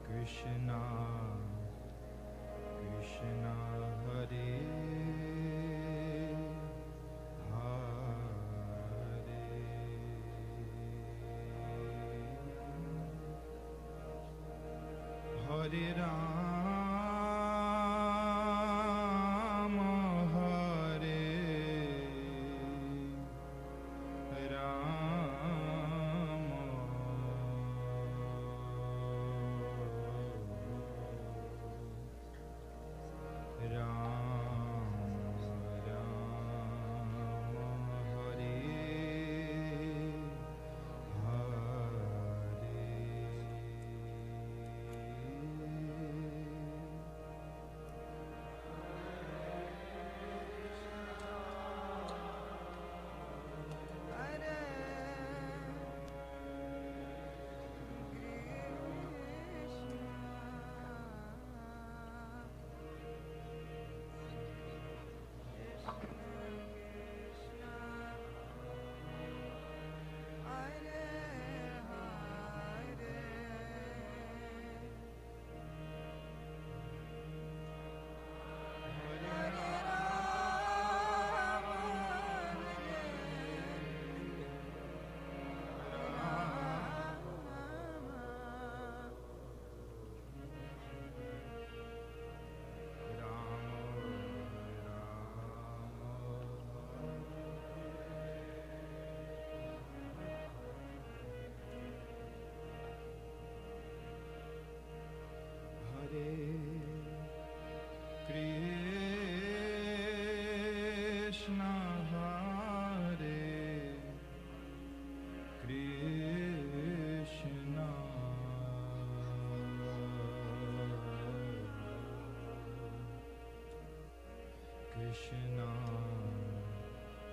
Speaker 10: Krishna Krishna Hare Hare Hare Rama